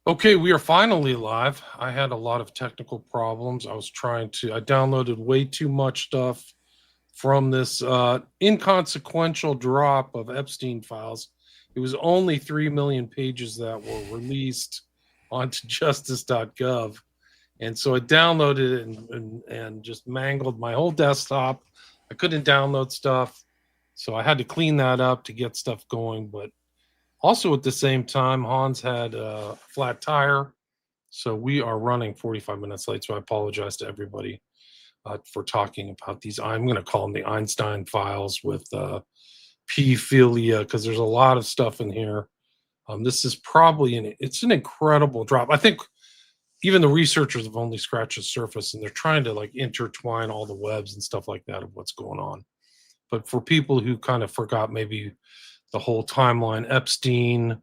Okay, we are finally live. I had a lot of technical problems. I downloaded way too much stuff from this inconsequential drop of Epstein files. It was only 3 million pages that were released onto justice.gov. And so I downloaded it and just mangled my whole desktop. I couldn't download stuff. So I had to clean that up to get stuff going. But also at the same time, Hans had a flat tire, so we are running 45 minutes late. So I apologize to everybody for talking about these. I'm going to call them the Einstein files with pedophilia because there's a lot of stuff in here. This is it's an incredible drop. I think even the researchers have only scratched the surface, and they're trying to like intertwine all the webs and stuff like that of what's going on. But for people who kind of forgot maybe the whole timeline, Epstein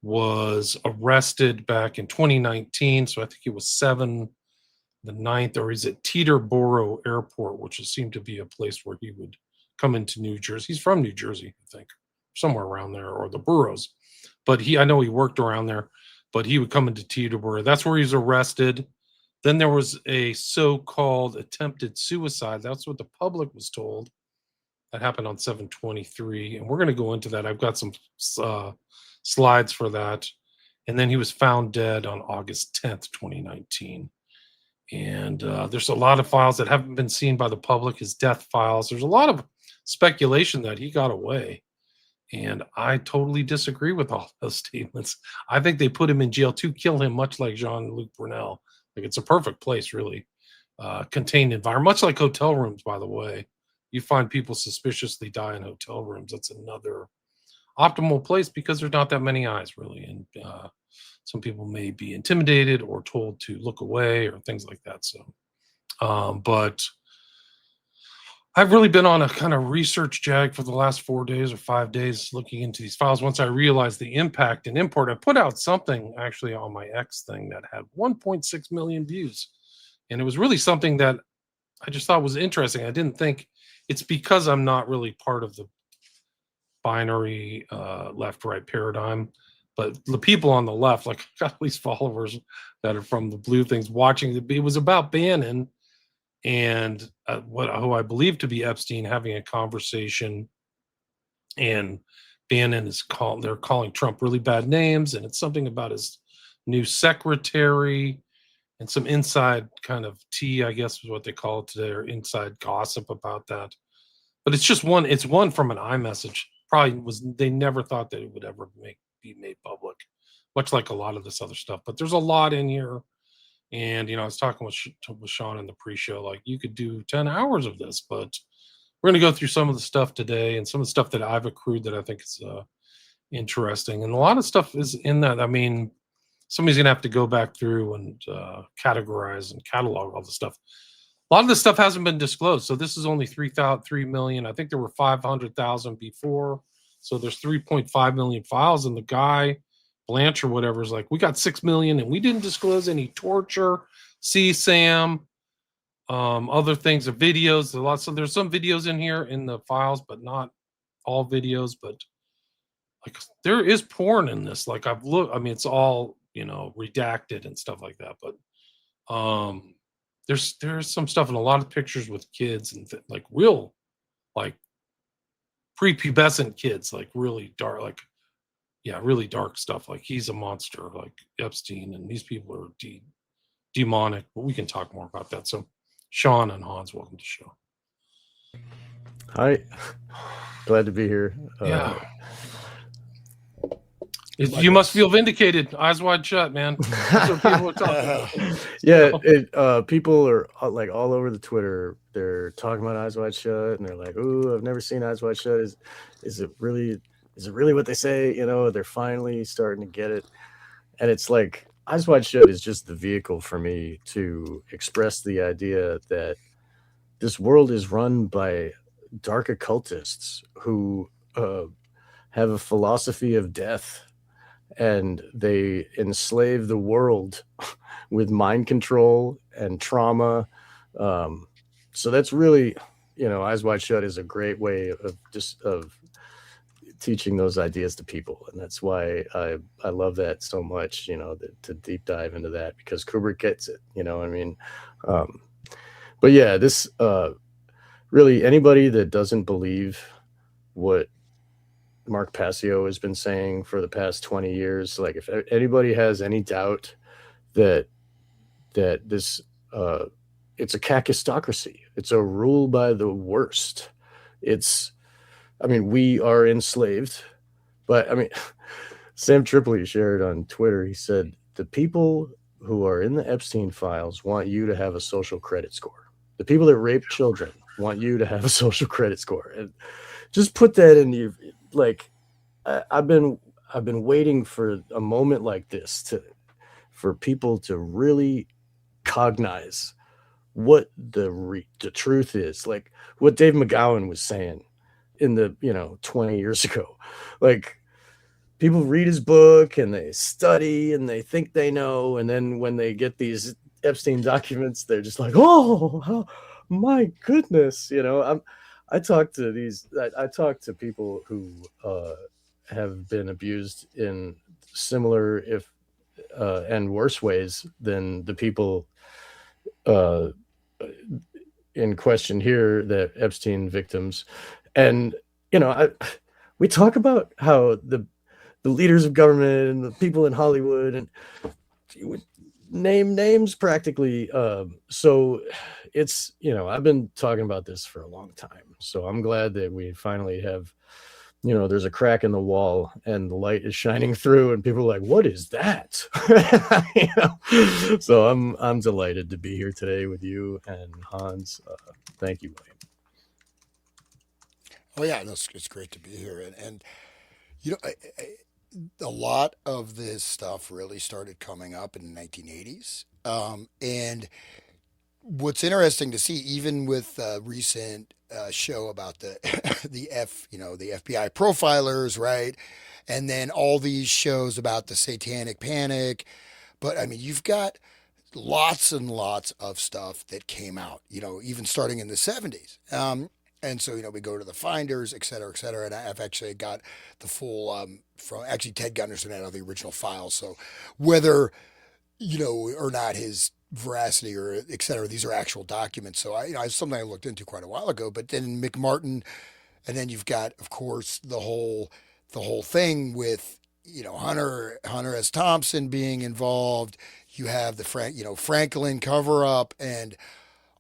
was arrested back in 2019. So I think he was the ninth, or is it Teterboro Airport, which seemed to be a place where he would come into New Jersey. He's from New Jersey, I think, somewhere around there, or the boroughs. But I know he worked around there, but he would come into Teterboro. That's where he was arrested. Then there was a so-called attempted suicide. That's what the public was told. That happened on 7/23, and we're going to go into that. I've got some slides for that. And then he was found dead on August 10th, 2019. And there's a lot of files that haven't been seen by the public, his death files. There's a lot of speculation that he got away. And I totally disagree with all those statements. I think they put him in jail to kill him, much like Jean-Luc Brunel. Like, it's a perfect place, really. Contained environment, much like hotel rooms, by the way. You find people suspiciously die in hotel rooms. That's another optimal place because there's not that many eyes, really. And some people may be intimidated or told to look away or things like that. So, but I've really been on a kind of research jag for the last 4 days or 5 days looking into these files. Once I realized the impact and import, I put out something actually on my X thing that had 1.6 million views. And it was really something that I just thought was interesting. I didn't think it's because I'm not really part of the binary left-right paradigm. But the people on the left, like, got all these followers that are from the blue things watching. It was about Bannon and who I believe to be Epstein having a conversation, and Bannon they're calling Trump really bad names, and it's something about his new secretary and some inside kind of tea, I guess is what they call it today, or inside gossip about that. But it's one from an iMessage. They never thought that it would ever be made public, much like a lot of this other stuff. But there's a lot in here. And, I was talking with Sean in the pre-show, like, you could do 10 hours of this, but we're going to go through some of the stuff today and some of the stuff that I've accrued that I think is interesting. And a lot of stuff is in that. I mean, somebody's going to have to go back through and categorize and catalog all the stuff. A lot of this stuff hasn't been disclosed. So this is only 3 million. I think there were 500,000 before. So there's 3.5 million files. And the guy, Blanche or whatever, is like, we got 6 million and we didn't disclose any torture, CSAM, other things, of videos. So there's some videos in here in the files, but not all videos. But like, there is porn in this. Like, I've looked, I mean, it's all, redacted and stuff like that. But there's some stuff and a lot of pictures with kids and like real, like, prepubescent kids, like really dark, like, yeah, really dark stuff. Like, he's a monster, like Epstein, and these people are demonic. But we can talk more about that. So, Sean and Hans, welcome to the show. Hi, glad to be here. Yeah. You must feel vindicated. Eyes wide shut, man. That's what people are talking about. Yeah, people are like all over the Twitter. They're talking about Eyes Wide Shut, and they're like, "Ooh, I've never seen Eyes Wide Shut. Is it really what they say?" They're finally starting to get it, and it's like Eyes Wide Shut is just the vehicle for me to express the idea that this world is run by dark occultists who have a philosophy of death. And they enslave the world with mind control and trauma. So that's really, Eyes Wide Shut is a great way of teaching those ideas to people, and that's why I love that so much. To deep dive into that because Kubrick gets it. I mean, um, but yeah, this really anybody that doesn't believe what Mark Passio has been saying for the past 20 years, like if anybody has any doubt that this it's a kakistocracy, it's a rule by the worst. It's I mean, we are enslaved, but I mean, Sam Tripoli shared on Twitter. He said the people who are in the Epstein files want you to have a social credit score. The people that rape children want you to have a social credit score, and just put that in your like. I've been waiting for a moment like this for people to really cognize what the truth is, like what Dave McGowan was saying in the 20 years ago. Like people read his book and they study and they think they know, and then when they get these Epstein documents, they're just like, oh my goodness. I talk to people who have been abused in similar if and worse ways than the people uh, in question here, the Epstein victims. And we talk about how the leaders of government and the people in Hollywood and name names practically. So it's I've been talking about this for a long time. So I'm glad that we finally have. There's a crack in the wall and the light is shining through, and people are like, "What is that?" So I'm delighted to be here today with you and Hans. Thank you, William. Oh yeah, no, it's great to be here, and a lot of this stuff really started coming up in the 1980s, and what's interesting to see, even with a recent show about the the FBI profilers, right, and then all these shows about the Satanic Panic, but I mean, you've got lots and lots of stuff that came out, even starting in the 70s. And so, we go to the finders, et cetera, et cetera. And I've actually got the full, from actually Ted Gunderson out of the original file. So whether, or not his veracity or et cetera, these are actual documents. So it's something I looked into quite a while ago, but then McMartin, and then you've got, of course, the whole thing with, Hunter S. Thompson being involved. You have the Franklin cover up and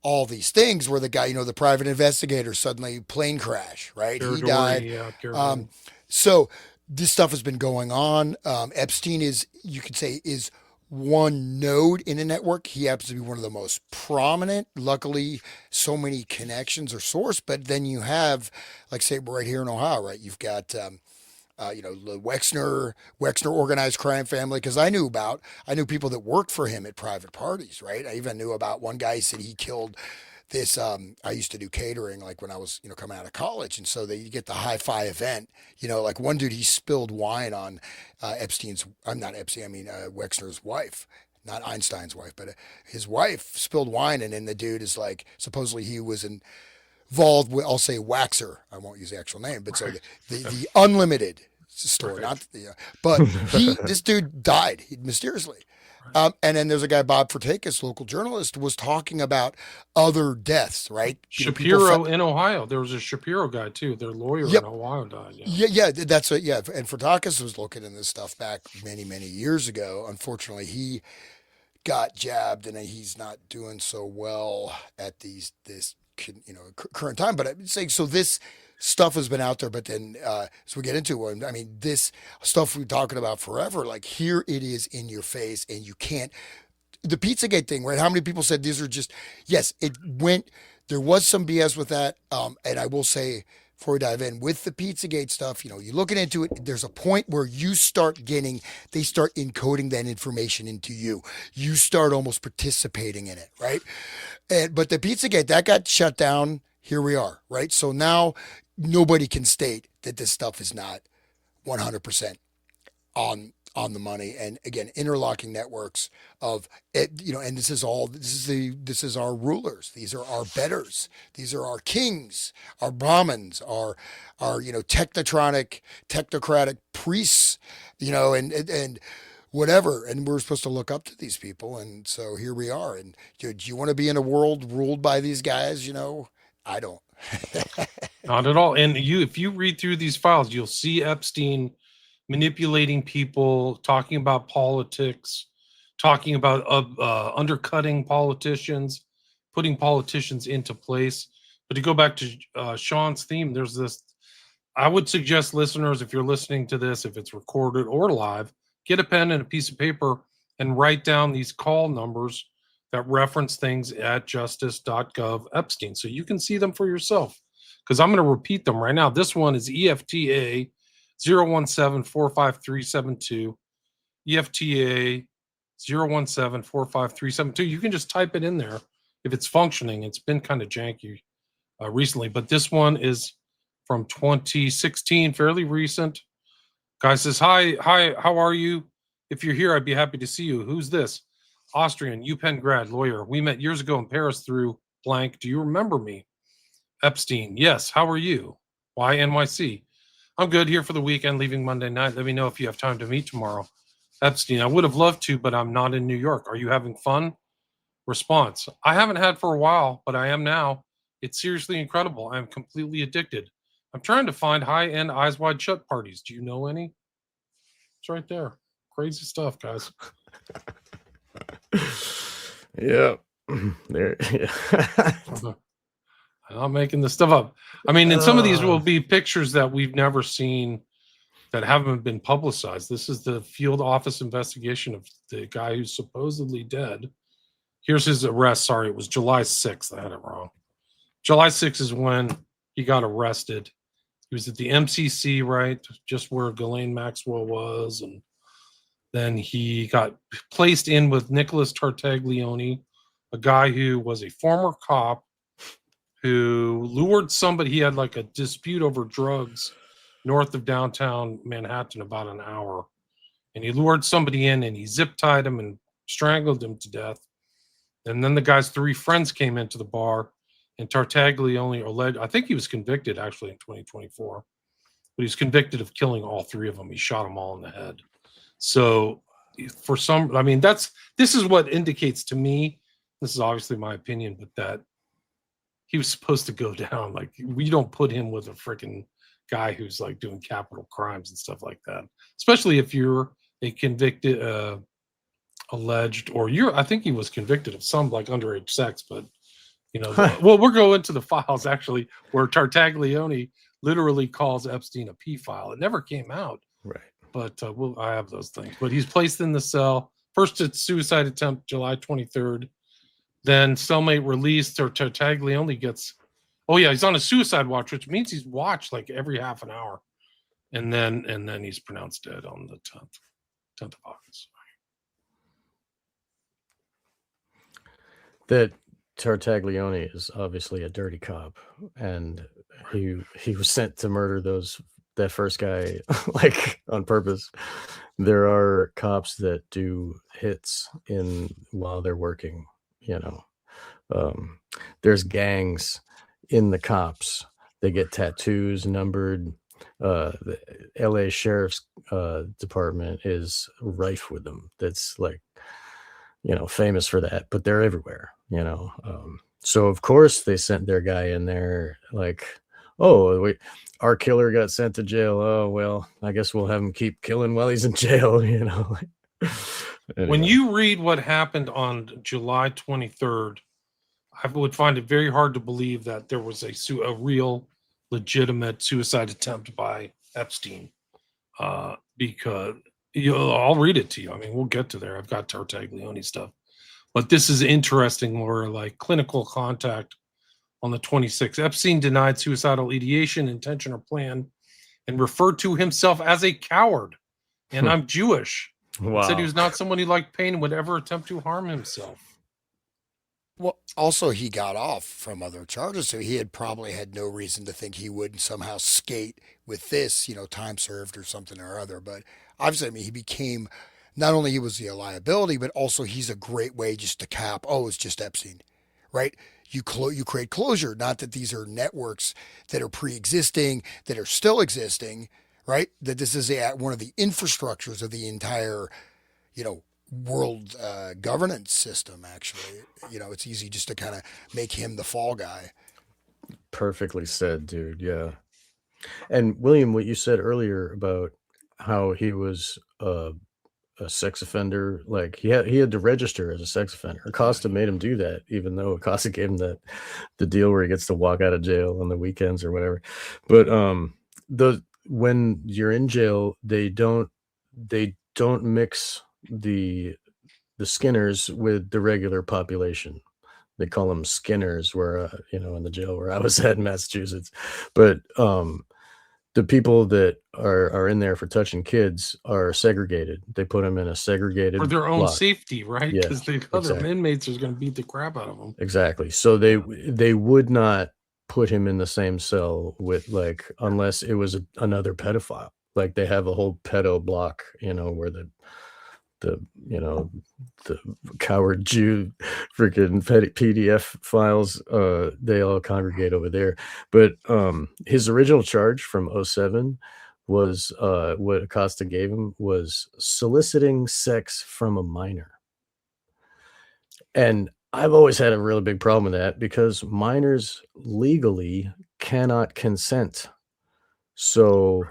all these things where the guy, the private investigator, suddenly plane crash, right? He died. Yeah, Um, so this stuff has been going on. Epstein is, you could say, is one node in a network. He happens to be one of the most prominent. Luckily, so many connections are sourced. But then you have, like, say, right here in Ohio, right? You've got the Wexner organized crime family, because I knew people that worked for him at private parties, right? I even knew about one guy said he killed this. I used to do catering like when I was, coming out of college. And so you get the hi-fi event, like one dude, he spilled wine on I'm not Epstein, I mean, Wexner's wife. Not Einstein's wife, but his wife spilled wine, and then the dude is like, supposedly he was involved with, I'll say Waxer. I won't use the actual name, but so the unlimited store, right. not the, but this dude died mysteriously. And then there's a guy, Bob Fortakis, local journalist, was talking about other deaths, right? Shapiro in Ohio. There was a Shapiro guy too. Their lawyer Yep. in Ohio died. Yeah. Yeah, that's it. Yeah. And Fortakis was looking in this stuff back many, many years ago. Unfortunately, he got jabbed and he's not doing so well at this current time. But I'm saying, so this stuff has been out there, but then as we get into it, I mean, this stuff we're talking about forever, like here it is in your face, and you can't. The Pizzagate thing, right? How many people said these are just, yes, it went, there was some BS with that. And I will say, before we dive in with the Pizzagate stuff, you're looking into it. There's a point where they start encoding that information into you. You start almost participating in it, right? But the Pizzagate, that got shut down. Here we are, right? So now nobody can state that this stuff is not 100% on on the money. And again, interlocking networks of it, and this is our rulers. These are our betters. These are our kings, our Brahmins, our technocratic priests, and whatever. And we're supposed to look up to these people. And so here we are. And do you want to be in a world ruled by these guys? I don't. Not at all. And if you read through these files, you'll see Epstein manipulating people, talking about politics, talking about undercutting politicians, putting politicians into place. But to go back to Sean's theme, there's this. I would suggest listeners, if you're listening to this, if it's recorded or live, get a pen and a piece of paper and write down these call numbers that reference things at justice.gov Epstein so you can see them for yourself. Because I'm going to repeat them right now. This one is EFTA 017-45372. EFTA 017-45372. You can just type it in there if it's functioning. It's been kind of janky recently, but this one is from 2016, fairly recent. Guy says, hi, how are you? If you're here, I'd be happy to see you. Who's this? Austrian, UPenn grad, lawyer. We met years ago in Paris through blank. Do you remember me? Epstein, yes. How are you? Why NYC? I'm good, here for the weekend, leaving Monday night. Let me know if you have time to meet tomorrow. Epstein, I would have loved to, but I'm not in New York. Are you having fun? Response, I haven't had for a while, but I am now. It's seriously incredible. I'm completely addicted. I'm trying to find high-end Eyes Wide Shut parties. Do you know any? It's right there. Crazy stuff, guys. Yeah. There. Yeah. I'm not making this stuff up. I mean, and some of these will be pictures that we've never seen that haven't been publicized. This is the field office investigation of the guy who's supposedly dead. Here's his arrest. Sorry, it was July 6th. I had it wrong. July 6th is when he got arrested. He was at the MCC, right? Just where Ghislaine Maxwell was. And then he got placed in with Nicholas Tartaglione, a guy who was a former cop who lured somebody. He had like a dispute over drugs north of downtown Manhattan, about an hour. And he lured somebody in and he zip tied him and strangled him to death. And then the guy's three friends came into the bar, and Tartaglione alleged, I think he was convicted actually in 2024, but he was convicted of killing all three of them. He shot them all in the head. So for some, I mean, this is what indicates to me, this is obviously my opinion, but that he was supposed to go down. Like, we don't put him with a freaking guy who's like doing capital crimes and stuff like that, especially if you're a convicted, alleged, or I think he was convicted of some like underage sex, but well, we'll go into the files actually where Tartaglione literally calls Epstein a pedophile. It never came out, Right. but I have those things. But he's placed in the cell. First, it's suicide attempt, July 23rd. Then cellmate released, or Tartaglione gets. Oh yeah, he's on a suicide watch, which means he's watched like every half an hour, and then he's pronounced dead on the 10th of August. That Tartaglione is obviously a dirty cop, and he was sent to murder that first guy like on purpose. There are cops that do hits while they're working. There's gangs in the cops. They get tattoos numbered. The LA Sheriff's Department is rife with them. That's like, famous for that, but they're everywhere, so of course they sent their guy in there like, oh, our killer got sent to jail. Oh, well, I guess we'll have him keep killing while he's in jail, Anyway. When you read what happened on July 23rd, I would find it very hard to believe that there was a real legitimate suicide attempt by Epstein, because I'll read it to you. I mean, we'll get to there. I've got Tartaglione stuff, but this is interesting. Where like clinical contact on the 26th, Epstein denied suicidal ideation, intention, or plan, and referred to himself as a coward. And I'm Jewish. Wow. Said he was not someone who liked pain and would ever attempt to harm himself. Well, also he got off from other charges, so he had probably had no reason to think he would somehow skate with this, time served or something or other. But obviously, I mean, he became not only he was a liability, but also he's a great way just to cap. Oh, it's just Epstein, right? You create closure. Not that these are networks that are pre-existing, that are still existing, right? That this is one of the infrastructures of the entire, world governance system. Actually, it's easy just to kind of make him the fall guy. Perfectly said, dude. Yeah. And William, what you said earlier about how he was a sex offender, like he had to register as a sex offender. Acosta made him do that, even though Acosta gave him the deal where he gets to walk out of jail on the weekends or whatever. But the when you're in jail, they don't mix the Skinners with the regular population. They call them Skinners, where in the jail where I was at in Massachusetts. But the people that are in there for touching kids are segregated. They put them in a segregated For their own block. safety, right? Yeah, Because the other exactly. inmates are going to beat the crap out of them. Exactly. So they would not put him in the same cell with, like, unless it was another pedophile. Like they have a whole pedo block, where the the coward Jew freaking PDF files, they all congregate over there. But his original charge from '07 was, what Acosta gave him was soliciting sex from a minor. And I've always had a really big problem with that because minors legally cannot consent. So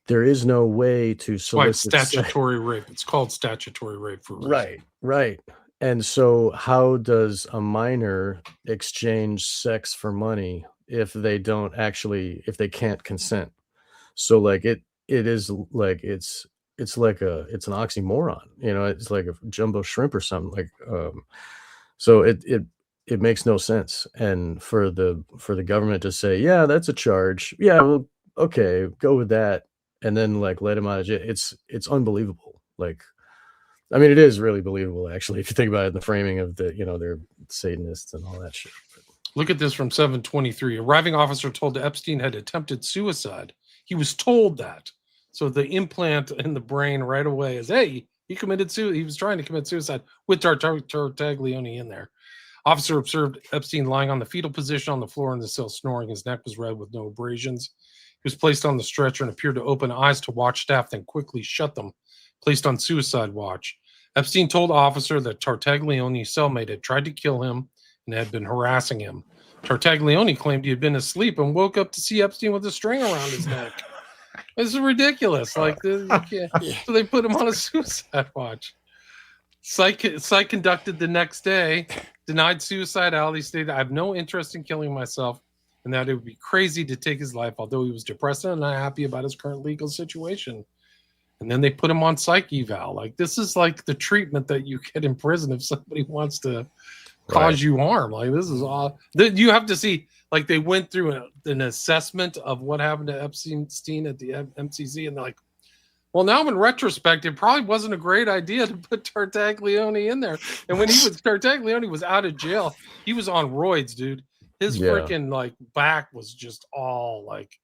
there is no way to That's why it's solicit sex. statutory rape. It's called statutory rape for a reason. Right, right. And so how does a minor exchange sex for money if they can't consent? So like it is like it's like it's an oxymoron, it's like a jumbo shrimp or something, like so it makes no sense. And for the government to say, yeah, that's a charge. Yeah, well, okay, go with that. And then like let him out of jail. It's unbelievable. Like, I mean, it is really believable, actually, if you think about it in the framing of they're Satanists and all that shit. Look at this from 723. Arriving officer told Epstein had attempted suicide. He was told that. So the implant in the brain right away is, hey, he committed suicide. He was trying to commit suicide with Tartaglione in there. Officer observed Epstein lying on the fetal position on the floor in the cell, snoring. His neck was red with no abrasions. He was placed on the stretcher and appeared to open eyes to watch staff, then quickly shut them, placed on suicide watch. Epstein told officer that Tartaglione's cellmate had tried to kill him and had been harassing him. Tartaglione claimed he had been asleep and woke up to see Epstein with a string around his neck. This is ridiculous. Like this, so they put him on a suicide watch. Psych conducted the next day, denied suicidality, stated, I have no interest in killing myself and that it would be crazy to take his life, although he was depressed and unhappy about his current legal situation. And then they put him on psych eval. Like, this is like the treatment that you get in prison if somebody wants to cause you harm. Like, this is all you have to see. Like, they went through an assessment of what happened to Epstein at the MCC, and they're like, well, now in retrospect, it probably wasn't a great idea to put Tartaglione in there. And when Tartaglione was out of jail, he was on roids, dude. His freaking like back was just all like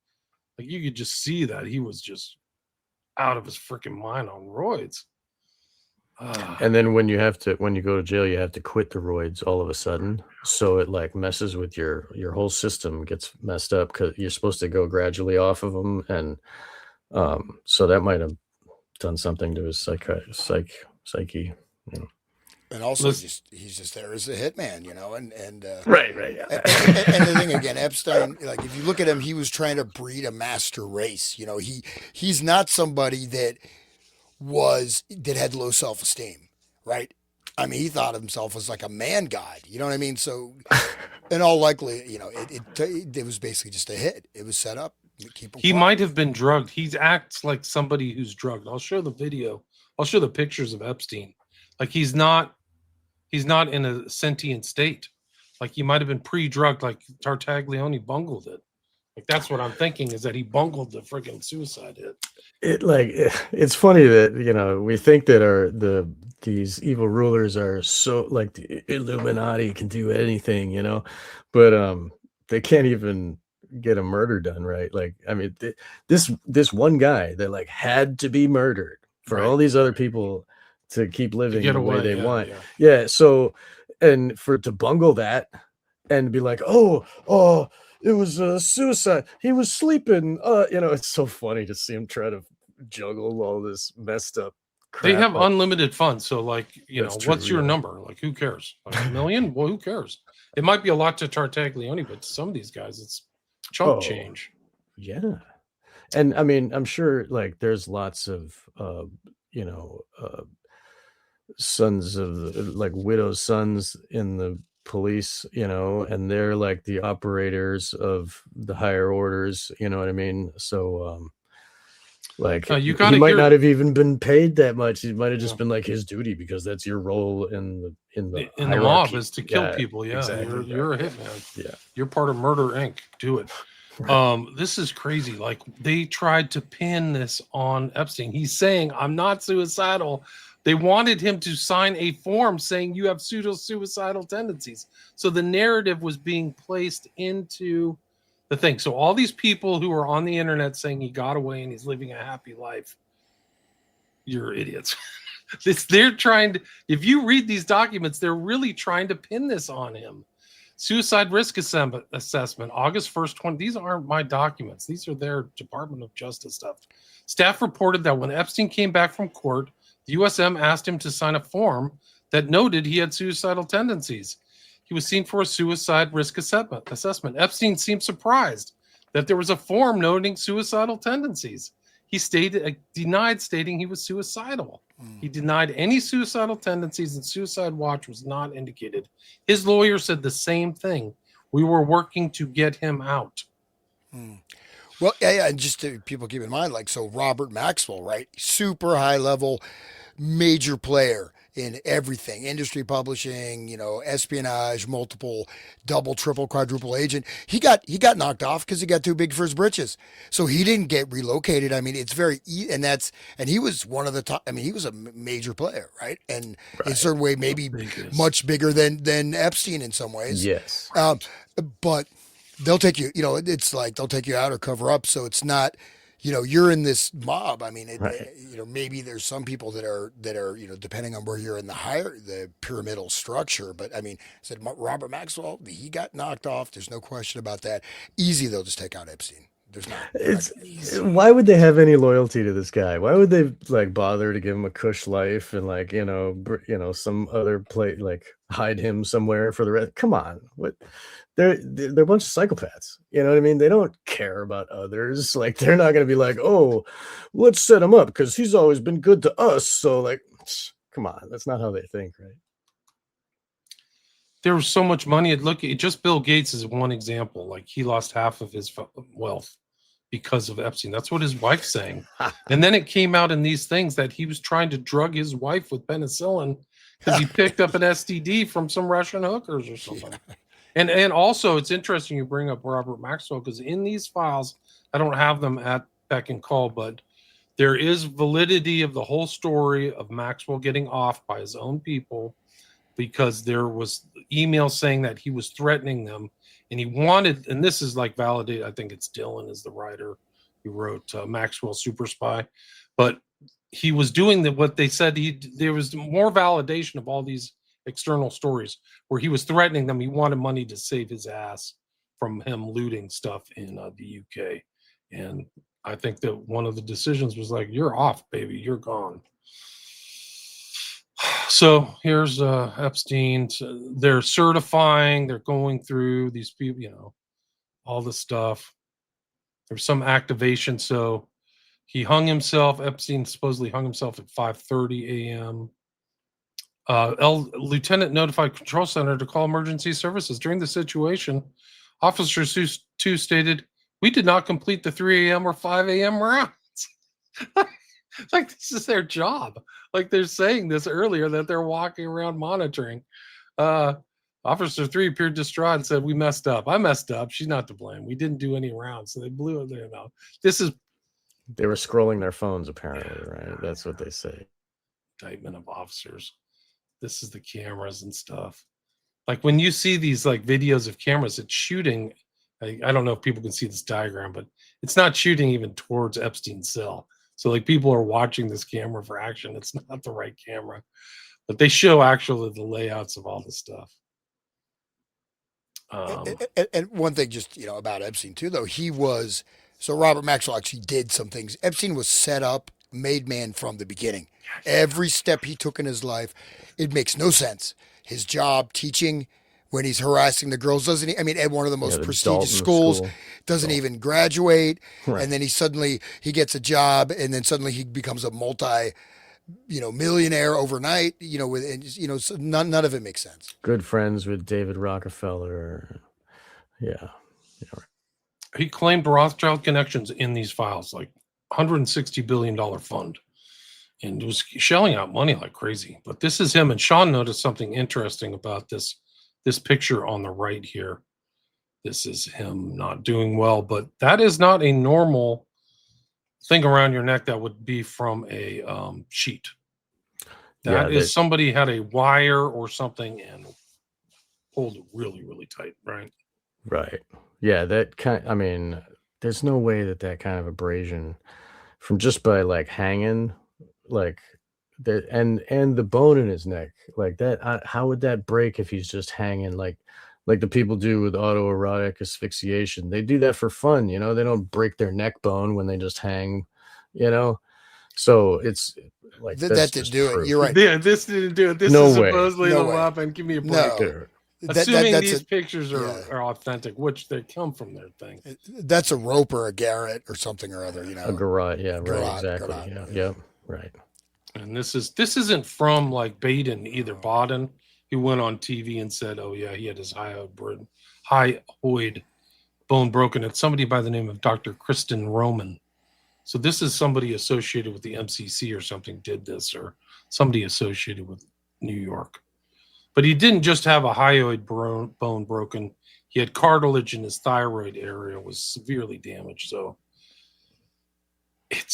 you could just see that he was just out of his freaking mind on roids. And then when you go to jail, you have to quit the roids all of a sudden. So it like messes with your whole system, gets messed up because you're supposed to go gradually off of them. And so that might have done something to his psyche. And also, he's just there as a hitman, and right. Yeah. And the thing again, Epstein, like if you look at him, he was trying to breed a master race. He's not somebody that had low self-esteem, right? I mean, he thought of himself as like a man god. You know what I mean? So, in all likelihood, it was basically just a hit. It was set up. He might have been drugged. He acts like somebody who's drugged. I'll show the video. I'll show the pictures of Epstein. Like he's not in a sentient state. Like he might have been pre-drugged. Like Tartaglione bungled it. Like that's what I'm thinking is that he bungled the freaking suicide hit. It's funny that we think that these evil rulers are so like the Illuminati can do anything, but they can't even get a murder done, right? Like, I mean, this one guy that like had to be murdered for all these other people to keep living get the way away, they yeah, want. yeah. Yeah. So, and for it to bungle that and be like, oh, it was a suicide. He was sleeping. It's so funny to see him try to juggle all this messed up They crap. have unlimited funds, so like, That's true, what's your yeah. number? Like, who cares? Like $1 million? Well, who cares? It might be a lot to Tartaglione, but to some of these guys, it's chump Oh. change. Yeah. And I mean, I'm sure like there's lots of sons of like widows' sons in the police, and they're like the operators of the higher orders, you know what I mean? So like You he gotta might hear- not have even been paid that much. It might have just Yeah. been like his duty, because that's your role in the the hierarchy. mob is to kill Yeah, people. Yeah, exactly. you're a hitman. Yeah. You're part of Murder Inc. Do it. Right. This is crazy. Like, they tried to pin this on Epstein. He's saying, I'm not suicidal. They wanted him to sign a form saying you have pseudo-suicidal tendencies. So the narrative was being placed into the thing. So all these people who are on the internet saying he got away and he's living a happy life, you're idiots. They're trying to, if you read these documents, they're really trying to pin this on him. Suicide risk assessment, August 1st, 20. These aren't my documents. These are their Department of Justice stuff. Staff reported that when Epstein came back from court, the USM asked him to sign a form that noted he had suicidal tendencies. He was seen for a suicide risk assessment. Epstein seemed surprised that there was a form noting suicidal tendencies. He denied stating he was suicidal. He denied any suicidal tendencies, and suicide watch was not indicated. His lawyer said the same thing. We were working to get him out. Well, yeah, and just to people keep in mind, like, so Robert Maxwell, right? Super high level, major player in everything, industry publishing, espionage, multiple, double, triple, quadruple agent. He got knocked off because he got too big for his britches. So he didn't get relocated. I mean, it's very, and he was one of the top, I mean, he was a major player, right? And in a certain way, maybe much bigger than Epstein in some ways. Yes. But they'll take you, it's like they'll take you out or cover up. So it's not, you're in this mob. I mean, maybe there's some people that are, depending on where you're in the pyramidal structure. But I mean, I said Robert Maxwell, he got knocked off. There's no question about that. Easy, they'll just take out Epstein. There's not. Why would they have any loyalty to this guy? Why would they like bother to give him a cush life and like some other place, like hide him somewhere for the rest? Come on, what? They're a bunch of psychopaths. You know what I mean? They don't care about others. Like, they're not going to be like, oh, let's set him up because he's always been good to us. So like, come on, that's not how they think, right? There was so much money. Just Bill Gates is one example. Like, he lost half of his wealth because of Epstein. That's what his wife's saying. And then it came out in these things that he was trying to drug his wife with penicillin because he picked up an STD from some Russian hookers or something. And also, it's interesting you bring up Robert Maxwell, because in these files, I don't have them at beck and call, but there is validity of the whole story of Maxwell getting off by his own people, because there was emails saying that he was threatening them, and he wanted, and this is like validated, I think it's Dylan is the writer who wrote Maxwell Super Spy, but he was doing what they said. There was more validation of all these external stories where he was threatening them. He wanted money to save his ass from him looting stuff in the UK. And I think that one of the decisions was like, you're off, baby, you're gone. So here's Epstein. They're certifying, they're going through these people, all the stuff. There's some activation. So he hung himself. Epstein supposedly hung himself at 5:30 a.m. Lieutenant notified Control Center to call emergency services. During the situation, officers who stated, we did not complete the 3 a.m. or 5 a.m. rounds. Like, this is their job. Like, they're saying this earlier that they're walking around monitoring. Officer 3 appeared distraught and said, we messed up. I messed up. She's not to blame. We didn't do any rounds. So they blew it there now. They were scrolling their phones, apparently, right? That's what they say. Indictment of officers. This is the cameras and stuff. Like, when you see these like videos of cameras, it's shooting. I don't know if people can see this diagram, but it's not shooting even towards Epstein's cell. So like people are watching this camera for action. It's not the right camera, but they show actually the layouts of all the stuff. And one thing, just about Epstein too, though, so Robert Maxwell actually did some things. Epstein was set up, made man from the beginning. Every step he took in his life, it makes no sense. His job, teaching, when he's harassing the girls, doesn't he? I mean, at one of the most the prestigious Dalton schools, school. doesn't even graduate, Right. and then he gets a job, and then suddenly he becomes a millionaire overnight. So none of it makes sense. Good friends with David Rockefeller. Yeah. He claimed Rothschild connections in these files, like $160 billion fund, and was shelling out money like crazy. But this is him. And Sean noticed something interesting about this picture on the right here. This is him not doing well, but that is not a normal thing around your neck that would be from a sheet. That is somebody had a wire or something and pulled it really, really tight, right? Right. Yeah, there's no way that kind of abrasion from just by like hanging, like that, and the bone in his neck, like that. How would that break if he's just hanging, like the people do with autoerotic asphyxiation? They do that for fun, They don't break their neck bone when they just hang, So it's like that didn't do it. You're right. Yeah, this didn't do it. This No is way. supposedly No the way. weapon. Give me a break. No. Assuming these pictures are authentic, which they come from their thing. That's a rope or a garrote or something or other, A garrote, yeah, right, Garrote, exactly, garrote, yeah, right. And this isn't from like Baden either. Baden, he went on TV and said, "Oh yeah, he had his hyoid bone broken." It's somebody by the name of Dr. Kristen Roman. So this is somebody associated with the MCC or something did this, or somebody associated with New York. But he didn't just have a hyoid bone broken. He had cartilage in his thyroid area was severely damaged. So it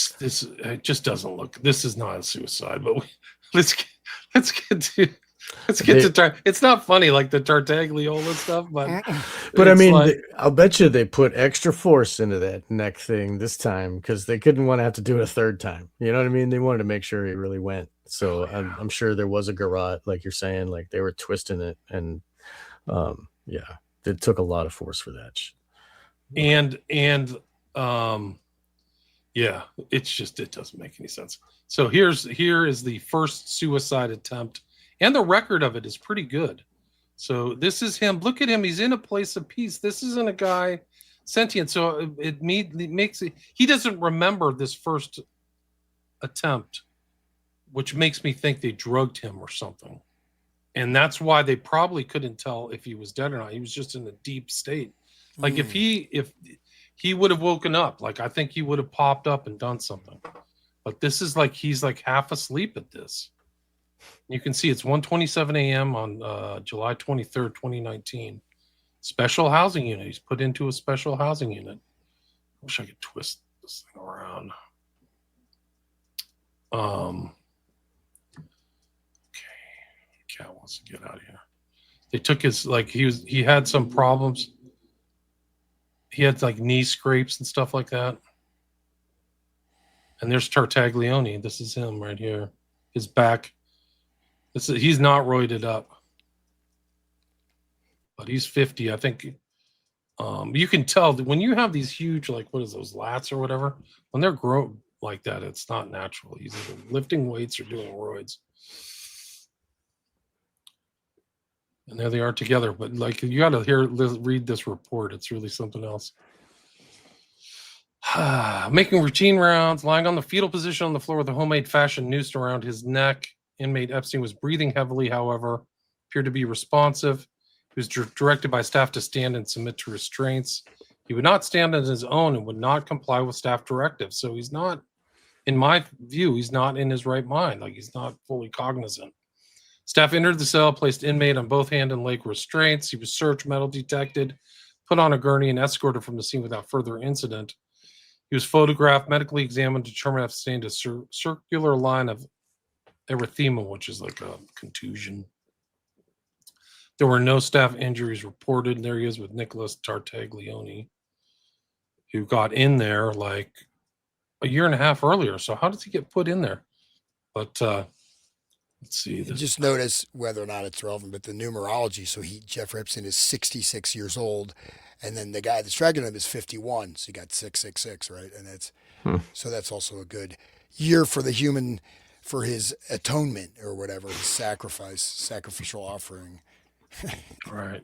just doesn't look. This is not a suicide. But let's get to it's not funny like the Tartagliola stuff, but I mean, I'll bet you they put extra force into that neck thing this time because they couldn't want to have to do it a third time. You know what I mean? They wanted to make sure it really went. So I'm sure there was a garrote, like you're saying, like they were twisting it, and it took a lot of force for that. It doesn't make any sense. So here is the first suicide attempt. And the record of it is pretty good. So this is him. Look at him. He's in a place of peace. This isn't a guy sentient. So it makes it. He doesn't remember this first attempt, which makes me think they drugged him or something. And that's why they probably couldn't tell if he was dead or not. He was just in a deep state. Like if he would have woken up, like I think he would have popped up and done something. But this is like he's like half asleep at this. You can see it's 1:27 a.m. on July 23rd, 2019. Special housing unit. He's put into a special housing unit. I wish I could twist this thing around. Okay. Cat wants to get out of here. They took his he had some problems. He had like knee scrapes and stuff like that. And there's Tartaglione. This is him right here. His back. He's not roided up, but he's 50. I think you can tell that when you have these huge, like what is those lats or whatever, when they're grown like that, it's not natural. He's either lifting weights or doing roids. And there they are together. But like you got to read this report. It's really something else. Making routine rounds, lying on the fetal position on the floor with a homemade fashion noose around his neck. Inmate Epstein was breathing heavily, however, appeared to be responsive. He was directed by staff to stand and submit to restraints. He would not stand on his own and would not comply with staff directives. So he's not, in my view, he's not in his right mind. Like he's not fully cognizant. Staff entered the cell, placed inmate on both hand and leg restraints. He was searched, metal detected, put on a gurney, and escorted from the scene without further incident. He was photographed, medically examined, determined to have sustained a circular line of erythema, which is like a contusion. There were no staff injuries reported. There he is with Nicholas Tartaglione, who got in there like a year and a half earlier. So how does he get put in there? But let's see. Just notice whether or not it's relevant, but the numerology. So Jeffrey Epstein is 66 years old, and then the guy that's dragging him is 51. So you got 666, right? And so that's also a good year for the human, for his atonement or whatever, his sacrificial offering. Right.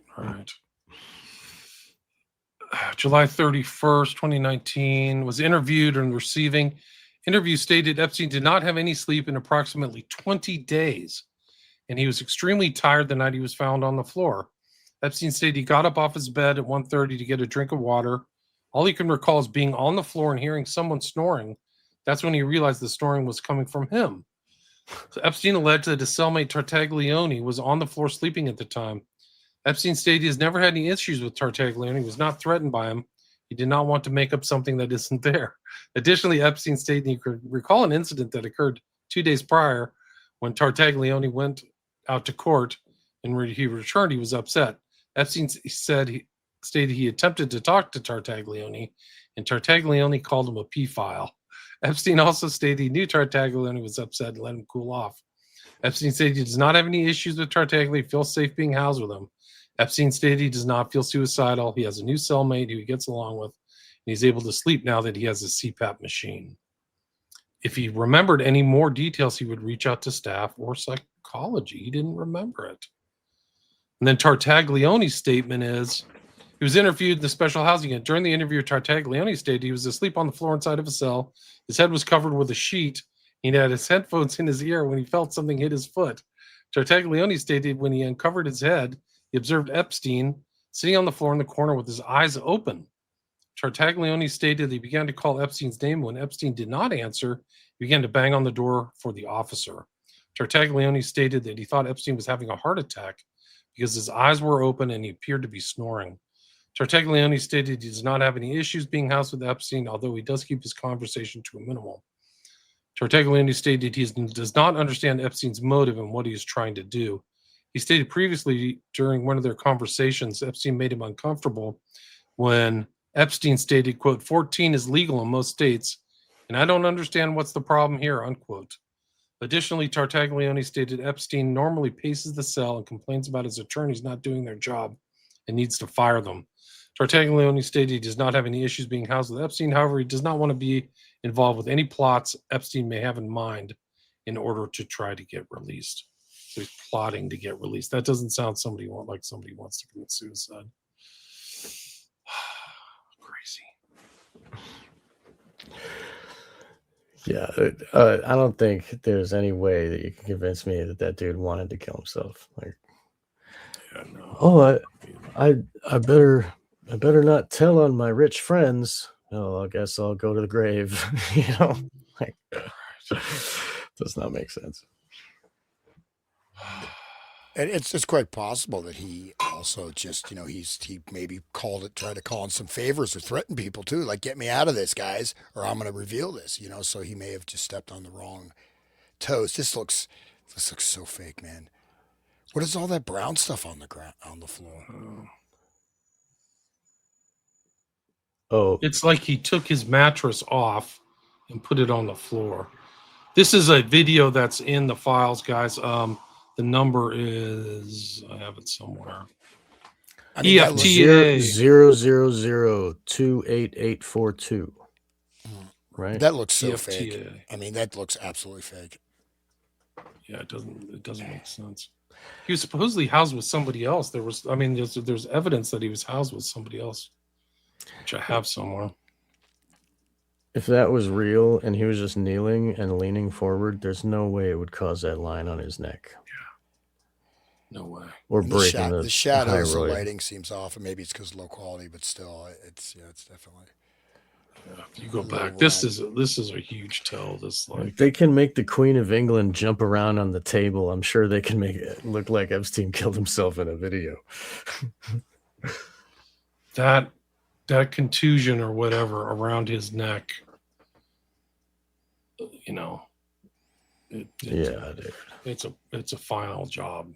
July 31st, 2019, was interviewed and receiving. Interview stated Epstein did not have any sleep in approximately 20 days, and he was extremely tired the night he was found on the floor. Epstein stated he got up off his bed at 1:30 to get a drink of water. All he can recall is being on the floor and hearing someone snoring. That's when he realized the snoring was coming from him. So Epstein alleged that his cellmate Tartaglione was on the floor sleeping at the time. Epstein stated he has never had any issues with Tartaglione. He was not threatened by him. He did not want to make up something that isn't there. Additionally, Epstein stated he could recall an incident that occurred 2 days prior when Tartaglione went out to court, and when he returned, he was upset. Epstein stated he attempted to talk to Tartaglione, and Tartaglione called him a pedophile. Epstein also stated he knew Tartaglione was upset and let him cool off. Epstein stated he does not have any issues with Tartaglione, feels safe being housed with him. Epstein stated he does not feel suicidal. He has a new cellmate who he gets along with, and he's able to sleep now that he has a CPAP machine. If he remembered any more details, he would reach out to staff or psychology. He didn't remember it. And then Tartaglione's statement is, he was interviewed in the special housing unit. During the interview, Tartaglione stated he was asleep on the floor inside of a cell. His head was covered with a sheet. He had his headphones in his ear when he felt something hit his foot. Tartaglione stated when he uncovered his head, he observed Epstein sitting on the floor in the corner with his eyes open. Tartaglione stated he began to call Epstein's name. When Epstein did not answer, he began to bang on the door for the officer. Tartaglione stated that he thought Epstein was having a heart attack because his eyes were open and he appeared to be snoring. Tartaglione stated he does not have any issues being housed with Epstein, although he does keep his conversation to a minimal. Tartaglione stated he does not understand Epstein's motive and what he is trying to do. He stated previously during one of their conversations, Epstein made him uncomfortable when Epstein stated, quote, 14 is legal in most states, and I don't understand what's the problem here, unquote. Additionally, Tartaglione stated Epstein normally paces the cell and complains about his attorneys not doing their job and needs to fire them. Tartaglione stated he does not have any issues being housed with Epstein. However, he does not want to be involved with any plots Epstein may have in mind in order to try to get released. So he's plotting to get released. That doesn't sound like somebody wants to commit suicide. Crazy. Yeah, I don't think there's any way that you can convince me that that dude wanted to kill himself. Like, Yeah, no. oh, I better not tell on my rich friends. Oh, I guess I'll go to the grave. You know, like, does not make sense. And it's quite possible that he also just, he maybe tried to call in some favors or threaten people too, like get me out of this, guys, or I'm going to reveal this, So he may have just stepped on the wrong toes. This looks so fake, man. What is all that brown stuff on the floor? Oh, It's like he took his mattress off and put it on the floor. This is a video that's in the files, guys. The number is, I have it somewhere. I mean, EFTA 000288842. Right. That looks so EFTA. fake. I mean, that looks absolutely fake. Yeah, it doesn't make sense. He was supposedly housed with somebody else. There's evidence that he was housed with somebody else, which I have somewhere. If that was real and he was just kneeling and leaning forward, there's no way it would cause that line on his neck. No way. Or breaking The shadows, the thyroid. lighting seems off, and maybe it's because of low quality, but still, it's definitely. Yeah, if you go back, this is a huge tell. If they can make the Queen of England jump around on the table, I'm sure they can make it look like Epstein killed himself in a video. that contusion or whatever around his neck, Yeah, dude. It's a final job.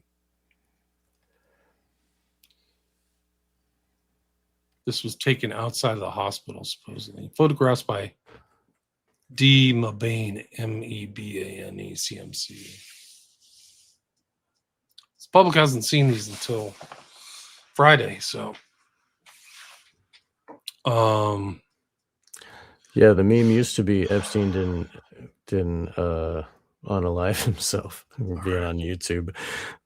This was taken outside of the hospital, supposedly. Photographs by D. Mebane, Mebane, CMC. This public hasn't seen these until Friday, so. Yeah, the meme used to be Epstein didn't unalive himself being on YouTube,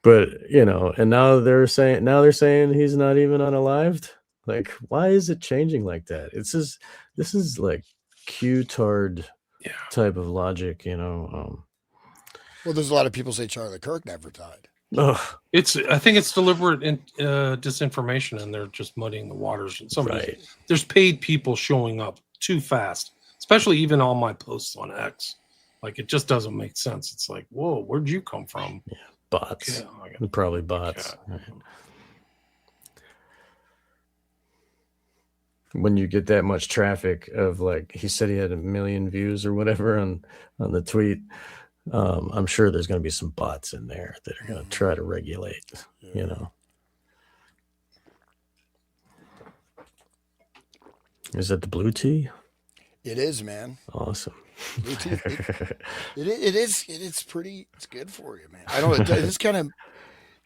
but and now they're saying he's not even unalived. Like, why is it changing like that? This is like Q-tard type of logic, Well, there's a lot of people say Charlie Kirk never died. I think it's deliberate disinformation, and they're just muddying the waters. And there's paid people showing up too fast, especially even on my posts on X. Like, it just doesn't make sense. It's like, whoa, where'd you come from? Yeah, bots. Probably bots. Right. When you get that much traffic of, like, he said he had 1 million views or whatever on the tweet, I'm sure there's going to be some bots in there that are going to try to regulate, Is that the blue tea? It is, man. Awesome. Blue tea. It is. It's pretty. It's good for you, man. I don't. It's kind of.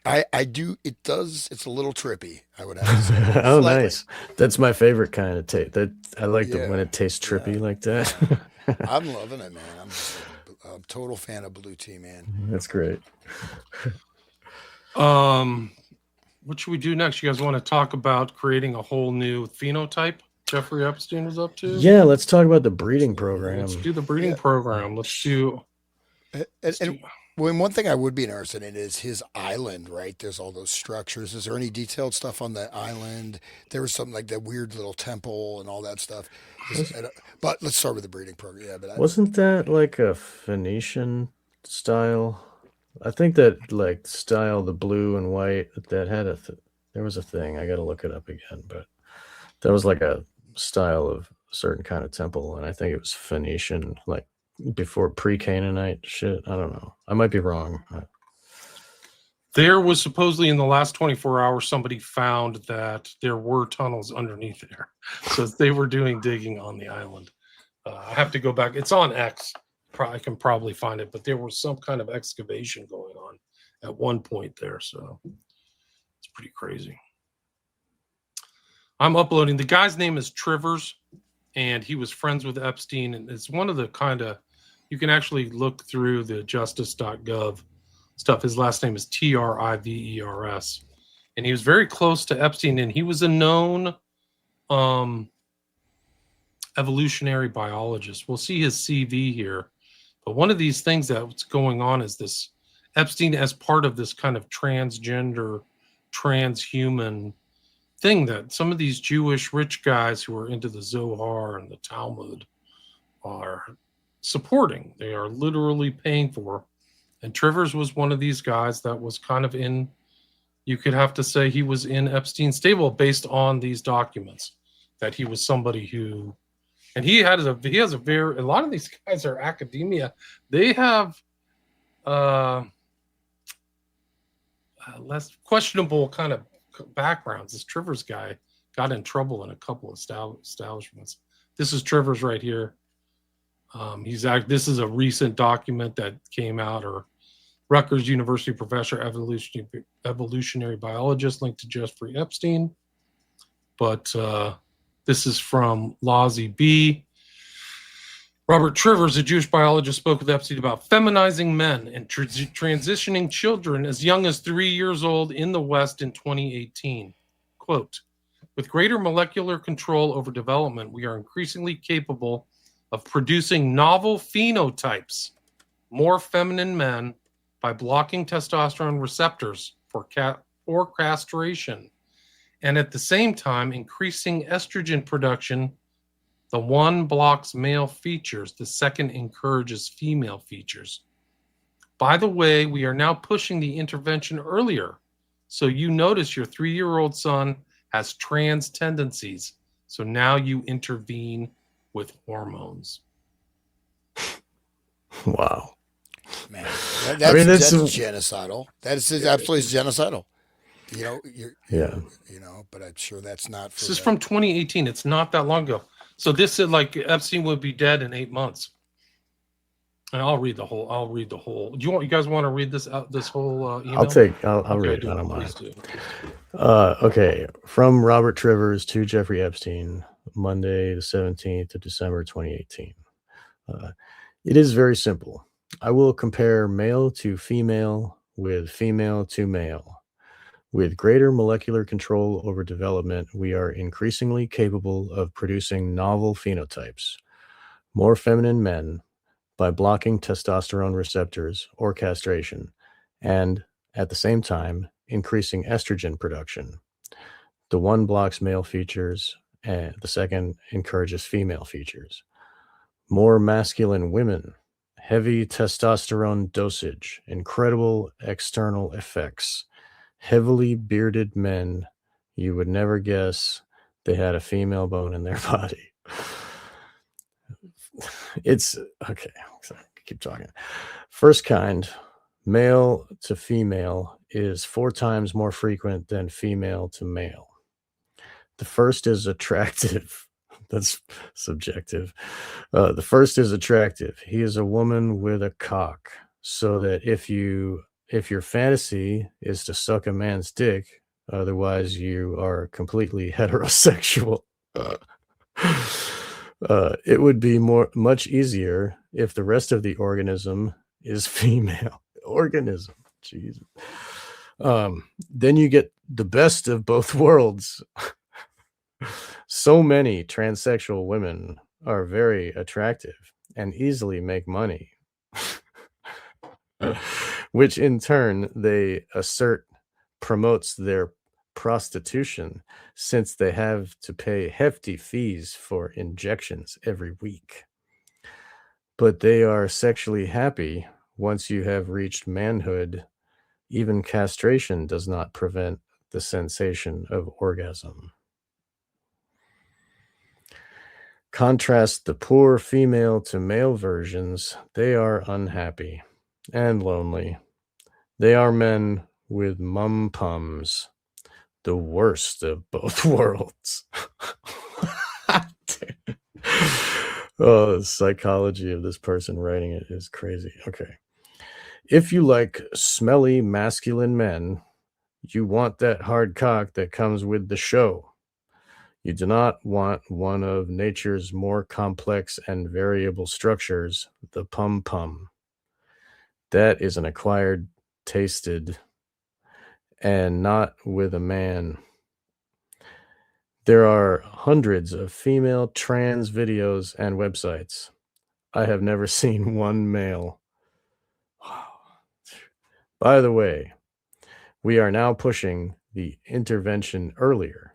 I do. It does. It's a little trippy, I would have to say. Oh, slightly. Nice. That's my favorite kind of taste. I like when it tastes trippy like that. I'm loving it, man. I'm a total fan of blue tea, man. That's great. What should we do next? You guys want to talk about creating a whole new phenotype Jeffrey Epstein was up to? Yeah, let's talk about the breeding program. Let's do the breeding program. Let's do. One thing I would be interested in is his island, right? There's all those structures. Is there any detailed stuff on the island? There was something like that weird little temple and all that stuff. But let's start with the breeding program. Yeah, but wasn't that like a Phoenician style? I think that like style, the blue and white, that had there was a thing. I got to look it up again, but that was like a style of a certain kind of temple, and I think it was Phoenician, like before pre-Canaanite shit. I don't know. I might be wrong. There was supposedly in the last 24 hours, somebody found that there were tunnels underneath there. So they were doing digging on the island. I have to go back. It's on X. I can probably find it, but there was some kind of excavation going on at one point there. So it's pretty crazy. I'm uploading. The guy's name is Trivers, and he was friends with Epstein. And it's one of the kind of, you can actually look through the justice.gov stuff. His last name is Trivers, and he was very close to Epstein, and he was a known evolutionary biologist. We'll see his CV here, but one of these things that's going on is this Epstein, as part of this kind of transgender, transhuman thing that some of these Jewish rich guys who are into the Zohar and the Talmud are supporting. They are literally paying for. And Trivers was one of these guys that was kind of in, you could have to say he was in Epstein's stable based on these documents, that he was somebody who, and he has a lot of these guys are academia. They have less questionable kind of backgrounds. This Trivers guy got in trouble in a couple of establishments. This is Trivers right here. This is a recent document that came out, or Rutgers University professor, evolutionary biologist linked to Jeffrey Epstein. But this is from Lazi B. Robert Trivers, a Jewish biologist, spoke with Epstein about feminizing men and transitioning children as young as 3 years old in the West in 2018. Quote, with greater molecular control over development, we are increasingly capable of producing novel phenotypes, more feminine men, by blocking testosterone receptors for castration, and at the same time increasing estrogen production. The one blocks male features, the second encourages female features. By the way, we are now pushing the intervention earlier. So you notice your 3-year-old son has trans tendencies. So now you intervene with hormones. Wow. Man, that's genocidal. That is absolutely genocidal. But I'm sure that's not. This is from 2018. It's not that long ago. So this is like Epstein would be dead in 8 months. And I'll read the whole. Do you guys want to read this out? This whole email? I'll read it. I don't mind. Please do. Okay. From Robert Trivers to Jeffrey Epstein, Monday, the 17th of December, 2018. It is very simple. I will compare male to female with female to male. With greater molecular control over development, we are increasingly capable of producing novel phenotypes. More feminine men by blocking testosterone receptors or castration, and at the same time, increasing estrogen production. The one blocks male features, and the second encourages female features. More masculine women, heavy testosterone dosage, incredible external effects. Heavily bearded men, you would never guess they had a female bone in their body. It's okay. Sorry, keep talking. First kind, male to female, is 4 times more frequent than female to male. The first is attractive. That's subjective. The first is attractive. He is a woman with a cock, so that if your fantasy is to suck a man's dick, otherwise you are completely heterosexual. It would be much easier if the rest of the organism is female. Organism, Jesus. Then you get the best of both worlds. So many transsexual women are very attractive and easily make money, which in turn they assert promotes their prostitution, since they have to pay hefty fees for injections every week. But they are sexually happy once you have reached manhood. Even castration does not prevent the sensation of orgasm. Contrast the poor female to male versions. They are unhappy and lonely. They are men with mum-pums, the worst of both worlds. Oh, the psychology of this person writing it is crazy. Okay. If you like smelly masculine men, you want that hard cock that comes with the show. You do not want one of nature's more complex and variable structures, the pum-pum. That is an acquired, tasted, and not with a man. There are hundreds of female trans videos and websites. I have never seen one male. By the way, we are now pushing the intervention earlier.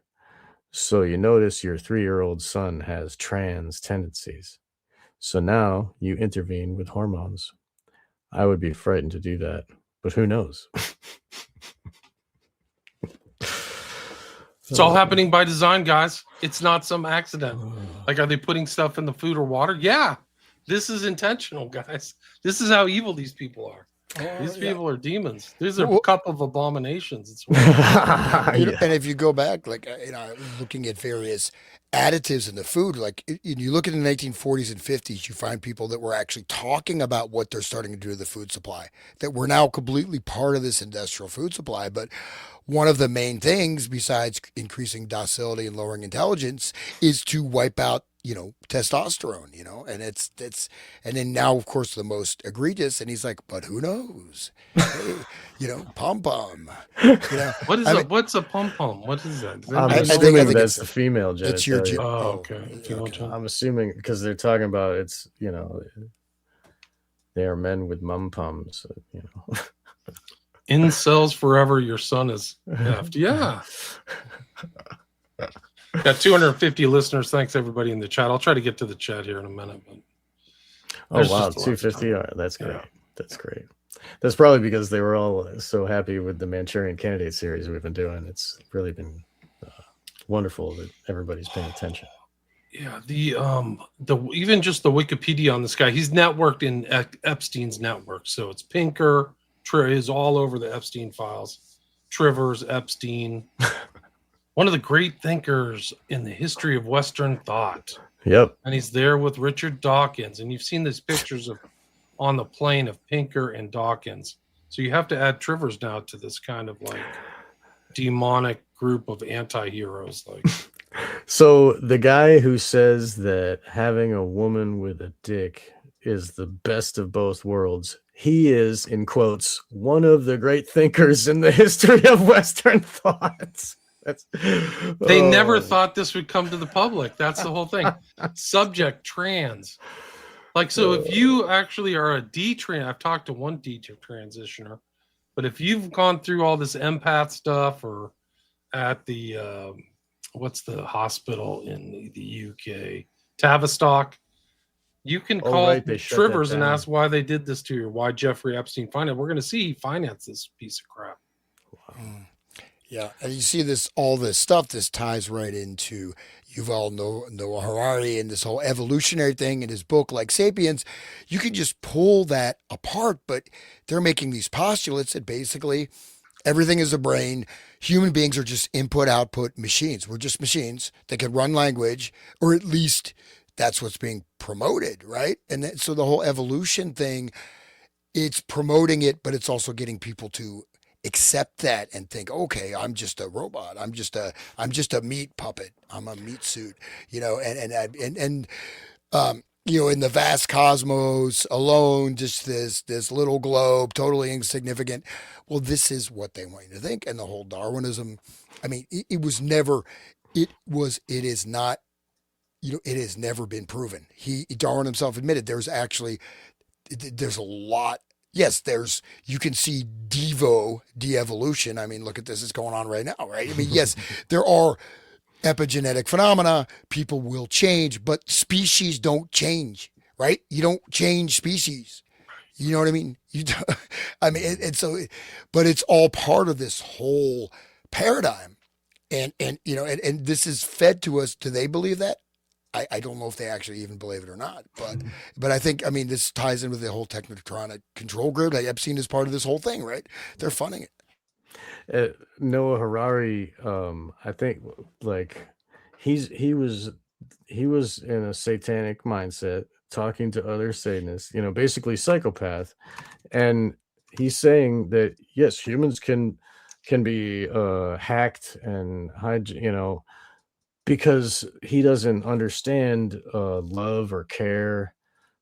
So you notice your 3-year-old son has trans tendencies. So now you intervene with hormones. I would be frightened to do that, but who knows? It's all happening by design, guys. It's not some accident. Like, are they putting stuff in the food or water? Yeah. This is intentional, guys. This is how evil these people are. These people are demons. These are a cup of abominations. It's And if you go back, like, looking at various additives in the food, like you look at the 1940s and 50s, you find people that were actually talking about what they're starting to do to the food supply, that we're now completely part of this industrial food supply. But one of the main things, besides increasing docility and lowering intelligence, is to wipe out, testosterone, and it's, and then now, of course, the most egregious, and he's like, but who knows? Hey, pom pom. What's a pom pom? What is that? I'm I assuming think that's it's the female genitalia. It's your okay. I'm assuming because they're talking about it's, they are men with mum pums, Incels forever. Your son is effed. Yeah. Got 250 listeners. Thanks everybody in the chat. I'll try to get to the chat here in a minute. But oh wow, 250. That's great. Yeah. That's great. That's probably because they were all so happy with the Manchurian Candidate series we've been doing. It's really been wonderful that everybody's paying attention. Yeah, the even just the Wikipedia on this guy, he's networked in Epstein's network. So it's Pinker, is all over the Epstein files. Trivers, Epstein. One of the great thinkers in the history of Western thought. Yep. And he's there with Richard Dawkins. And you've seen these pictures of on the plane of Pinker and Dawkins. So you have to add Trivers now to this kind of like demonic group of anti-heroes. Like, So the guy who says that having a woman with a dick is the best of both worlds, he is, in quotes, one of the great thinkers in the history of Western thought. They never thought this would come to the public. That's the whole thing. Subject trans. Like, so if you actually are a D-trans, I've talked to one D-transitioner, but if you've gone through all this empath stuff or at the, what's the hospital in the UK? Tavistock. You can call Trivers and ask why they did this to you, why Jeffrey Epstein financed. We're going to see he financed this piece of crap. Wow. Yeah, and you see this, all this stuff. This ties right into Yuval Noah Harari and this whole evolutionary thing in his book, like *Sapiens*. You can just pull that apart, but they're making these postulates that basically everything is a brain. Human beings are just input-output machines. We're just machines that can run language, or at least that's what's being promoted, right? And then, so the whole evolution thing, it's promoting it, but it's also getting people to accept that and think, okay, I'm just a robot. I'm just a meat puppet. I'm a meat suit, you know, and you know, in the vast cosmos alone, just this little globe, totally insignificant. Well, this is what they want you to think. And the whole Darwinism, I mean, it is not, you know, it has never been proven. Darwin himself admitted there's a lot. Yes, you can see de-evolution. I mean, look at this, it's going on right now, right? I mean, yes, there are epigenetic phenomena. People will change, but species don't change, right? You don't change species. You know what I mean? You don't, I mean, and so, but it's all part of this whole paradigm. And you know, and this is fed to us. Do they believe that? I don't know if they actually even believe it or not, but I think, I mean, this ties in with the whole technotronic control group. Like Epstein is part of this whole thing, right? They're funding it. Noah Harari, I think, like he was in a satanic mindset, talking to other Satanists, you know, basically psychopath, and he's saying that yes, humans can be hacked and you know, because he doesn't understand love or care.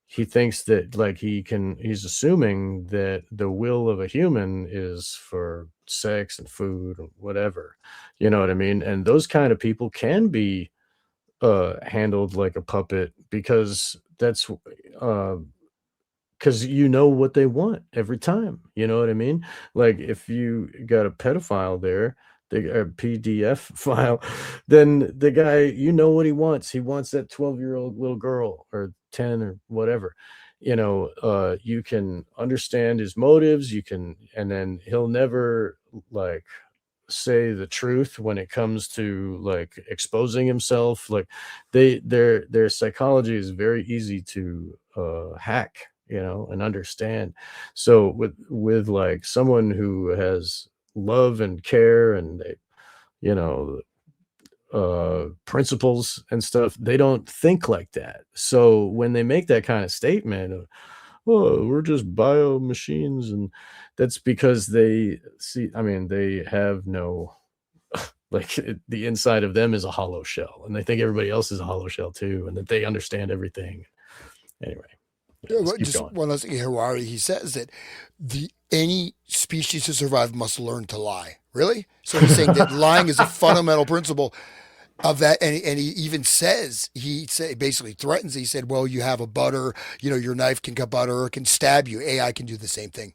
He thinks that like he's assuming that the will of a human is for sex and food or whatever, you know what I mean? And those kind of people can be handled like a puppet, because that's because you know what they want every time, you know what I mean? Like if you got a pedophile there, a PDF file, then the guy, you know what he wants. He wants that 12-year-old little girl, or 10 or whatever. You know, you can understand his motives, and then he'll never like say the truth when it comes to like exposing himself. Like their psychology is very easy to hack, you know, and understand. So with like someone who has love and care and they, you know, principles and stuff, they don't think like that. So when they make that kind of statement of, oh, we're just bio machines, and that's because they see, I mean, they have no like the inside of them is a hollow shell, and they think everybody else is a hollow shell too, and that they understand everything. Anyway, Just one last thing, Harari, he says that any species to survive must learn to lie. Really? So he's saying that lying is a fundamental principle of that, and he even says, basically threatens. He said, well, you have a butter, you know, your knife can cut butter or can stab you. AI can do the same thing,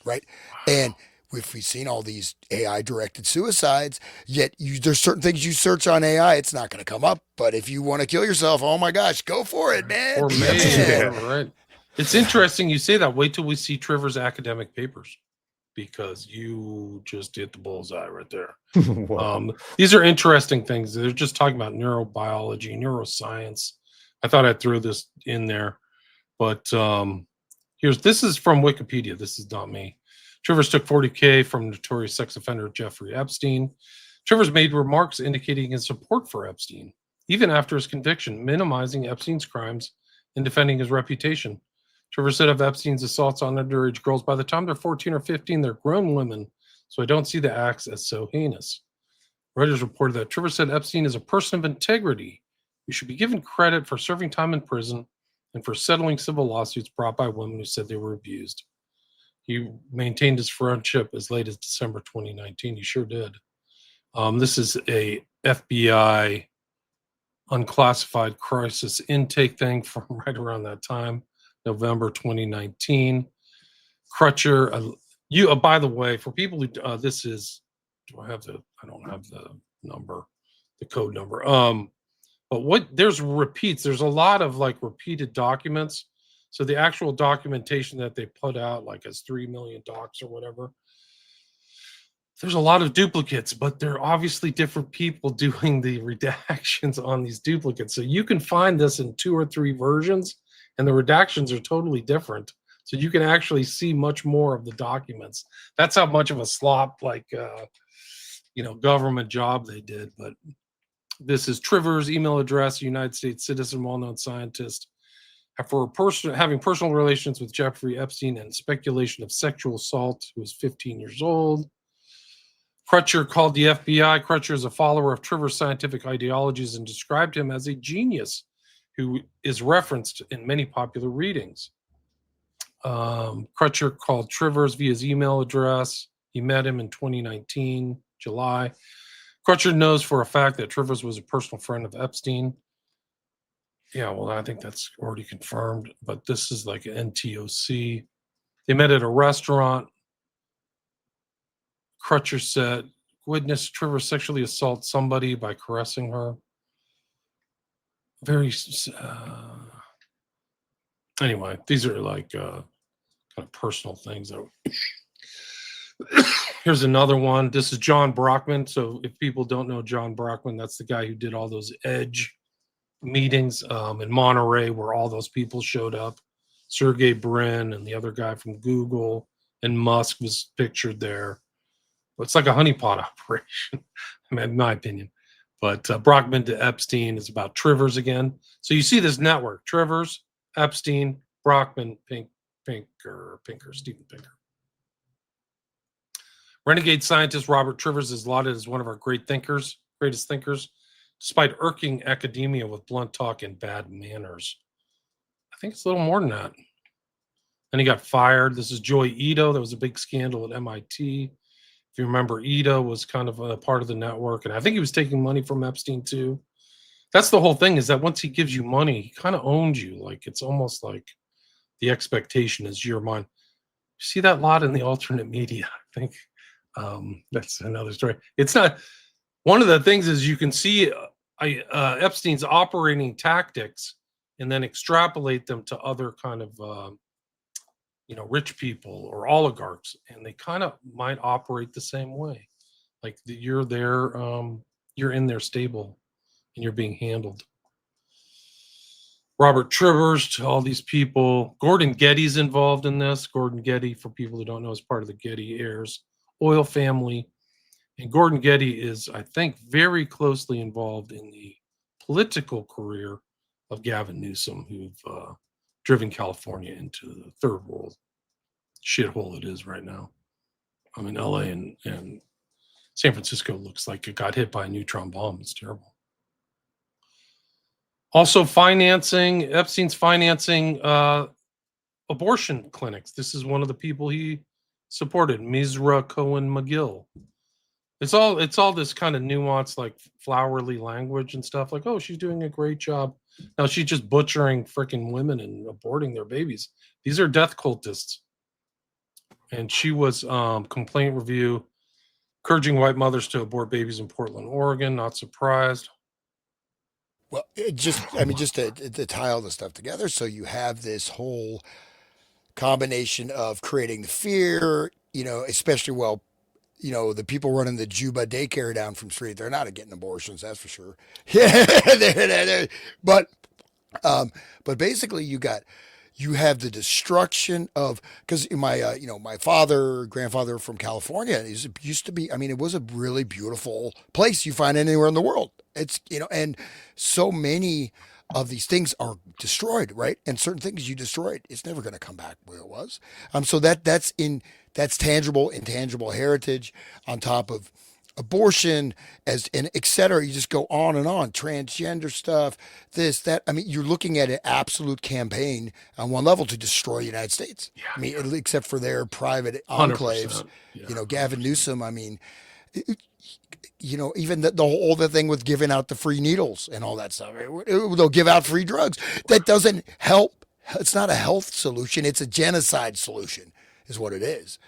right? Wow. And if we've seen all these AI directed suicides, yet there's certain things you search on AI, it's not going to come up. But if you want to kill yourself, oh my gosh, go for it, man. Or right. It's interesting you say that. Wait till we see Trivers' academic papers, because you just hit the bullseye right there. Wow. These are interesting things. They're just talking about neurobiology, neuroscience. I thought I'd throw this in there, but this is from Wikipedia. This is not me. Trivers took $40K from notorious sex offender Jeffrey Epstein. Trivers made remarks indicating his support for Epstein, even after his conviction, minimizing Epstein's crimes and defending his reputation. Trevor said of Epstein's assaults on underage girls, by the time they're 14 or 15, they're grown women, so I don't see the acts as so heinous. Reuters reported that Trevor said Epstein is a person of integrity who should be given credit for serving time in prison and for settling civil lawsuits brought by women who said they were abused. He maintained his friendship as late as December 2019. He sure did. This is a FBI unclassified crisis intake thing from right around that time, November 2019. Crutcher, by the way, for people who this is, I don't have the number, the code number. But there's repeats. There's a lot of like repeated documents. So the actual documentation that they put out, like as 3 million docs or whatever, there's a lot of duplicates, but they're obviously different people doing the redactions on these duplicates. So you can find this in 2 or 3 versions, and the redactions are totally different. So you can actually see much more of the documents. That's how much of a slop, government job they did. But this is Trevor's email address, United States citizen, well-known scientist, having personal relations with Jeffrey Epstein and speculation of sexual assault, who was 15 years old. Crutcher called the FBI. Crutcher is a follower of Trevor's scientific ideologies and described him as a genius who is referenced in many popular readings. Crutcher called Trivers via his email address. He met him in 2019, July. Crutcher knows for a fact that Trivers was a personal friend of Epstein. Yeah, well, I think that's already confirmed, but this is like an NTOC. They met at a restaurant. Crutcher said, witnessed Trevor sexually assault somebody by caressing her. Anyway, these are like kind of personal things. Here's another one. This is John Brockman. So if people don't know John Brockman, that's the guy who did all those EDGE meetings in Monterey where all those people showed up. Sergey Brin and the other guy from Google, and Musk was pictured there. But it's like a honeypot operation, in my opinion. But Brockman to Epstein is about Trivers again. So you see this network: Trivers, Epstein, Brockman, Pinker, Steven Pinker. Renegade scientist Robert Trivers is lauded as one of our greatest thinkers, despite irking academia with blunt talk and bad manners. I think it's a little more than that. Then he got fired. This is Joy Ito. There was a big scandal at MIT. If you remember, Ito was kind of a part of the network, and I think he was taking money from Epstein too. That's the whole thing, is that once he gives you money, he kind of owns you. Like, it's almost like the expectation is you're mine. You see that a lot in the alternate media, I think. That's another story. It's not, one of the things is you can see Epstein's operating tactics and then extrapolate them to other kind of rich people or oligarchs, and they kind of might operate the same way. Like you're there, you're in their stable and you're being handled. Robert Trivers to all these people. Gordon Getty's involved in this. Gordon Getty, for people who don't know, is part of the Getty heirs oil family. And Gordon Getty is, I think, very closely involved in the political career of Gavin Newsom, who've driven California into the third world shithole it is right now. I mean, LA and San Francisco looks like it got hit by a neutron bomb. It's terrible. Also Epstein's financing abortion clinics. This is one of the people he supported, Mizra Cohen McGill. It's all this kind of nuanced, like flowery language and stuff. Like, oh, she's doing a great job. No, she's just butchering freaking women and aborting their babies. These are death cultists. And she was complaint review, encouraging white mothers to abort babies in Portland, Oregon. Not surprised. Well, just to tie all this stuff together, so you have this whole combination of creating the fear, especially, the people running the Juba daycare down from street, they're not getting abortions, that's for sure. Yeah, but basically you have the destruction of, because my grandfather from California, used to be, it was a really beautiful place you find anywhere in the world. It's, and so many of these things are destroyed, right? And certain things you destroyed, it's never going to come back where it was. So that's tangible, intangible heritage on top of abortion as and et cetera. You just go on and on. Transgender stuff, this, that. I mean, you're looking at an absolute campaign on one level to destroy the United States. I mean, except for their private enclaves, 100%. Yeah, Gavin 100%. Newsom. I mean, even the whole other thing with giving out the free needles and all that stuff. They'll give out free drugs. That doesn't help. It's not a health solution. It's a genocide solution, is what it is.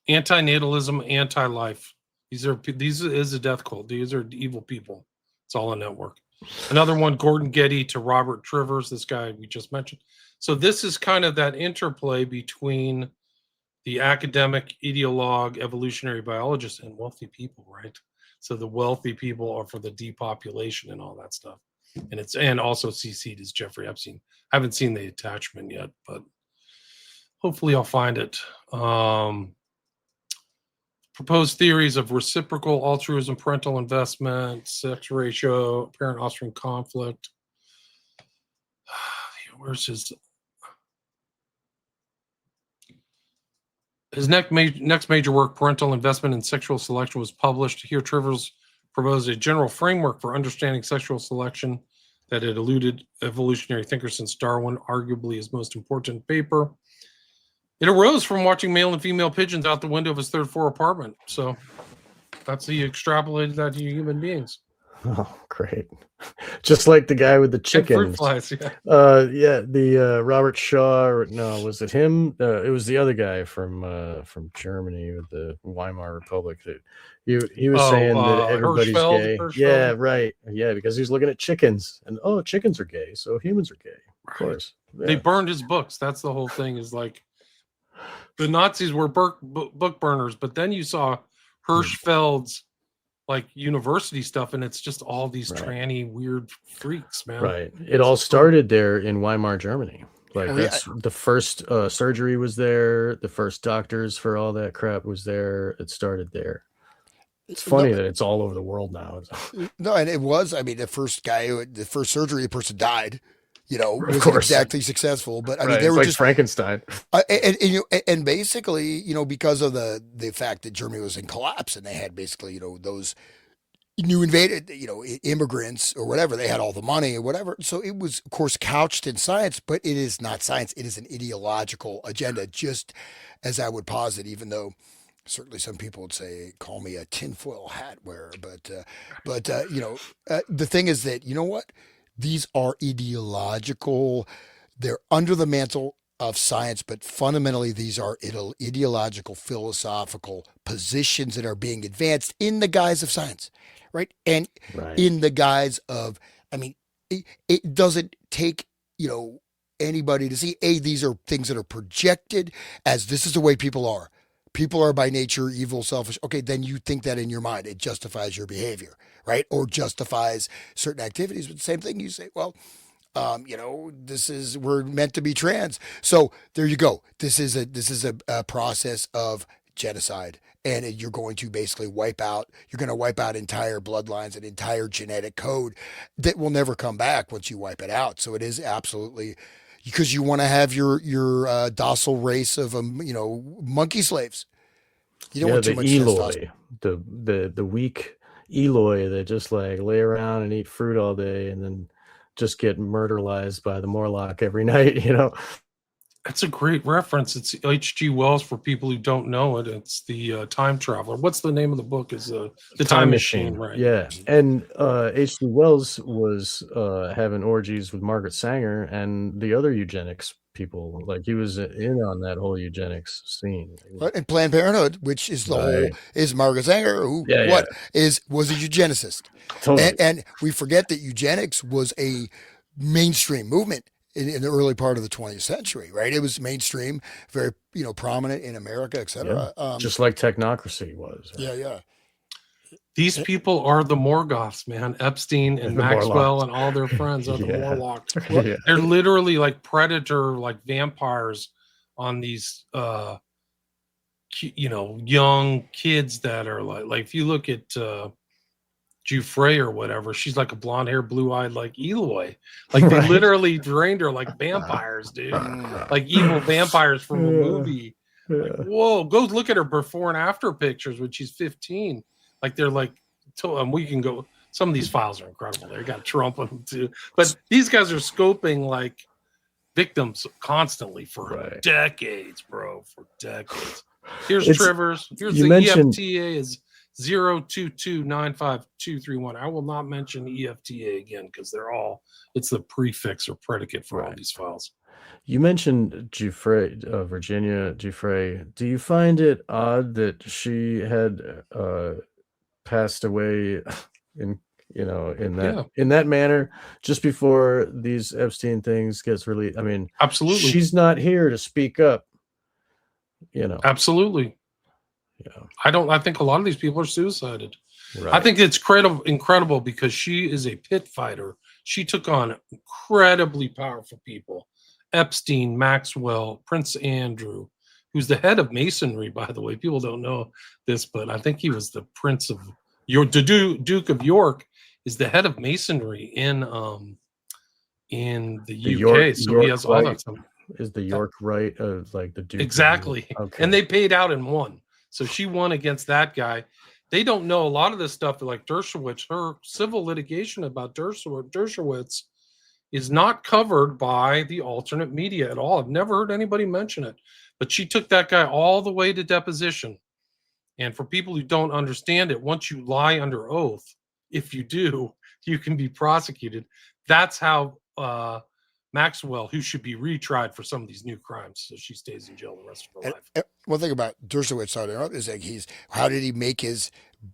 Antinatalism, anti-life. These is a death cult. These are evil people. It's all a network. Another one, Gordon Getty to Robert Trivers, this guy we just mentioned. So this is kind of that interplay between the academic, ideologue, evolutionary biologist, and wealthy people, right? So the wealthy people are for the depopulation and all that stuff. And also CC'd is Jeffrey Epstein. I haven't seen the attachment yet, but hopefully I'll find it. Proposed theories of reciprocal altruism, parental investment, sex ratio, parent offspring conflict. Where's his next major work, Parental Investment in Sexual Selection, was published. Here, Trivers proposed a general framework for understanding sexual selection that had eluded evolutionary thinkers since Darwin, arguably his most important paper. It arose from watching male and female pigeons out the window of his third floor apartment. So that's he extrapolated that to human beings. Oh, great. Just like the guy with the chickens. And fruit flies, yeah. The Robert Shaw, no, was it him? It was the other guy from Germany with the Weimar Republic. That he was saying that everybody's gay. Hirschfeld. Yeah, right. Yeah, because he was looking at chickens, and chickens are gay, so humans are gay. Of course. Yeah. They burned his books. That's the whole thing. Is like the Nazis were book burners, but then you saw Hirschfeld's like university stuff, and it's just all these tranny weird freaks, man. Right. It all started there in Weimar, Germany. Like that's the first surgery was there. The first doctors for all that crap was there. It started there. It's funny that it's all over the world now. No, and it was. I mean, the first surgery, the person died. Of course, exactly successful. But I mean, they it's were like just Frankenstein. And basically, because of the fact that Germany was in collapse, and they had basically, those new invaded, immigrants or whatever, they had all the money or whatever. So it was, of course, couched in science, but it is not science. It is an ideological agenda, just as I would posit, even though certainly some people would say, call me a tinfoil hat wearer. But the thing is that, what? These are ideological. They're under the mantle of science, but fundamentally these are ideological, philosophical positions that are being advanced in the guise of science, right? And in the guise of, I mean, it doesn't take, anybody to see, these are things that are projected as this is the way people are. People are by nature evil, selfish. Okay, then you think that in your mind. It justifies your behavior, right? Or justifies certain activities. But the same thing, you say, well, we're meant to be trans. So there you go. This is a process of genocide. And you're going to basically wipe out entire bloodlines and entire genetic code that will never come back once you wipe it out. So it is absolutely, because you want to have your docile race of monkey slaves. You don't want too much Eloi, the weak Eloi that just like lay around and eat fruit all day and then just get murderized by the Morlock every night. That's a great reference. It's H.G. Wells for people who don't know it. It's the Time Traveler. What's the name of the book? Is the Time Machine, right? Yeah, and H.G. Wells was having orgies with Margaret Sanger and the other eugenics people. Like he was in on that whole eugenics scene. Right. And Planned Parenthood, which is is Margaret Sanger, who was a eugenicist. Totally. And we forget that eugenics was a mainstream movement in the early part of the 20th century, right? It was mainstream, very, prominent in America, et cetera. Yeah. Just like technocracy was. Right? Yeah. These people are the Morgoths, man. Epstein and Maxwell and all their friends are the Morlocks. They're literally like predator, like vampires on these, young kids that are like if you look at Giuffre or whatever. She's like a blonde hair, blue eyed, like Eloy. Like they Right. literally drained her like vampires, dude. Like evil vampires from a movie. Like, whoa, go look at her before and after pictures when she's 15. Like they're like, we can go. Some of these files are incredible. They got Trump on them too. But these guys are scoping like victims constantly for decades, bro. For decades. Here's Trevor's. Here's the EFTA is 022952231. I will not mention EFTA again because it's the prefix or predicate for all these files. You mentioned Giuffre, Virginia Giuffre. Do you find it odd that she had passed away in that manner just before these Epstein things gets released? I mean, absolutely, she's not here to speak up. Absolutely. Yeah. I think a lot of these people are suicided. Right. I think it's incredible because she is a pit fighter. She took on incredibly powerful people. Epstein, Maxwell, Prince Andrew, who's the head of Masonry, by the way. People don't know this, but I think he was the Prince of York. The Duke of York is the head of Masonry in the UK. So he has all that stuff. Is the York right of like the Duke? Exactly. Okay. And they paid out and won. So she won against that guy. They don't know a lot of this stuff, like Dershowitz. Her civil litigation about Dershowitz is not covered by the alternate media at all. I've never heard anybody mention it. But she took that guy all the way to deposition. And for people who don't understand it, once you lie under oath, if you do, you can be prosecuted. That's how Maxwell, who should be retried for some of these new crimes, so she stays in jail the rest of her life. One thing about Dershowitz is like how did he make his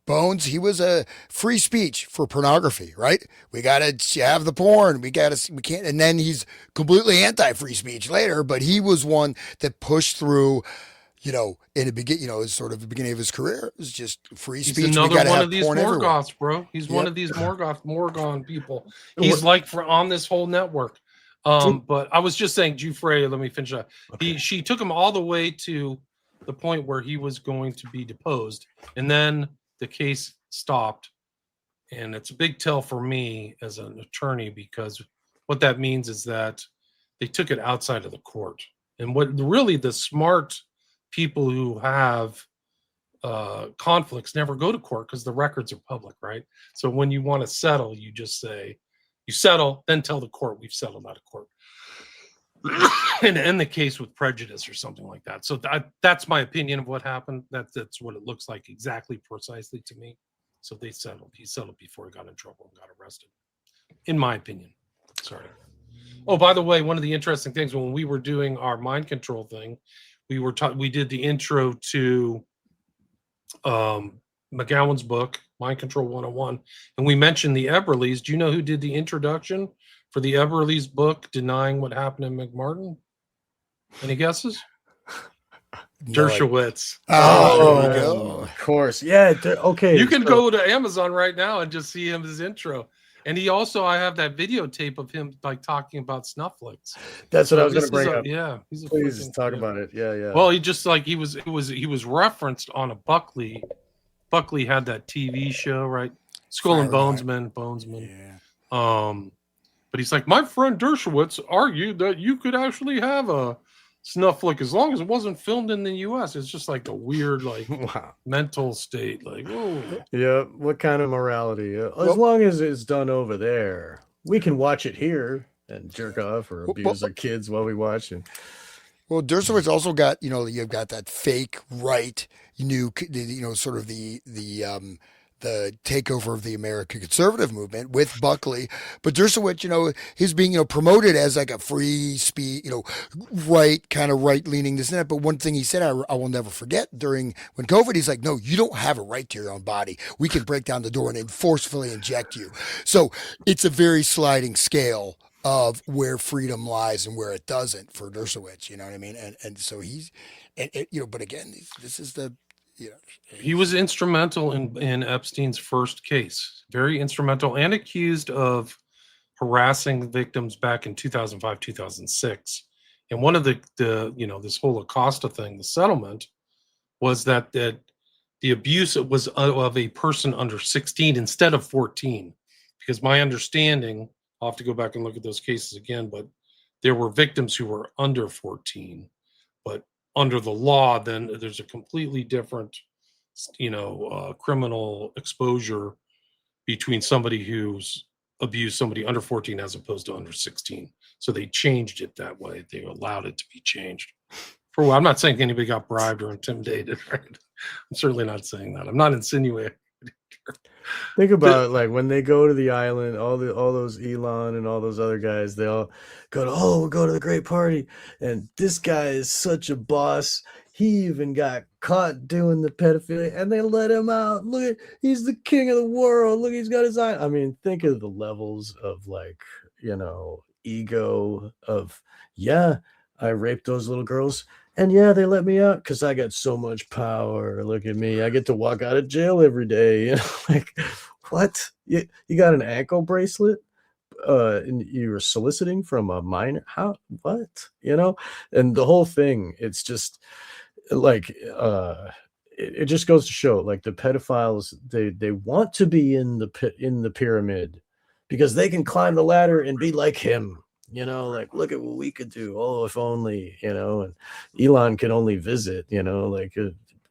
bones? He was a free speech for pornography, right? We gotta have the porn. We can't, and then he's completely anti-free speech later. But he was one that pushed through. In the beginning, sort of the beginning of his career, it was just free speech. He's another one of these Morgoths, bro. He's one of these Morgoth people. He's like on this whole network. But I was just saying, Giuffre, let me finish that. Okay. She took him all the way to the point where he was going to be deposed, and then the case stopped. And it's a big tell for me as an attorney, because what that means is that they took it outside of the court. And what really the smart people who have conflicts never go to court because the records are public, right? So when you want to settle, you just say, you settle, then tell the court we've settled out of court. And end the case with prejudice or something like that. So that's my opinion of what happened. That's what it looks like exactly, precisely to me. So they settled. He settled before he got in trouble and got arrested, in my opinion. Sorry. Oh, by the way, one of the interesting things when we were doing our mind control thing, we did the intro to McGowan's book, Mind Control 101, and we mentioned the Eberleys. Do you know who did the introduction for the Eberleys book, Denying What Happened in McMartin? Any guesses? No. Dershowitz. Of course. Yeah. Okay. You can go to Amazon right now and just see his intro. And he also, I have that videotape of him like talking about snuff flicks. That's what I was going to bring up. Yeah, please talk about it. Yeah. Well, he just like he was referenced on a Buckley. Buckley had that TV show, right? Skull and Bonesman. Yeah. But he's like, my friend Dershowitz argued that you could actually have a snuff flick as long as it wasn't filmed in the U.S. It's just like a weird, like mental state. Like, whoa. Yeah. What kind of morality? As long as it's done over there, we can watch it here and jerk off or abuse our kids while we watch it. Well, Dershowitz also got, you've got that fake right, sort of the takeover of the American conservative movement with Buckley. But Dershowitz, he's being, promoted as like a free speech, right, kind of right-leaning this and that. But one thing he said, I will never forget when COVID, he's like, no, you don't have a right to your own body. We can break down the door and forcefully inject you. So it's a very sliding scale of where freedom lies and where it doesn't for Dershowitz, you know what I mean? And so but again, this is the, he was instrumental in Epstein's first case, very instrumental, and accused of harassing victims back in 2005, 2006. And one of the this whole Acosta thing, the settlement, was that the abuse was of a person under 16 instead of 14. Because my understanding, I'll have to go back and look at those cases again, but there were victims who were under 14. But under the law, then there's a completely different, criminal exposure between somebody who's abused somebody under 14 as opposed to under 16. So they changed it that way. They allowed it to be changed. For what I'm not saying anybody got bribed or intimidated, right? I'm certainly not saying that. I'm not insinuating. Think about like when they go to the island, all those Elon and all those other guys, they all go to, oh, we'll go to the great party. And this guy is such a boss. He even got caught doing the pedophilia and they let him out. Look, he's the king of the world. Look, he's got his eye. I mean, think of the levels of like, ego of, yeah, I raped those little girls. And yeah, they let me out because I got so much power. Look at me. I get to walk out of jail every day. Like, what? You got an ankle bracelet? And you were soliciting from a minor? How? What? And the whole thing, it's just like, it just goes to show, like, the pedophiles, they want to be in the pyramid because they can climb the ladder and be like him. Like, look at what we could do. Oh, if only, and Elon can only visit, like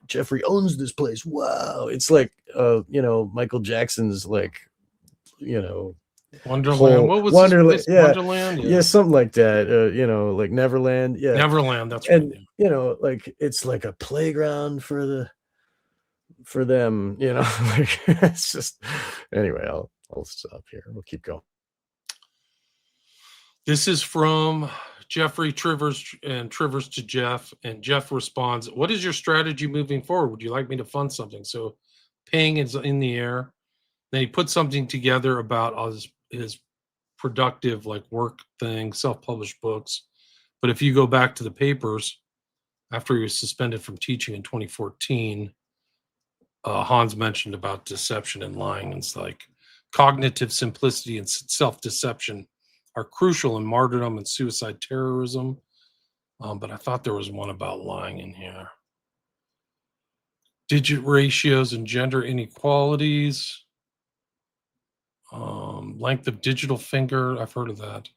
Jeffrey owns this place. Wow. It's like, Michael Jackson's like, Wonderland. What was Wonderland? this? Yeah. Wonderland? Yeah, something like that. Like Neverland. Yeah. Neverland. That's right. And, like, it's like a playground for them, like, it's just, anyway, I'll stop here. We'll keep going. This is from Jeffrey Trivers and Trivers to Jeff. And Jeff responds, what is your strategy moving forward? Would you like me to fund something? So paying is in the air. Then he put something together about his productive like work thing, self-published books. But if you go back to the papers, after he was suspended from teaching in 2014, Hans mentioned about deception and lying. And it's like cognitive simplicity and self-deception are crucial in martyrdom and suicide terrorism. But I thought there was one about lying in here. Digit ratios and gender inequalities. Length of digital finger. I've heard of that.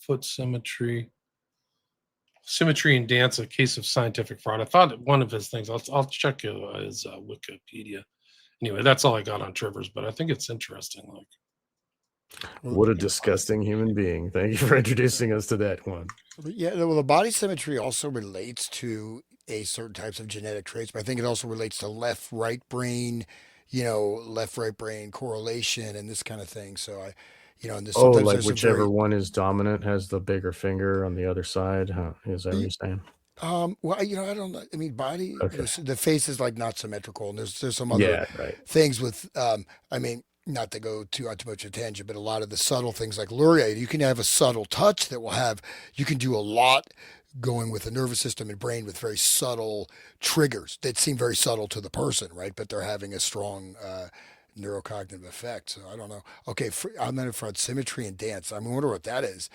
Foot symmetry. Symmetry in dance, a case of scientific fraud. I thought one of his things, I'll check his Wikipedia. Anyway, that's all I got on Trivers, but I think it's interesting. Like, what a disgusting human being. Thank you for introducing us to that one. Yeah, well, the body symmetry also relates to certain types of genetic traits, but I think it also relates to left-right brain, left-right brain correlation and this kind of thing. So and this, sometimes like there's whichever one is dominant has the bigger finger on the other side. Huh? Is that what you're saying? Well, I don't know. I mean, body, Okay. the face is like not symmetrical, and there's some other things with, I mean, not to go too much a tangent, but a lot of the subtle things like luria, you can have a subtle touch that you can do a lot going with the nervous system and brain with very subtle triggers that seem very subtle to the person, right? But they're having a strong neurocognitive effect. So I don't know. Okay, I'm in front symmetry and dance. I wonder what that is.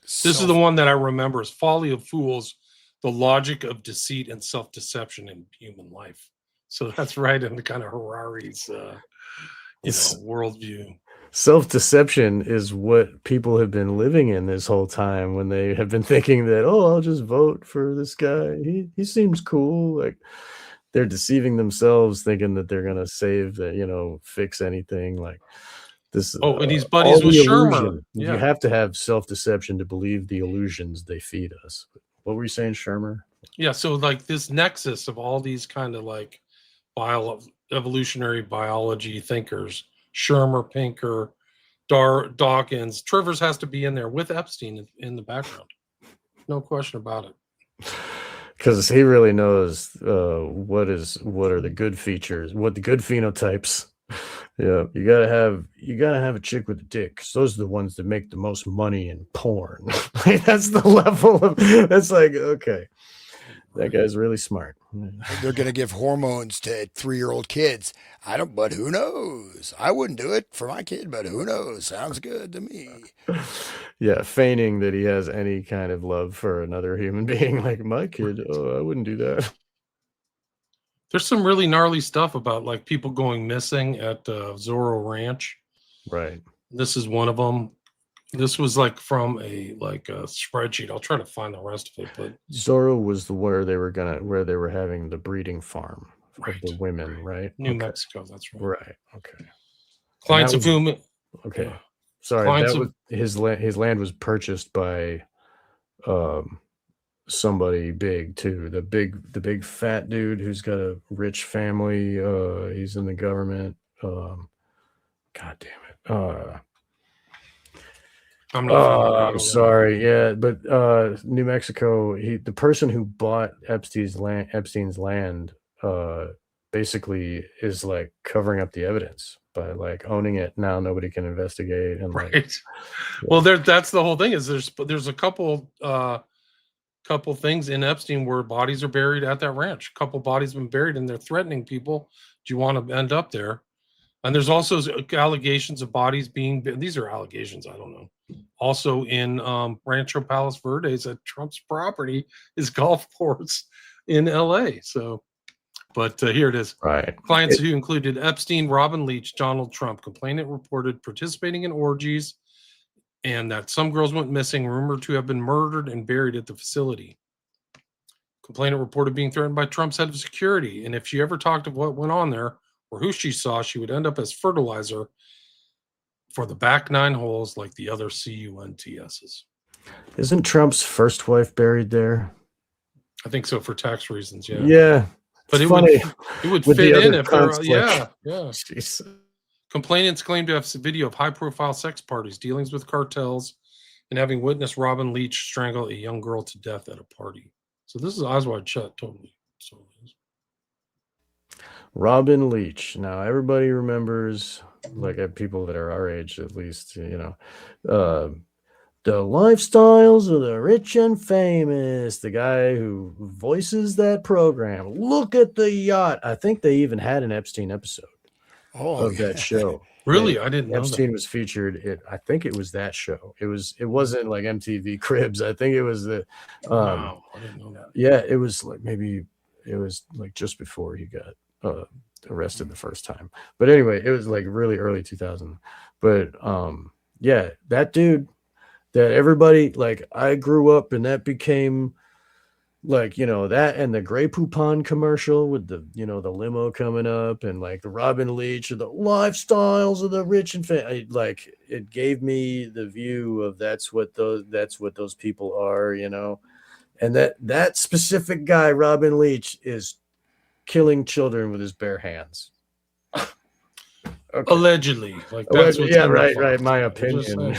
This is the one that I remember is Folly of Fools, the logic of deceit and self-deception in human life. So that's right in the kind of Harari's worldview. Self-deception is what people have been living in this whole time when they have been thinking that, I'll just vote for this guy. He seems cool. Like, they're deceiving themselves thinking that they're going to save the, fix anything like this. And he's buddies with Shermer. Yeah. You have to have self-deception to believe the illusions they feed us. What were you saying, Shermer? Yeah. So like this nexus of all these kind of like evolutionary biology thinkers, Shermer, Pinker, Dawkins, Trivers has to be in there with Epstein in the background. No question about it. Because he really knows what are the good features, what the good phenotypes. Yeah, you gotta have a chick with a dick, because those are the ones that make the most money in porn. That's the level of. That's like, okay, that guy's really smart. They're going to give hormones to 3-year-old kids. But who knows? I wouldn't do it for my kid, but who knows? Sounds good to me. Yeah, feigning that he has any kind of love for another human being, like my kid. Oh, I wouldn't do that. There's some really gnarly stuff about like people going missing at Zorro Ranch. Right. This is one of them. This was like from a spreadsheet. I'll try to find the rest of it, but Zorro was where they were having the breeding farm of right, the women, right? New Okay. Mexico. That's right. Right. Okay. Clients of was- whom, Okay. yeah. Sorry, Clients that of- was his land was purchased by somebody big too. The big fat dude who's got a rich family. He's in the government. God damn it. I'm not familiar at I'm all. sorry. Yeah, but New Mexico, the person who bought Epstein's land basically is like covering up the evidence by like owning it. Now nobody can investigate and like Right. Well, that's the whole thing. Is there's a couple things in Epstein where bodies are buried at that ranch. A couple bodies have been buried, and they're threatening people. Do you want to end up there? And there's also allegations of bodies being. These are allegations. I don't know. Also in Rancho Palos Verdes at Trump's property, his golf course in L.A. So, but here it is. right. Clients who included Epstein, Robin Leach, Donald Trump. Complainant reported participating in orgies and that some girls went missing, rumored to have been murdered and buried at the facility. Complainant reported being threatened by Trump's head of security, and if she ever talked of what went on there or who she saw, she would end up as fertilizer for the back 9 holes like the other CUNTSs. Isn't Trump's first wife buried there? I think so, for tax reasons, yeah. Yeah. But it's it funny. would with the fit in other if there, cunts, yeah. Jeez. Complainants claim to have video of high-profile sex parties, dealings with cartels, and having witnessed Robin Leach strangle a young girl to death at a party. So this is Eyes Wide Shut, totally. Robin Leach. Now everybody remembers, like people that are our age, at least, the lifestyles of the rich and famous. The guy who voices that program. Look at the yacht. I think they even had an Epstein episode of that show. Really? I didn't know Epstein that. was featured. I think it was that show. It wasn't like MTV Cribs. I think it was the Wow, I didn't know that. yeah, it was like maybe it was like just before he got arrested the first time. But anyway, it was like really early 2000. But yeah, that dude that everybody, like, I grew up and that became like, that and the Grey Poupon commercial with the, the limo coming up and like the Robin Leach or the lifestyles of the rich and like it gave me the view of that's what those people are, and that specific guy, Robin Leach, is killing children with his bare hands. Okay. Allegedly, like that's what's right. My opinion.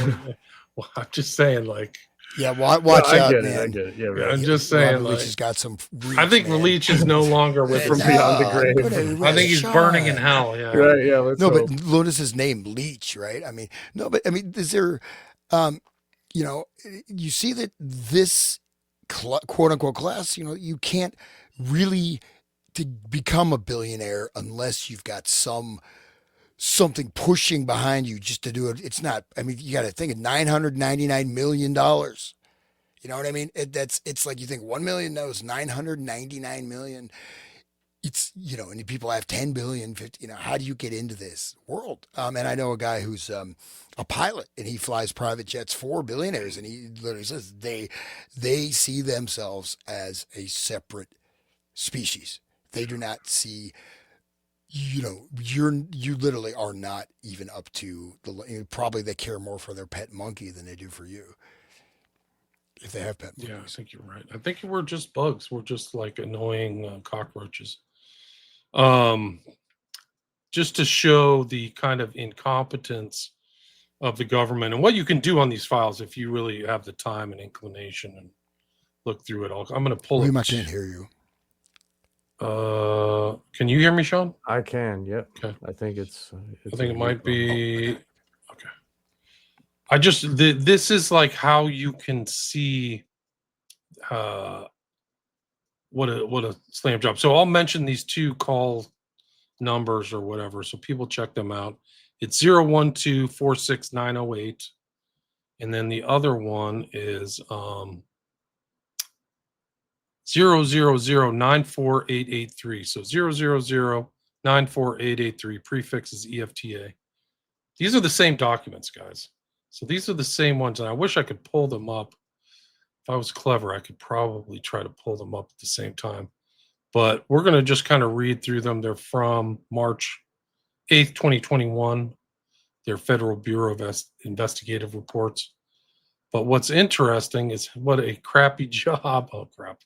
I'm just saying, like, yeah, watch out, man. I get it. Yeah, right. I'm just saying, Robin like, Leach has got some reach, I think man. Leach is no longer with From beyond the grave. I think he's burning in hell. Yeah, right. Yeah, let's hope. But notice his name, Leach, right? I mean, is there, you see that this quote unquote class, you can't really to become a billionaire unless you've got something pushing behind you just to do it. It's not, you got to think of $999 million. You know what I mean? It's like you think 1 million, no, it's 999 million. It's, and people have 10 billion, 50, how do you get into this world? And I know a guy who's a pilot and he flies private jets for billionaires. And he literally says they see themselves as a separate species. They do not see, you literally are not even up to probably they care more for their pet monkey than they do for you. If they have pet monkeys. Yeah, I think you're right. I think we're just bugs. We're just like annoying cockroaches. Just to show the kind of incompetence of the government and what you can do on these files if you really have the time and inclination and look through it all. I'm going to pull it. I can't hear you. Can you hear me, Sean? I can. Yep. Okay. I think I think it might be. Okay. This is like how you can see what a slam job. So I'll mention these 2 call numbers or whatever, so people check them out. It's 012-46908, and then the other one is 000948883. So 000948883. Prefix is EFTA. These are the same documents, guys. So these are the same ones, and I wish I could pull them up. If I was clever, I could probably try to pull them up at the same time. But we're going to just kind of read through them. They're from March 8th, 2021. They're Federal Bureau of Investigative Reports. But what's interesting is what a crappy job. Oh, crap.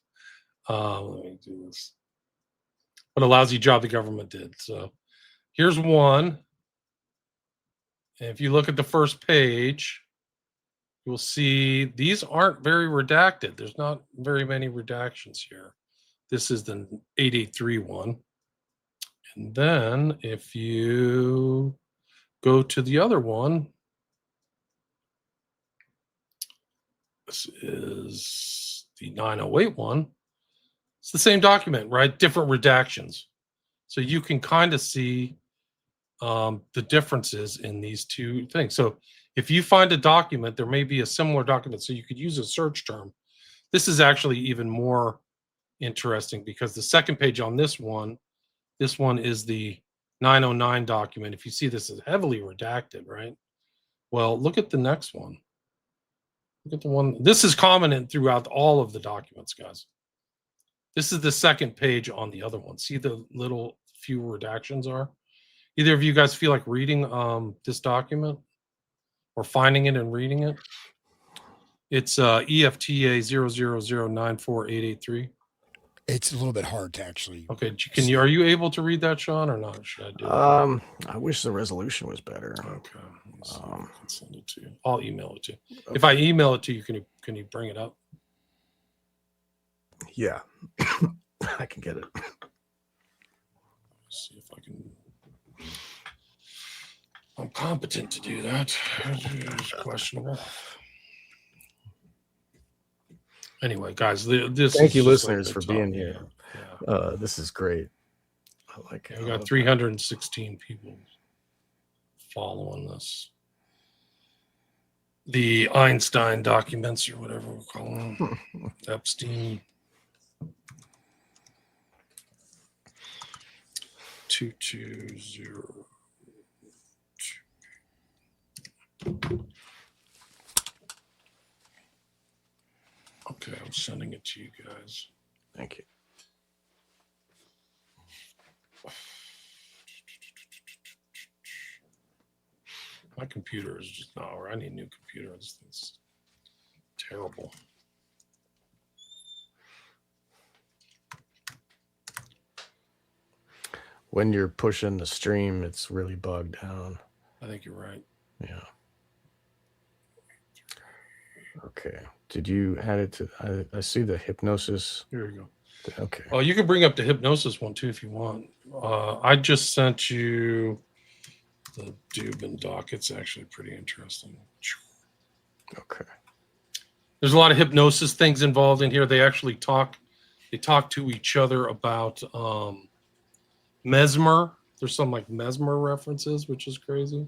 Let me do this. What a lousy job the government did. So here's one. And if you look at the first page, you'll see these aren't very redacted. There's not very many redactions here. This is the 883 one. And then if you go to the other one, this is the 908 one. It's the same document, right? Different redactions. So you can kind of see the differences in these two things. So if you find a document, there may be a similar document. So you could use a search term. This is actually even more interesting because the second page on this one is the 909 document. If you see this is heavily redacted, right? Well, look at the next one. Look at the one. This is common throughout all of the documents, guys. This is the second page on the other one. See the little few redactions are? Either of you guys feel like reading this document or finding it and reading it? It's EFTA 000948883. It's a little bit hard to actually. Okay, are you able to read that, Sean, or not? Should I do it? I wish the resolution was better. Okay, I can send it to you. I'll email it to you. Okay. If I email it to you, can you bring it up? Yeah, I can get it. Let's see if I can. I'm competent to do that. It's questionable. Anyway, guys, thank you, listeners, for being here. Yeah. This is great. I like it. We got 316 people following this. The Einstein documents, or whatever we're calling them. Epstein. 220. Okay, I'm sending it to you guys. Thank you. My computer is just not, or I need a new computer. This thing's terrible. When you're pushing the stream, it's really bogged down. I think you're right. Yeah. Okay. Did you add it to? I see the hypnosis. Here you go. Okay. Oh, you can bring up the hypnosis one too if you want. I just sent you the Dubin doc. It's actually pretty interesting. Okay. There's a lot of hypnosis things involved in here. They actually talk. They talk to each other about mesmer. There's some like mesmer references, which is crazy.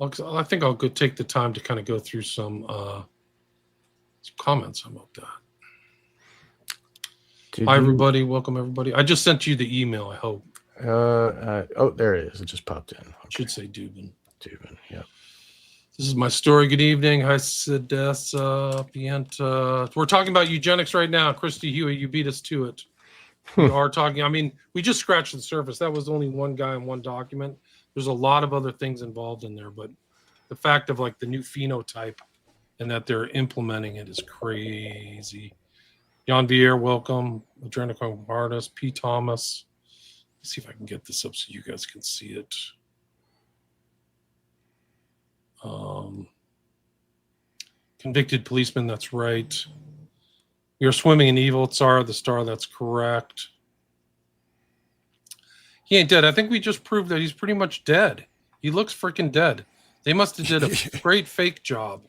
I think I'll go take the time to kind of go through some comments about that. Hi, everybody. Welcome, everybody. I just sent you the email, I hope. Oh, there it is. It just popped in. Okay. Should say Dubin. Dubin, yeah. This is my story. Good evening. Hi, Sedessa, Pienta. We're talking about eugenics right now. Christy Hewitt, you beat us to it. We are talking. I mean, we just scratched the surface. That was only one guy in one document. There's a lot of other things involved in there, but the fact of like the new phenotype and that they're implementing it is crazy. Jan Vier, welcome. Adrenochrome Bartis, P. Thomas. Let's see if I can get this up so you guys can see it. Convicted policeman, that's right. We are swimming in evil. Tsar, the star, that's correct. He ain't dead. I think we just proved that he's pretty much dead. He looks freaking dead. They must have did a great fake job.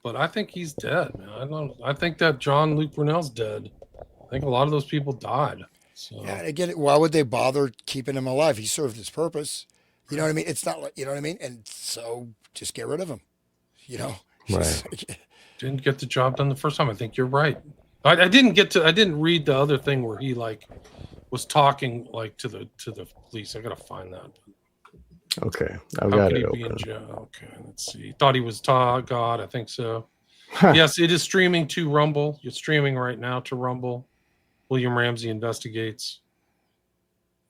But I think he's dead, man. I think that John Luke Brunel's dead. I think a lot of those people died. So. Yeah, I get it. Why would they bother keeping him alive? He served his purpose. You know what I mean? It's not like, you know what I mean? And so just get rid of him. You know? Right. didn't get the job done the first time. I think you're right. I didn't read the other thing where he like was talking like to the police. I gotta find that. Okay, I've How got could it he be in open. jail? Okay, let's see. Thought he was God. I think so. Yes, it is streaming to Rumble. You're streaming right now to Rumble. William Ramsey investigates.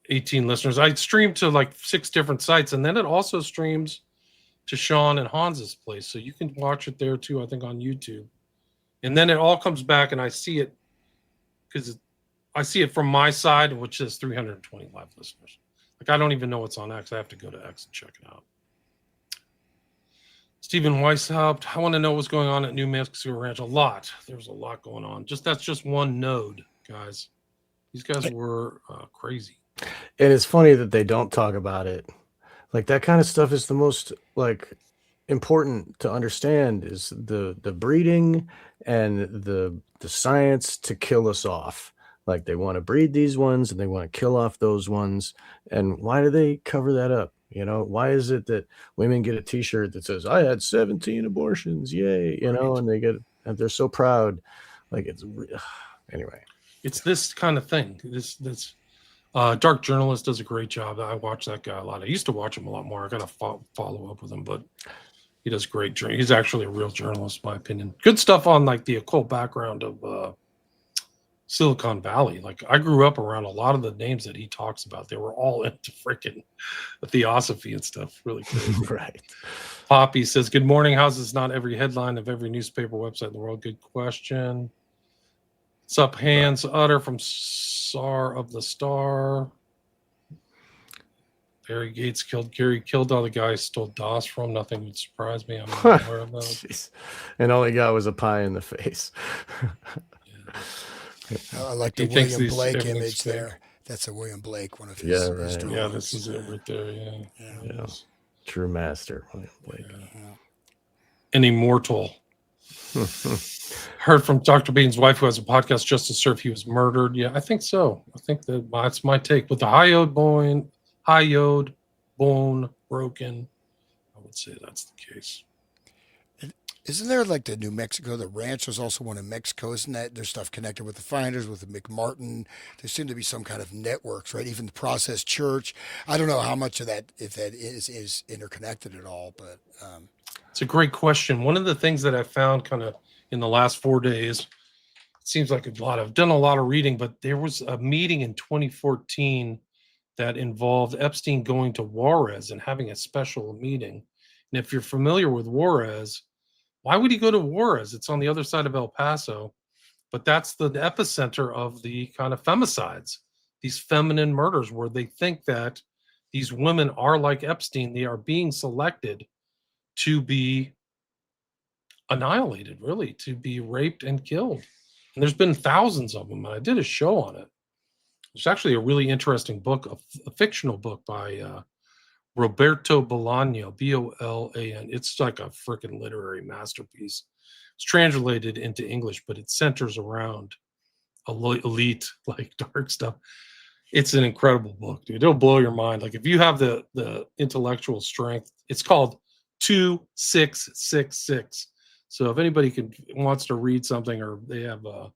18 listeners. I streamed to like 6 different sites, and then it also streams to Sean and Hans's place, so you can watch it there too. I think on YouTube, and then it all comes back, and I see it because I see it from my side, which says 320 live listeners. Like I don't even know what's on X. I have to go to X and check it out. Stephen Weishaupt, I want to know what's going on at New Mexico Ranch. A lot. There's a lot going on. That's just one node, guys. These guys were crazy. And it's funny that they don't talk about it. Like that kind of stuff is the most like important to understand is the breeding and the science to kill us off. Like they want to breed these ones and they want to kill off those ones. And why do they cover that up? You know, why is it that women get a t-shirt that says, I had 17 abortions, yay, you know, and they're so proud. Like anyway. It's this kind of thing. This Dark Journalist does a great job. I watch that guy a lot. I used to watch him a lot more. I got to follow up with him, but he does great. He's actually a real journalist, in my opinion. Good stuff on like the occult background of Silicon Valley. Like I grew up around a lot of the names that he talks about. They were all into freaking theosophy and stuff. Really crazy. Right. Poppy says, good morning. How's this not every headline of every newspaper website in the world? Good question. What's up, Hans Utter from SAR of the Star? Barry Gates killed Gary, killed all the guys stole DOS from. Nothing would surprise me. I'm not aware of that. Jeez. And all he got was a pie in the face. I like the William Blake image there. That's a William Blake, one of his. Yeah, this is it right there. Yeah. True master, William Blake. Yeah. An immortal. Heard from Dr. Bean's wife, who has a podcast, just to serve he was murdered. Yeah, I think so. I think that's my take. With the high iode bone broken, I would say that's the case. Isn't there like the New Mexico, the ranch was also one in Mexico? Isn't that there's stuff connected with the finders, with the McMartin? There seem to be some kind of networks, right? Even the Process Church. I don't know how much of that, if that is interconnected at all, but it's a great question. One of the things that I found kind of in the last 4 days, it seems like I've done a lot of reading, but there was a meeting in 2014 that involved Epstein going to Juarez and having a special meeting. And if you're familiar with Juarez, why would he go to Juarez? It's on the other side of El Paso, but that's the epicenter of the kind of femicides, these feminine murders where they think that these women are like Epstein. They are being selected to be annihilated, really, to be raped and killed. And there's been thousands of them. And I did a show on it. There's actually a really interesting book, a fictional book by Roberto Bolaño, Bolan. It's like a freaking literary masterpiece. It's translated into English, but it centers around elite, like dark stuff. It's an incredible book, dude. It'll blow your mind. Like if you have the intellectual strength, it's called 2666. So if anybody wants to read something or they have a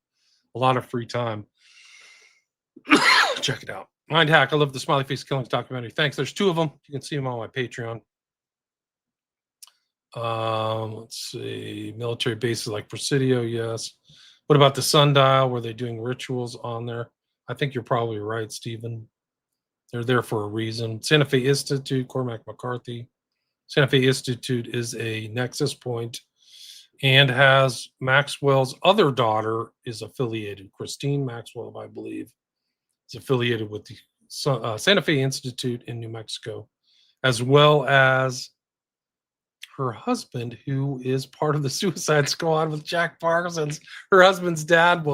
lot of free time, check it out. Mind Hack. I love the Smiley Face Killings documentary. Thanks. There's 2 of them. You can see them on my Patreon. Let's see. Military bases like Presidio. Yes. What about the Sundial? Were they doing rituals on there? I think you're probably right, Stephen. They're there for a reason. Santa Fe Institute, Cormac McCarthy. Santa Fe Institute is a nexus point and has Maxwell's other daughter is affiliated. Christine Maxwell, I believe, is affiliated with the Santa Fe Institute in New Mexico, as well as her husband, who is part of the Suicide Squad with Jack Parsons. Her husband's dad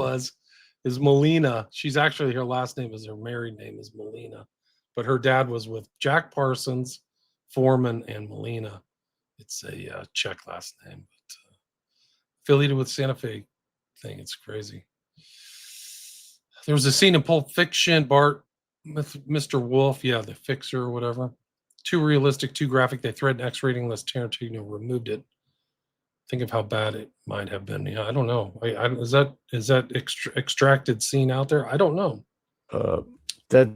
is Molina. She's actually, her last name is, her married name is Molina, but her dad was with Jack Parsons, Foreman, and Molina. It's a Czech last name, but affiliated with Santa Fe thing. It's crazy. There was a scene in Pulp Fiction, Bart, Mr. Wolf, yeah, the fixer or whatever. Too realistic, too graphic. They threatened X rating unless Tarantino removed it. Think of how bad it might have been. Yeah, I don't know. Is that extracted scene out there? I don't know. Uh, that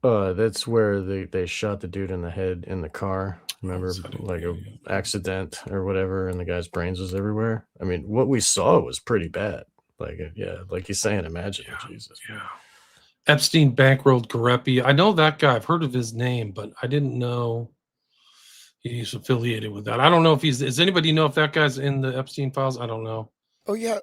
that's where they shot the dude in the head in the car. Remember, like a accident or whatever, and the guy's brains was everywhere. I mean, what we saw was pretty bad. Like, yeah, like he's saying, imagine, Jesus. Yeah. Epstein bankrolled Garepi. I know that guy. I've heard of his name, but I didn't know he's affiliated with that. I don't know if does anybody know if that guy's in the Epstein files? I don't know. Oh yeah,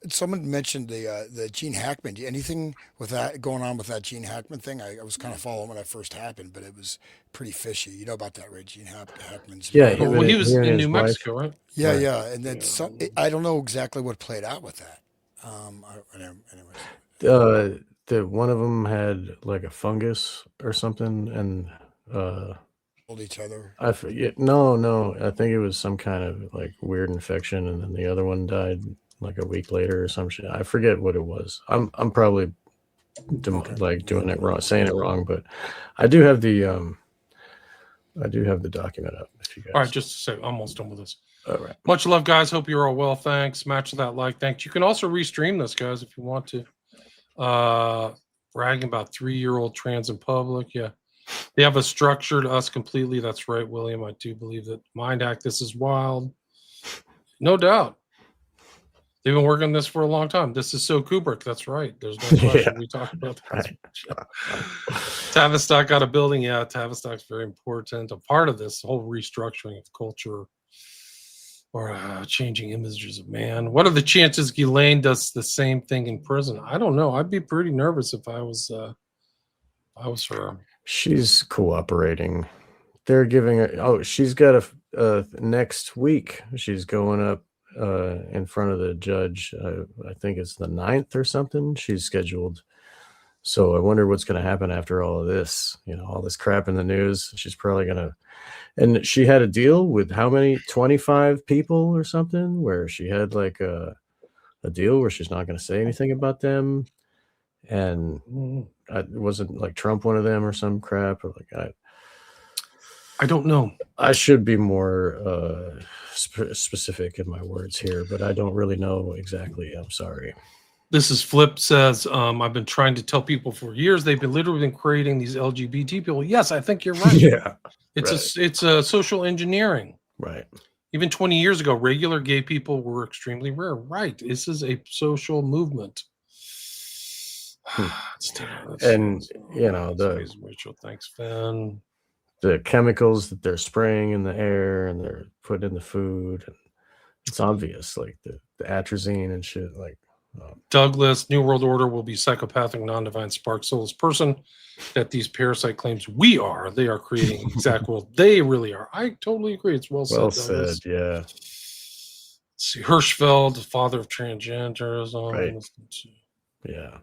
someone mentioned the Gene Hackman. Anything with that going on with that Gene Hackman thing? I was kind of following when that first happened, but it was pretty fishy. You know about that, right? Hackman's. Yeah, Well, he was and in his New wife. Mexico, right? Yeah, Right. yeah, and then I don't know exactly what played out with that. Anyways. The one of them had like a fungus or something, and Hold each other. I forget. No, I think it was some kind of like weird infection, and then the other one died like a week later or some shit. I forget what it was. I'm probably like doing it wrong, saying it wrong, but I do have the document up. If you guys. All right, just to say, I'm almost done with this. All right. Much love, guys. Hope you're all well. Thanks. Match that like. Thanks. You can also restream this, guys, if you want to. Bragging about 3-year-old trans in public. Yeah. They have a structure to us completely. That's right, William. I do believe that Mind Hack, this is wild. No doubt. They've been working on this for a long time. This is so Kubrick. That's right. There's no question. We talked about that. Right. Tavistock got a building. Yeah, Tavistock's very important. A part of this whole restructuring of culture or changing images of man. What are the chances Ghislaine does the same thing in prison? I don't know. I'd be pretty nervous if I was her. She's cooperating. They're giving her. Oh, she's got a next week. She's going up in front of the judge. I think it's the 9th or something. She's scheduled. So I wonder what's going to happen after all of this. You know, all this crap in the news. She's probably going to. And she had a deal with how many? 25 people or something, where she had like a deal where she's not going to say anything about them. And it wasn't like Trump one of them or some crap, or like I don't know. I should be more specific in my words here, but I don't really know exactly. I'm sorry. This is Flip says, I've been trying to tell people for years. They've been literally been creating these LGBT people. Yes, I think you're right. Yeah. It's a social engineering. Right. Even 20 years ago, regular gay people were extremely rare. Right. This is a social movement. And you know, Rachel, thanks, Finn. The chemicals that they're spraying in the air and they're putting in the food, and it's obvious, like the atrazine and shit. Like Douglas, New World Order will be psychopathic, non-divine, spark, soulless person that these parasite claims we are. They are creating exact world. They really are. I totally agree. It's well said. Yeah. Let's see, Hirschfeld, the father of transgenderism. Right. Yeah.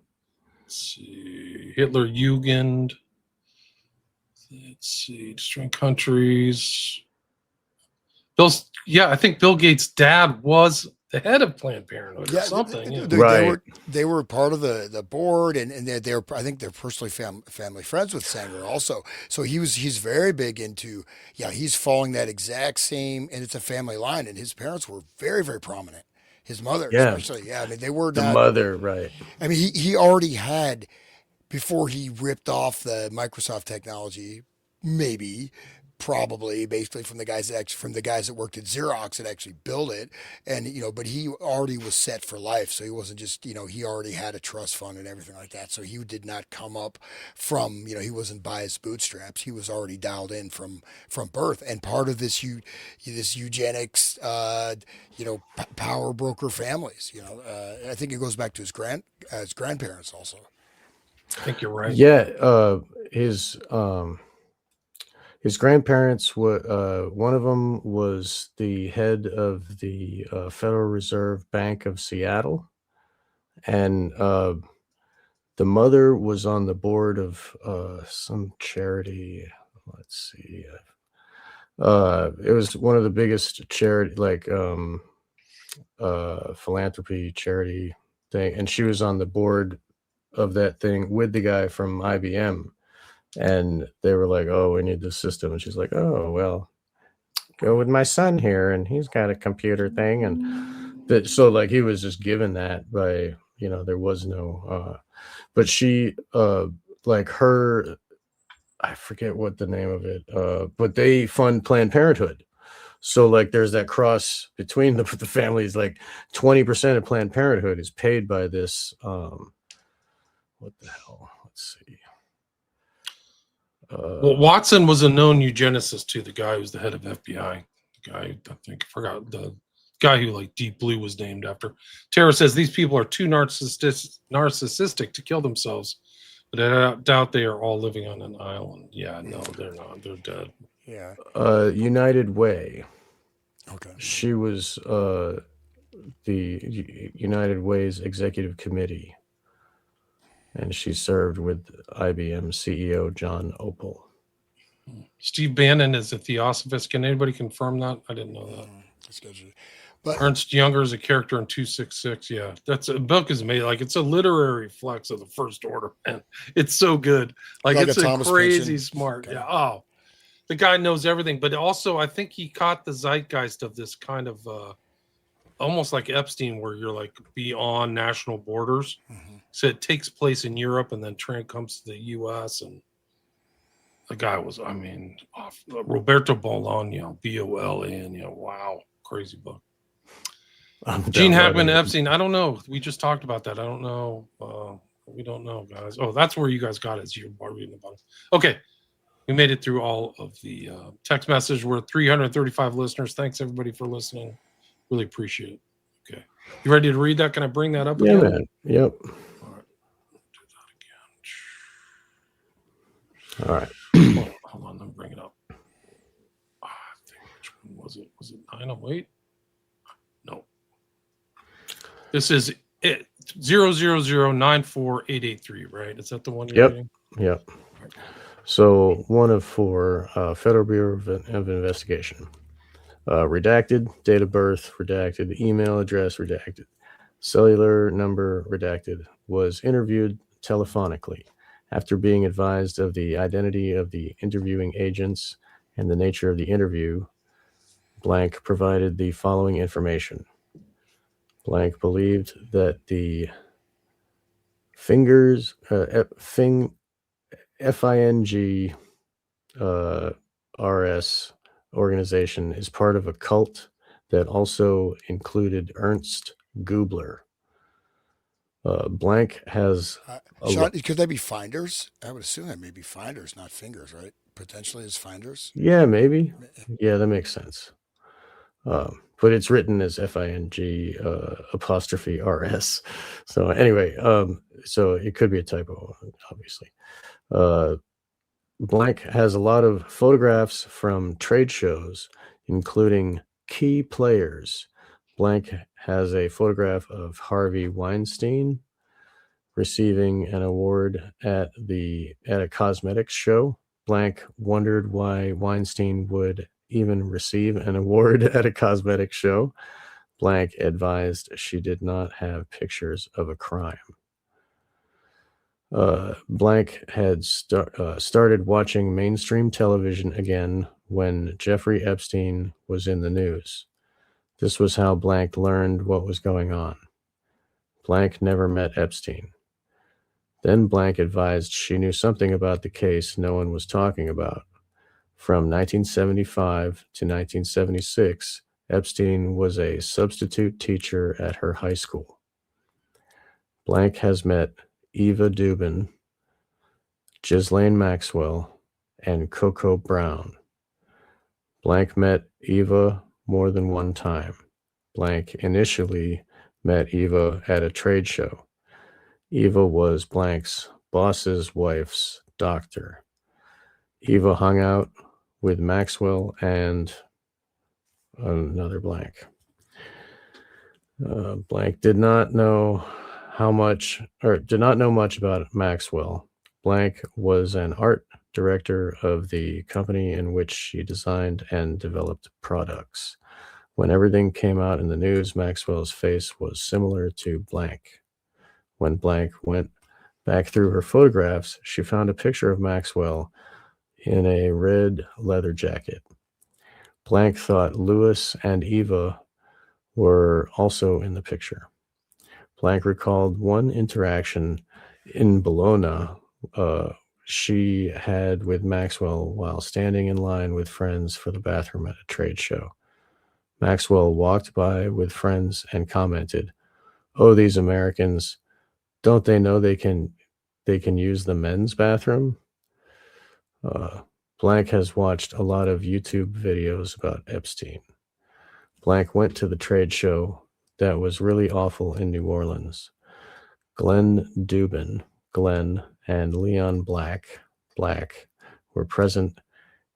Let's see, Hitler Jugend. Let's see, destroying countries. I think Bill Gates' dad was the head of Planned Parenthood or something. They were part of the board, and they're I think they're personally family friends with Sanger also. So he's very big into he's following that exact same, and it's a family line, and his parents were very, very prominent. His mother, especially, I mean, they were the mother, right? I mean, he already had, before he ripped off the Microsoft technology, probably, basically from the guys that worked at Xerox that actually built it, and but he already was set for life, so he wasn't just he already had a trust fund and everything like that, so he did not come up from he wasn't by his bootstraps. He was already dialed in from birth, and part of this eugenics power broker families. I think it goes back to his grandparents also. I think you're right. Yeah, his grandparents were one of them was the head of the Federal Reserve Bank of Seattle, and the mother was on the board of some charity. Let's see, it was one of the biggest charity, like philanthropy charity thing, and she was on the board of that thing with the guy from IBM. And they were like, "Oh, we need this system," and she's like, "Oh, well, go with my son here, and he's got a computer thing, and that, so like he was just given that by, you know, there was no but she like her, I forget what the name of it, but they fund Planned Parenthood. So like there's that cross between the families. Like 20% of Planned Parenthood is paid by this. What the hell? Let's see. Well, Watson was a known eugenicist too. The guy who's the head of FBI. The guy, I think, I forgot the guy who like Deep Blue was named after. Tara says these people are too narcissistic to kill themselves, but I doubt they are all living on an island. Yeah, no, they're not. They're dead. Yeah. United Way. Okay. She was the United Way's executive committee, and she served with IBM CEO John Opel. Steve Bannon is a theosophist. Can anybody confirm that? I didn't know that. That's good. But Ernst Younger is a character in 266. Yeah, that's a book is made like it's a literary flex of the First Order, man. It's so good. Like it's a a Thomas crazy Pynchon. smart. Okay. Yeah. Oh, the guy knows everything, but also I think he caught the zeitgeist of this kind of almost like Epstein, where you're like beyond national borders. So it takes place in Europe and then comes to the U.S. and the guy was, I mean, Roberto Bolaño, Bolaño. Wow, crazy book. Gene Hackman, Epstein. I don't know. We just talked about that. I don't know. We don't know, guys. Oh, that's where you guys got it. Is you are reading about it. Okay, we made it through all of the text message. We're 335 listeners. Thanks everybody for listening. Really appreciate it. Okay, you ready to read that? Can I bring that up again? Yeah, man. Yep. All right. Do that again. All right. Hold on, let me bring it up. I think which one was it? Was it 908? No. This is it 000948883, right? Is that the one you're reading? Yep. So 1 of 4, Federal Bureau of Investigation. Redacted, date of birth, redacted, email address, redacted, cellular number, redacted, was interviewed telephonically. After being advised of the identity of the interviewing agents and the nature of the interview, blank provided the following information. Blank believed that the FING RS organization is part of a cult that also included Ernst Gubler. Blank has... Sean, could they be finders? I would assume that may be finders, not fingers, right? Potentially as finders? Yeah, maybe. Yeah, that makes sense. But it's written as FING apostrophe RS. So anyway, so it could be a typo, obviously. Blank has a lot of photographs from trade shows, including key players. Blank has a photograph of Harvey Weinstein receiving an award at a cosmetics show. Blank wondered why Weinstein would even receive an award at a cosmetics show. Blank advised she did not have pictures of a crime. Blank had started watching mainstream television again when Jeffrey Epstein was in the news. This was how Blank learned what was going on. Blank never met Epstein. Then Blank advised she knew something about the case no one was talking about. From 1975 to 1976, Epstein was a substitute teacher at her high school. Blank has met Eva Dubin, Ghislaine Maxwell, and Coco Brown. Blank met Eva more than one time. Blank initially met Eva at a trade show. Eva was Blank's boss's wife's doctor. Eva hung out with Maxwell and another Blank. Blank did not know much about Maxwell. Blank was an art director of the company in which she designed and developed products. When everything came out in the news, Maxwell's face was similar to Blank. When Blank went back through her photographs, she found a picture of Maxwell in a red leather jacket. Blank thought Louis and Eva were also in the picture. Blank recalled one interaction in Bologna she had with Maxwell while standing in line with friends for the bathroom at a trade show. Maxwell walked by with friends and commented, "Oh, these Americans, don't they know they can use the men's bathroom?" Uh, Blank has watched a lot of YouTube videos about Epstein. Blank went to the trade show that was really awful in New Orleans. Glenn Dubin, Glenn, and Leon Black were present,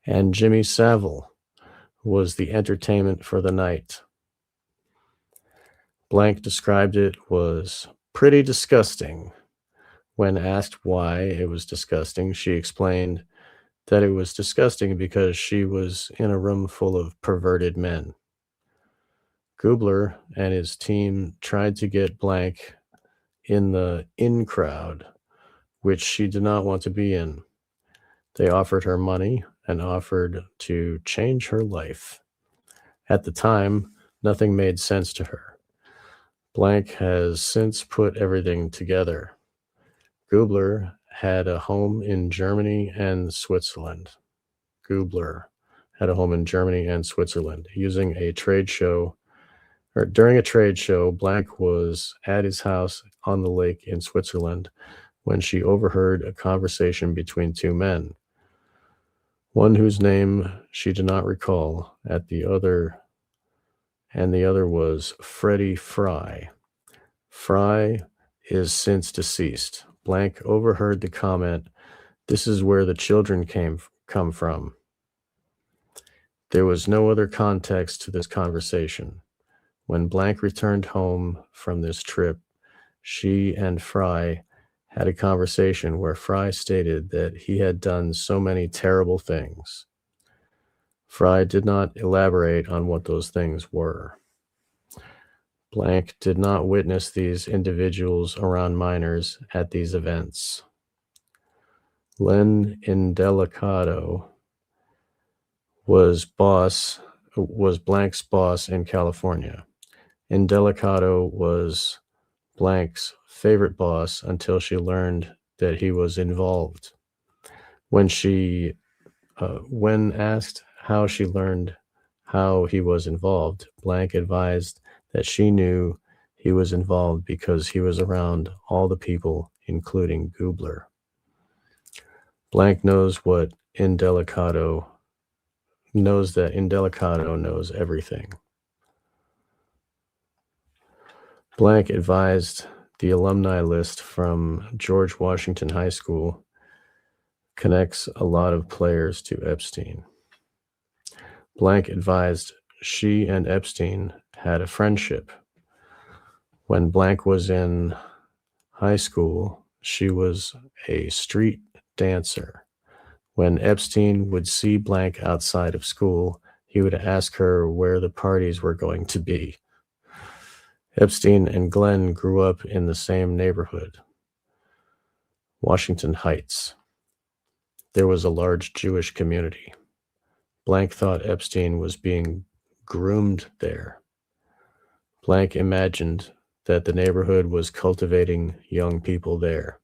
and Jimmy Savile was the entertainment for the night. Blank described it was pretty disgusting. When asked why it was disgusting, she explained that it was disgusting because she was in a room full of perverted men. Gubler and his team tried to get Blank in the in crowd, which she did not want to be in. They offered her money and offered to change her life. At the time, nothing made sense to her. Blank has since put everything together. Gubler had a home in Germany and Switzerland. Gubler had a home in Germany and Switzerland. During a trade show, Blank was at his house on the lake in Switzerland when she overheard a conversation between two men, one whose name she did not recall, and the other was Freddie Fry. Fry is since deceased. Blank overheard the comment, "This is where the children come from." There was no other context to this conversation. When Blank returned home from this trip, she and Fry had a conversation where Fry stated that he had done so many terrible things. Fry did not elaborate on what those things were. Blank did not witness these individuals around minors at these events. Len Indelicato was Blank's boss in California. Indelicato was Blank's favorite boss until she learned that he was involved. When asked how she learned how he was involved, Blank advised that she knew he was involved because he was around all the people, including Gubler. Blank knows that Indelicato knows everything. Blank advised the alumni list from George Washington High School connects a lot of players to Epstein. Blank advised she and Epstein had a friendship. When Blank was in high school, she was a street dancer. When Epstein would see Blank outside of school, he would ask her where the parties were going to be. Epstein and Glenn grew up in the same neighborhood, Washington Heights. There was a large Jewish community. Blank thought Epstein was being groomed there. Blank imagined that the neighborhood was cultivating young people there.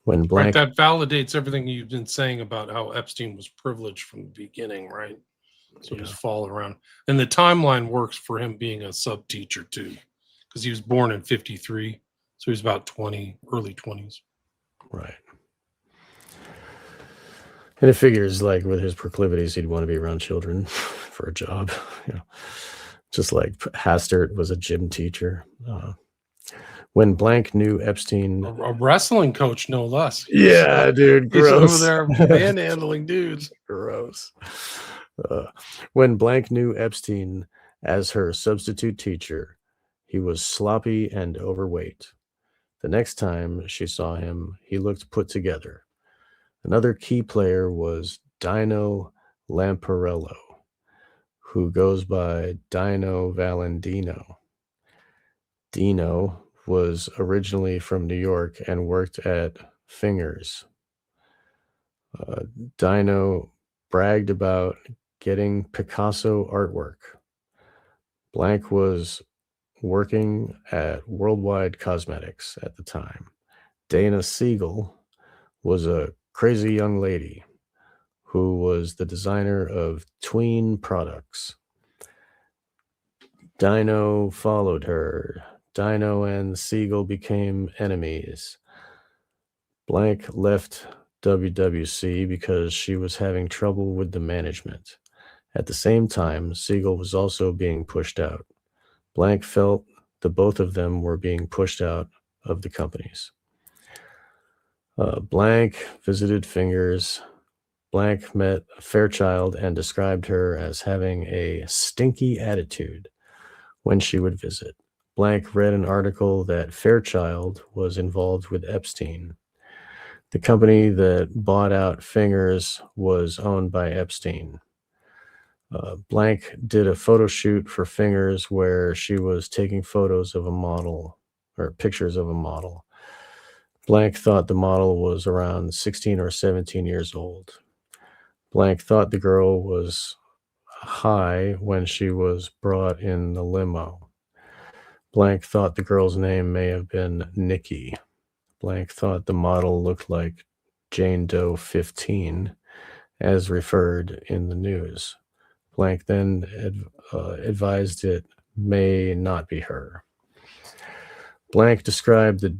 When Blank, Right, that validates everything you've been saying about how Epstein was privileged from the beginning, right? So he was followed around. And the timeline works for him being a sub teacher too, because he was born in 53. So he's about 20, early 20s. right. And it figures like with his proclivities, he'd want to be around children for a job, just like Hastert was a gym teacher. When Blank knew Epstein, A wrestling coach, no less. yeah, dude, He's gross. over there manhandling dudes. Gross. When Blank knew Epstein as her substitute teacher, he was sloppy and overweight. The next time she saw him, he looked put together. Another key player was Dino Lamparello, who goes by Dino Valentino. Dino was originally from New York and worked at Fingers. Dino bragged about getting Picasso artwork. Blank was working at Worldwide Cosmetics at the time. Dana Siegel was a crazy young lady who was the designer of tween products. Dino followed her. Dino and Siegel became enemies. Blank left WWC because she was having trouble with the management. At the same time, Siegel was also being pushed out. Blank felt the both of them were being pushed out of the companies. Blank visited Fingers. Blank met Fairchild and described her as having a stinky attitude when she would visit. Blank read an article that Fairchild was involved with Epstein. The company that bought out Fingers was owned by Epstein. Blank did a photo shoot for Fingers where she was taking photos of a model or pictures of a model. Blank thought the model was around 16 or 17 years old. Blank thought the girl was high when she was brought in the limo. Blank thought the girl's name may have been Nikki. Blank thought the model looked like Jane Doe 15, as referred in the news. Blank then advised it may not be her. Blank described the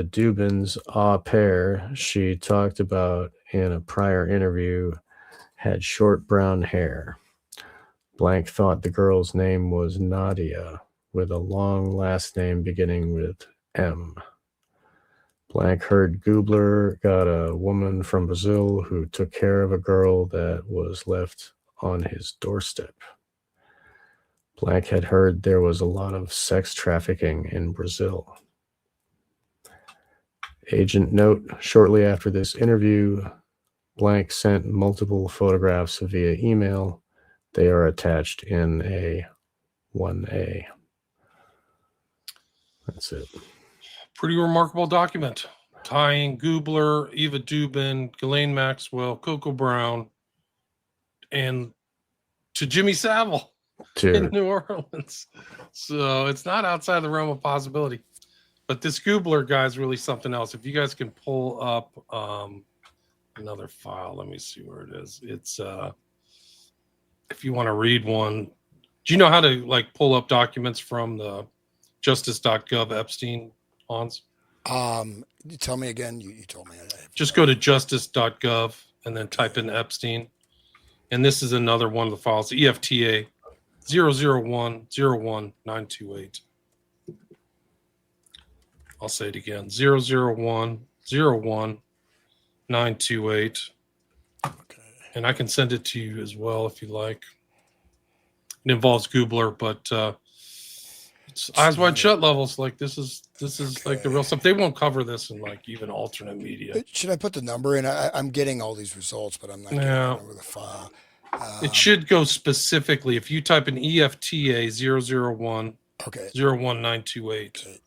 Dubins au pair she talked about in a prior interview had short brown hair. Blank thought the girl's name was Nadia, with a long last name beginning with M. Blank heard Gubler got a woman from Brazil who took care of a girl that was left on his doorstep. Blank had heard there was a lot of sex trafficking in Brazil. Agent note, shortly after this interview, Blank sent multiple photographs via email. They are attached in a 1A. That's it. Pretty remarkable document. Tying Gubler, Eva Dubin, Ghislaine Maxwell, Coco Brown, and to Jimmy Savile in New Orleans. So it's not outside the realm of possibility. But this Gubler guy is really something else. If you guys can pull up another file, let me see where it is. It's if you want to read one. Do you know how to like pull up documents from the justice.gov Epstein, Hans? Tell me again. You told me. Just go to justice.gov and then type in Epstein. And this is another one of the files, EFTA 001-01928. I'll say it again, 001-01928. Okay. And I can send it to you as well if you like. It involves Gubler, but it's eyes wide shut levels. Like this is okay. Like the real stuff. They won't cover this in like even alternate media. Should I put the number in? I'm getting all these results, but I'm not getting the number of the file. It should go specifically if you type in EFTA 001 01928. Okay.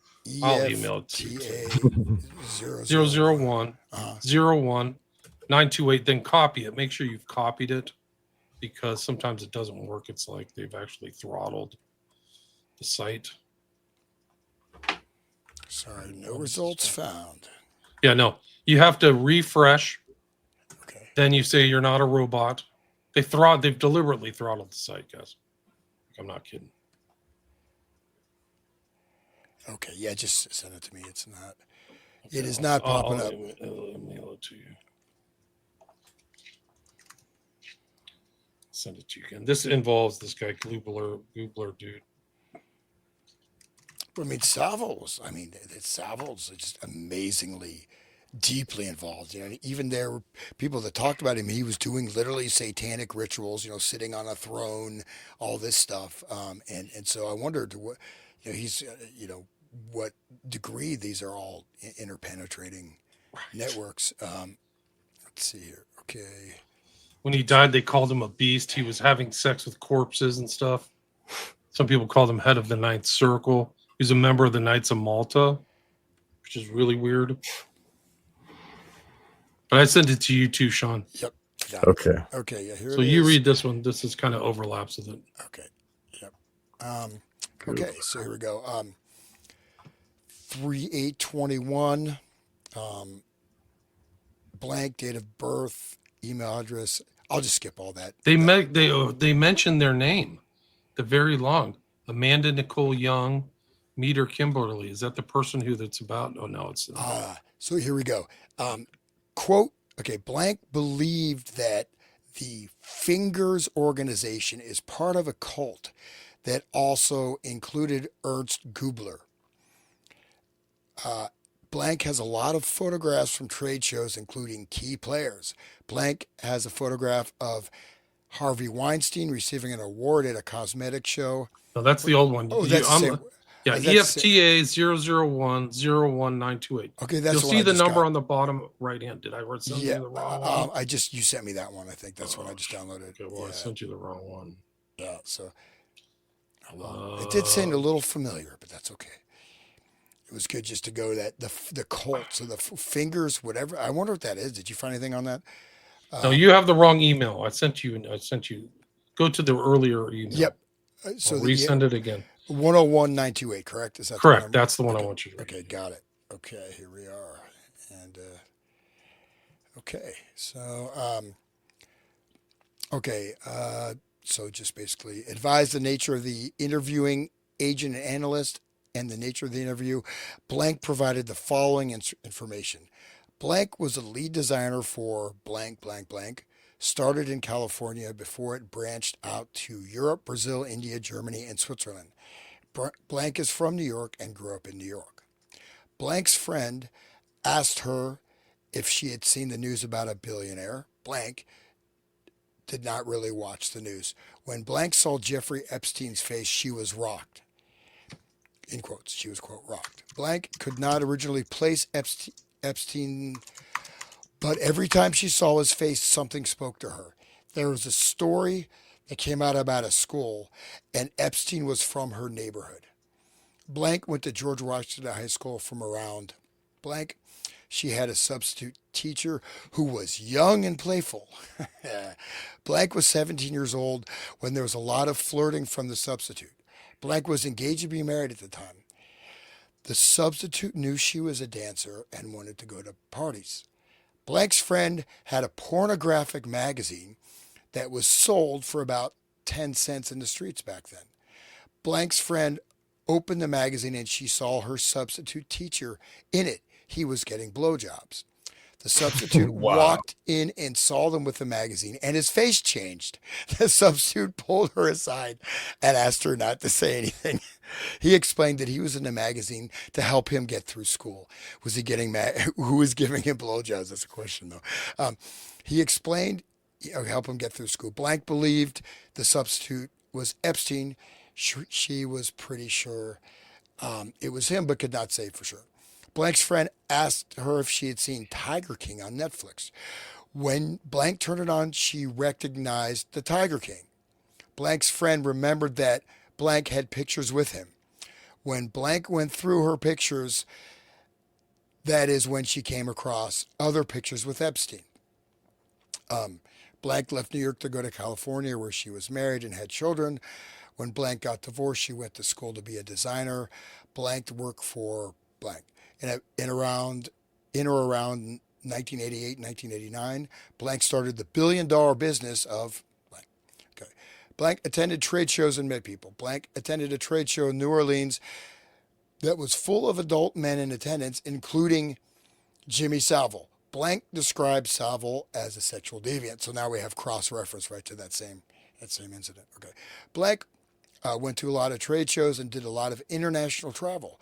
I'll email it to you. 001 01928. Then copy it. Make sure you've copied it because sometimes it doesn't work. It's like they've actually throttled the site. Sorry, no results found. Yeah, no. You have to refresh. Okay. Then you say you're not a robot. They've deliberately throttled the site, guys. I'm not kidding. Okay, yeah, just send it to me. It's not. Okay, it is not popping up. I'll mail it to you. Send it to you again. This involves this guy Gubler dude. I mean, Savile's just amazingly deeply involved. You know, even there were people that talked about him. He was doing literally satanic rituals. You know, sitting on a throne, all this stuff. And so I wondered what, you know, he's, what degree these are all interpenetrating networks. Let's see here. Okay. When he died, they called him a beast. He was having sex with corpses and stuff. Some people called him head of the Ninth Circle. He's a member of the Knights of Malta, which is really weird. But I sent it to you too, Sean. Yep. No. Okay. Okay, yeah, here So it you is. read this one. This is kind of overlaps with it. Okay, yep. Okay, Google. so here we go. 3/8/21, um, blank date of birth, email address. I'll just skip all that. They mentioned their name. The very long Amanda Nicole Young, Meter Kimberly. Is that the person who that's about? Oh no, it's not. So here we go. Um, quote, okay, blank believed that the Fingers organization is part of a cult that also included Ernst Gubler. Uh, Blank has a lot of photographs from trade shows, including key players. Blank has a photograph of Harvey Weinstein receiving an award at a cosmetic show. No, that's the old one. Oh, that's the same. Yeah, That's the same. EFTA 001-01928. Okay, that's You'll the one see I the just number got. on the bottom right hand. Did I send Yeah, you the wrong one? you sent me that one. I think that's what I just downloaded. Okay, well, I Yeah, sent you the wrong one. yeah. So it did sound a little familiar, but that's okay. It was good just to go that the Colts or the Fingers, whatever. I wonder what that is. Did you find anything on that? No, you have the wrong email. I sent you. Go to the earlier email. Yep. So I'll the resend it again. 101928, correct? Is that the Correct. number? That's the one I Okay. want you to read. Okay, got it. Okay, here we are. And okay, so okay, so just basically advise the nature of the interviewing agent and analyst and the nature of the interview. Blank provided the following information. Blank was a lead designer for blank, blank, blank. Started in California before it branched out to Europe, Brazil, India, Germany, and Switzerland. Blank is from New York and grew up in New York. Blank's friend asked her if she had seen the news about a billionaire. Blank did not really watch the news. When Blank saw Jeffrey Epstein's face, she was rocked. In quotes, she was, quote, rocked. Blank could not originally place Epstein, but every time she saw his face, something spoke to her. There was a story that came out about a school, and Epstein was from her neighborhood. Blank went to George Washington High School from around blank. She had a substitute teacher who was young and playful. Blank was 17 years old when there was a lot of flirting from the substitute. Blank was engaged to be married at the time. The substitute knew she was a dancer and wanted to go to parties. Blank's friend had a pornographic magazine that was sold for about 10 cents in the streets back then. Blank's friend opened the magazine and she saw her substitute teacher in it. He was getting blowjobs. The substitute Wow. walked in and saw them with the magazine, and his face changed. The substitute pulled her aside and asked her not to say anything. He explained that he was in the magazine to help him get through school. Was he getting mad? Who was giving him blowjobs? That's a question, though. He explained, help him get through school. Blank believed the substitute was Epstein. She was pretty sure it was him, but could not say for sure. Blank's friend asked her if she had seen Tiger King on Netflix. When Blank turned it on, she recognized the Tiger King. Blank's friend remembered that Blank had pictures with him. When Blank went through her pictures, that is when she came across other pictures with Epstein. Blank left New York to go to California, where she was married and had children. When Blank got divorced, she went to school to be a designer. Blank worked for Blank. In or around 1988, 1989, Blank started the billion-dollar business of Blank. Okay. Blank attended trade shows and met people. Blank attended a trade show in New Orleans that was full of adult men in attendance, including Jimmy Savile. Blank described Savile as a sexual deviant. So now we have cross-reference right to that same incident. Okay. Blank went to a lot of trade shows and did a lot of international travel.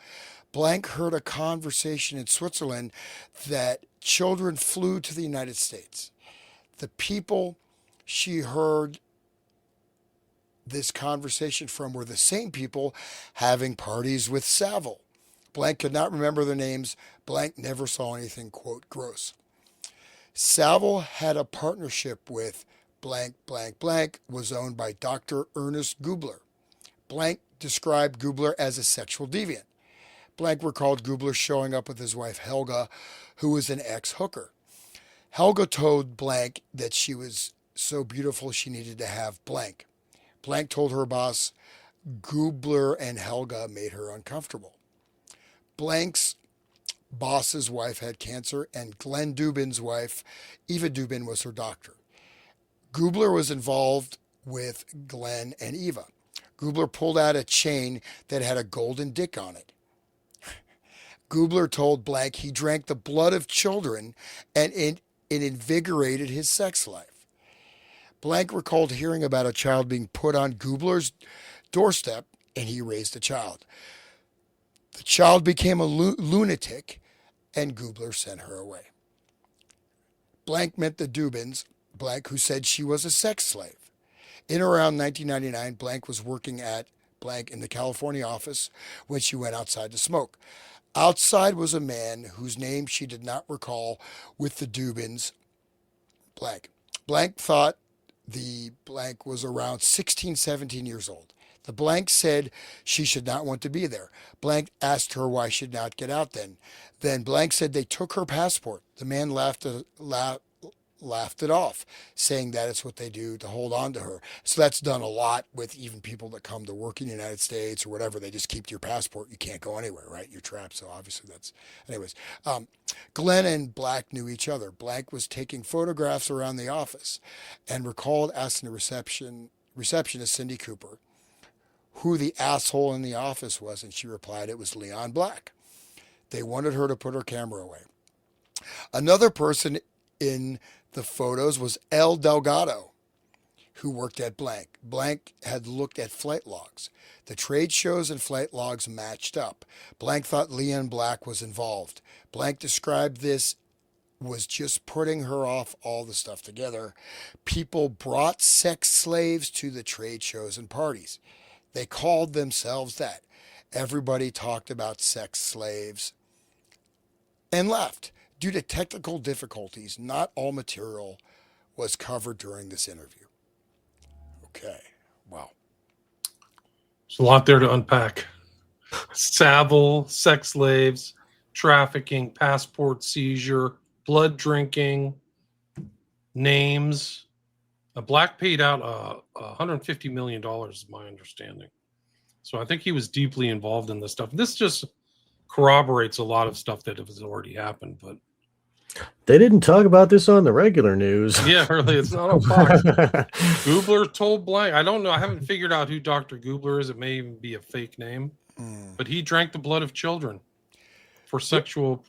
Blank heard a conversation in Switzerland that children flew to the United States. The people she heard this conversation from were the same people having parties with Savile. Blank could not remember their names. Blank never saw anything, quote, gross. Savile had a partnership with blank, blank, blank, was owned by Dr. Ernest Gubler. Blank described Gubler as a sexual deviant. Blank recalled Gubler showing up with his wife Helga, who was an ex-hooker. Helga told blank that she was so beautiful she needed to have blank. Blank told her boss Gubler and Helga made her uncomfortable. Blank's boss's wife had cancer, and Glenn Dubin's wife, Eva Dubin, was her doctor. Gubler was involved with Glenn and Eva. Gubler pulled out a chain that had a golden dick on it. Gubler told Blank he drank the blood of children and it invigorated his sex life. Blank recalled hearing about a child being put on Gubler's doorstep, and he raised the child. The child became a lunatic, and Gubler sent her away. Blank met the Dubins, Blank, who said she was a sex slave. In around 1999, Blank was working at Blank in the California office when she went outside to smoke. Outside was a man whose name she did not recall with the Dubins, Blank. Blank thought the Blank was around 16, 17 years old. The Blank said she should not want to be there. Blank asked her why she did not get out then. Then Blank said they took her passport. The man laughed it off, saying that it's what they do to hold on to her. So that's done a lot with even people that come to work in the United States or whatever. They just keep your passport. You can't go anywhere, right? You're trapped. So obviously that's, anyways. Glenn and Black knew each other. Blank was taking photographs around the office and recalled asking the receptionist, Cindy Cooper, who the asshole in the office was, and she replied it was Leon Black. They wanted her to put her camera away. Another person in the photos was El Delgado, who worked at Blank. Blank had looked at flight logs. The trade shows and flight logs matched up. Blank thought Leon Black was involved. Blank described this was just putting her off all the stuff together. People brought sex slaves to the trade shows and parties. They called themselves that. Everybody talked about sex slaves and left. Due to technical difficulties, not all material was covered during this interview. Okay, wow. There's a lot there to unpack. Savile, sex slaves, trafficking, passport seizure, blood drinking, names. Black paid out $150 million, is my understanding. So I think he was deeply involved in this stuff. This just corroborates a lot of stuff that has already happened, but They didn't talk about this on the regular news. yeah, really, it's not on Fox. Gubler told Blank. I don't know. I haven't figured out who Dr. Gubler is. It may even be a fake name, but he drank the blood of children for sexual,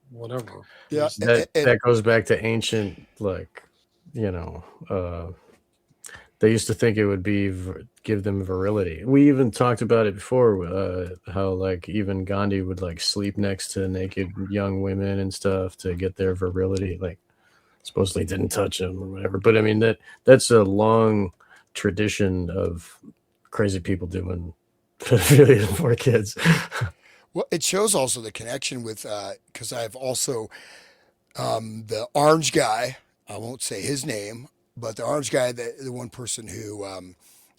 whatever. Yeah, that goes back to ancient, they used to think it would give them virility. We even talked about it before, how even Gandhi would sleep next to naked young women and stuff to get their virility. Supposedly didn't touch them or whatever. But I mean that's a long tradition of crazy people doing pedophilia for kids. Well, it shows also the connection with because I've also the orange guy. I won't say his name. But the orange guy, the one person who,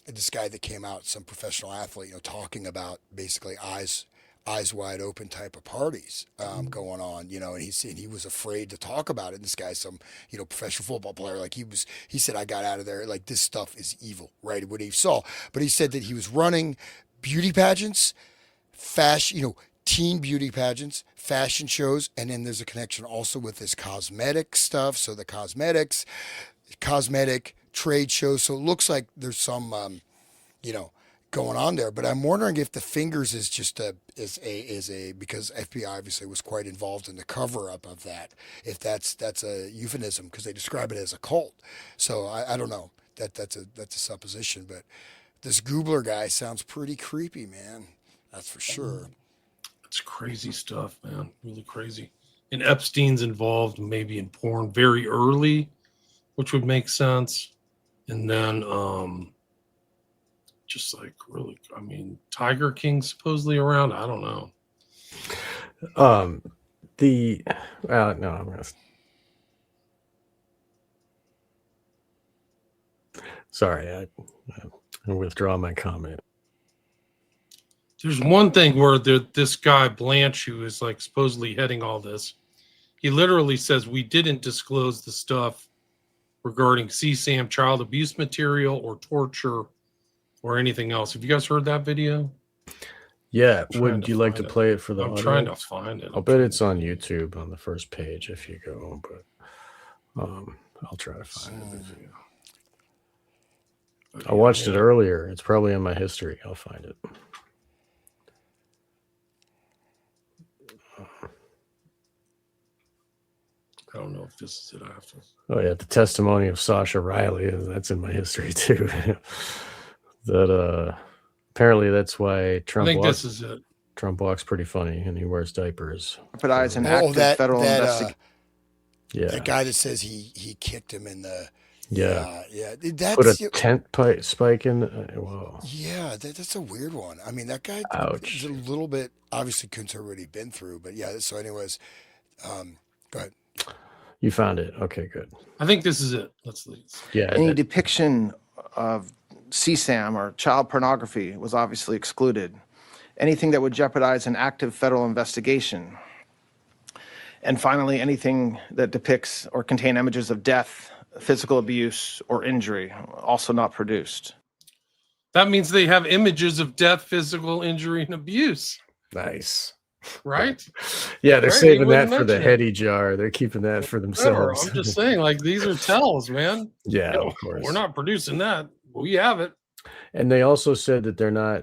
this guy that came out, some professional athlete, talking about basically eyes wide open type of parties going on, and he was afraid to talk about it. And this guy's some, professional football player. He said, I got out of there. This stuff is evil, right? What he saw. But he said that he was running beauty pageants, fashion, teen beauty pageants, fashion shows. And then there's a connection also with this cosmetic stuff. So the cosmetic trade shows. So it looks like there's some, going on there. But I'm wondering if the fingers is just because FBI obviously was quite involved in the cover up of that. If that's a euphemism because they describe it as a cult. So I don't know. That's a supposition. But this Gubler guy sounds pretty creepy, man. That's for sure. It's crazy stuff, man. Really crazy. And Epstein's involved maybe in porn very early, which would make sense. And then Tiger King supposedly around. I don't know. No, I'm gonna. Sorry, I withdraw my comment. There's one thing where this guy Blanche, who is supposedly heading all this, he literally says we didn't disclose the stuff regarding CSAM child abuse material or torture or anything else. Have you guys heard that video? Yeah. I'm trying Would to you like to find it. play it for the I'm trying to audience? find it. I'll bet it's on YouTube on the first page if you go, but I'll try to find the video. I watched it earlier. It's probably in my history. I'll find it. I don't know if this is it. I have to. Oh yeah, the testimony of Sasha Riley. That's in my history too. That apparently that's why I Trump think walks. this is it. Trump walks pretty funny and he wears diapers. Jeopardize an Oh, active federal investigation. Yeah, that guy that says he kicked him in the yeah. That's Put a tent spike in. Whoa. yeah, that's a weird one. I mean, that guy Ouch. is a little bit obviously couldn't have already been through, but yeah. So, anyways, go ahead. You found it. Okay, good. I think this is it. Let's leave. Yeah. Any depiction of CSAM or child pornography was obviously excluded. Anything that would jeopardize an active federal investigation. And finally, anything that depicts or contain images of death, physical abuse, or injury, also not produced. That means they have images of death, physical injury, and abuse, Nice. right? Yeah, they're Right, saving he that wouldn't for the mention it. heady jar. They're keeping that for Whatever. themselves. I'm just saying, like, these are tells, man. Yeah, You know, of course. We're not producing that. We have it. And they also said that there's not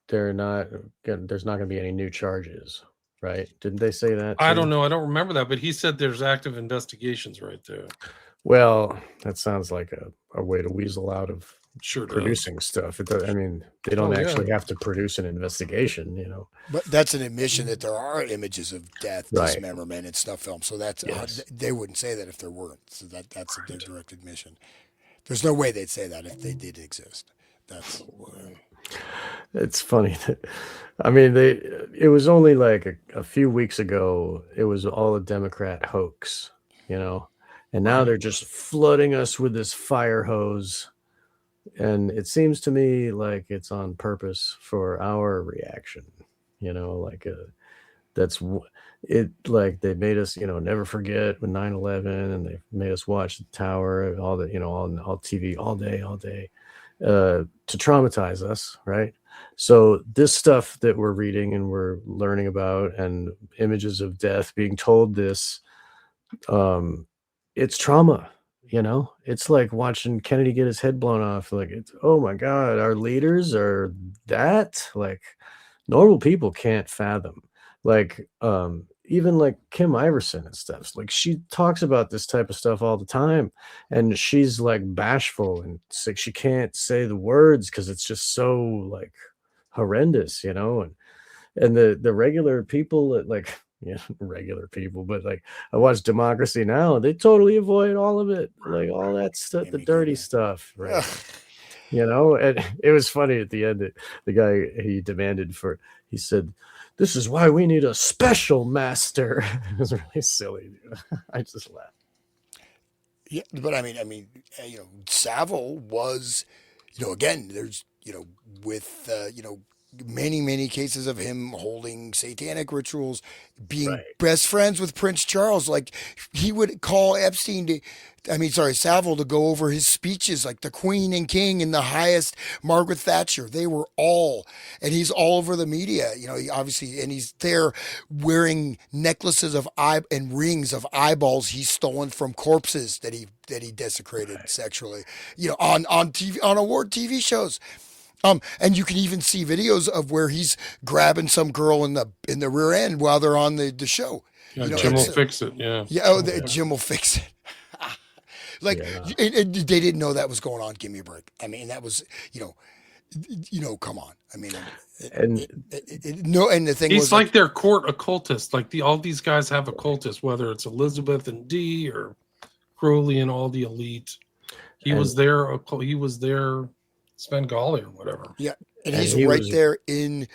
going to be any new charges, right? Didn't they say that? I too? don't know. I don't remember that, but he said there's active investigations right there. Well, that sounds like a way to weasel out of Sure does. producing stuff. I mean, they don't Oh, yeah. actually have to produce an investigation, you know. But that's an admission that there are images of death, Right. dismemberment, and stuff filmed. So that's Yes. they wouldn't say that if there weren't. So that's a direct admission. There's no way they'd say that if they did exist. That's It's funny that, I mean, it was only like a few weeks ago, it was all a Democrat hoax, you know, and now they're just flooding us with this fire hose. And it seems to me like it's on purpose for our reaction, you know, like like they made us, you know, never forget when 9/11, and they made us watch the tower, all the, you know, all TV all day, to traumatize us, right? So this stuff that we're reading and we're learning about, and images of death being told this, it's trauma, you know. It's like watching Kennedy get his head blown off. Like, it's, oh my God, our leaders are that, like, normal people can't fathom. Like, even like Kim Iverson and stuff, like, she talks about this type of stuff all the time, and she's like bashful and sick. She can't say the words because it's just so like horrendous, you know. And the regular people that, like, yeah, regular people, but like, I watch Democracy Now! They totally avoid all of it, like all that stuff, the dirty stuff, right? You know. And it was funny at the end that the guy, he said, "This is why we need a special master." It was really silly. I just laughed. yeah. But I mean, you know, Savile was, you know, again, there's, you know, with you know, many cases of him holding satanic rituals, being Right. best friends with Prince Charles. Like, he would call Savile to go over his speeches, like the Queen and King and the highest, Margaret Thatcher. They were all, and he's all over the media, you know, and he's there wearing necklaces of and rings of eyeballs he's stolen from corpses that he desecrated sexually, you know, on TV, on award TV shows. And you can even see videos of where he's grabbing some girl in the rear end while they're on the show. Yeah, You know, Jim will it's- fix it. Yeah. Yeah, Jim will fix it. Like, Yeah. they didn't know that was going on. Give me a break. I mean, that was, you know, come on. I mean, And no, and the thing He's was, like their court occultist. Like all these guys have occultists, whether it's Elizabeth and Dee or Crowley and all the elite. He was their Svengali or whatever. yeah, and and he's he right was- there in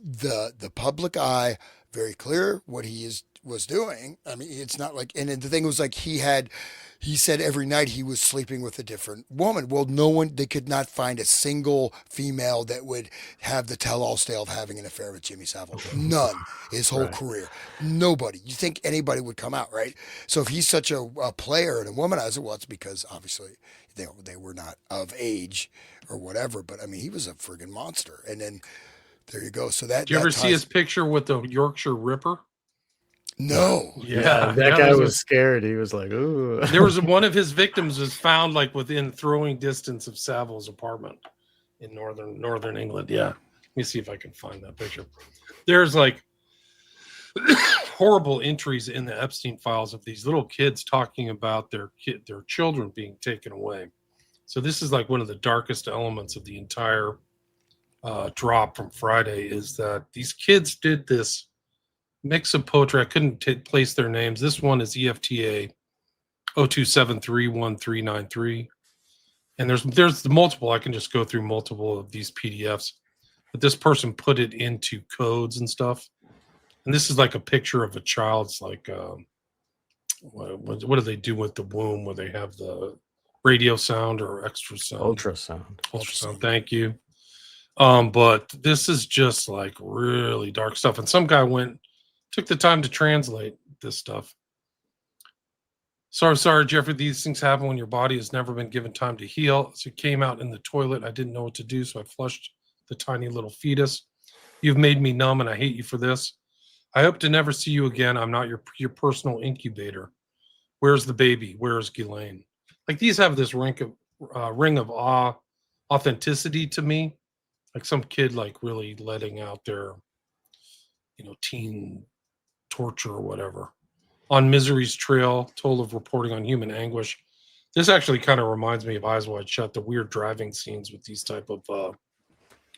the public eye, very clear what he is was doing. I mean, it's not like, and the thing was like he said every night he was sleeping with a different woman. Well, no one, they could not find a single female that would have the tell-all tale of having an affair with Jimmy Savile. None. His whole Right. career. Nobody. You think anybody would come out, right? So if he's such a player and a womanizer, well, it's because obviously they were not of age or whatever. But I mean, he was a friggin' monster. And then there you go. So that Do you ever that see ties. his picture with the Yorkshire Ripper? No. That yeah, guy there's was scared. He was like, "Ooh." there was one of his victims was found like within throwing distance of Savile's apartment in northern England. Yeah, let me see if I can find that picture. There's like horrible entries in the Epstein files of these little kids talking about their children being taken away. So this is like one of the darkest elements of the entire drop from Friday is that these kids did this mix of poetry. I couldn't place their names. This one is EFTA 02731393. And there's the multiple. I can just go through multiple of these PDFs. But this person put it into codes and stuff. And this is like a picture of a child's like what do they do with the womb where they have the radio sound or extra sound? Ultrasound. Thank you. But this is just like really dark stuff. And some guy took the time to translate this stuff. Sorry, Jeffrey. These things happen when your body has never been given time to heal. So it came out in the toilet. I didn't know what to do, so I flushed the tiny little fetus. You've made me numb, and I hate you for this. I hope to never see you again. I'm not your personal incubator. Where's the baby? Where's Ghislaine? Like these have this ring of authenticity to me. Like some kid like really letting out their, teen torture or whatever. On Misery's Trail, told of reporting on human anguish. This actually kind of reminds me of Eyes Wide Shut, the weird driving scenes with these type of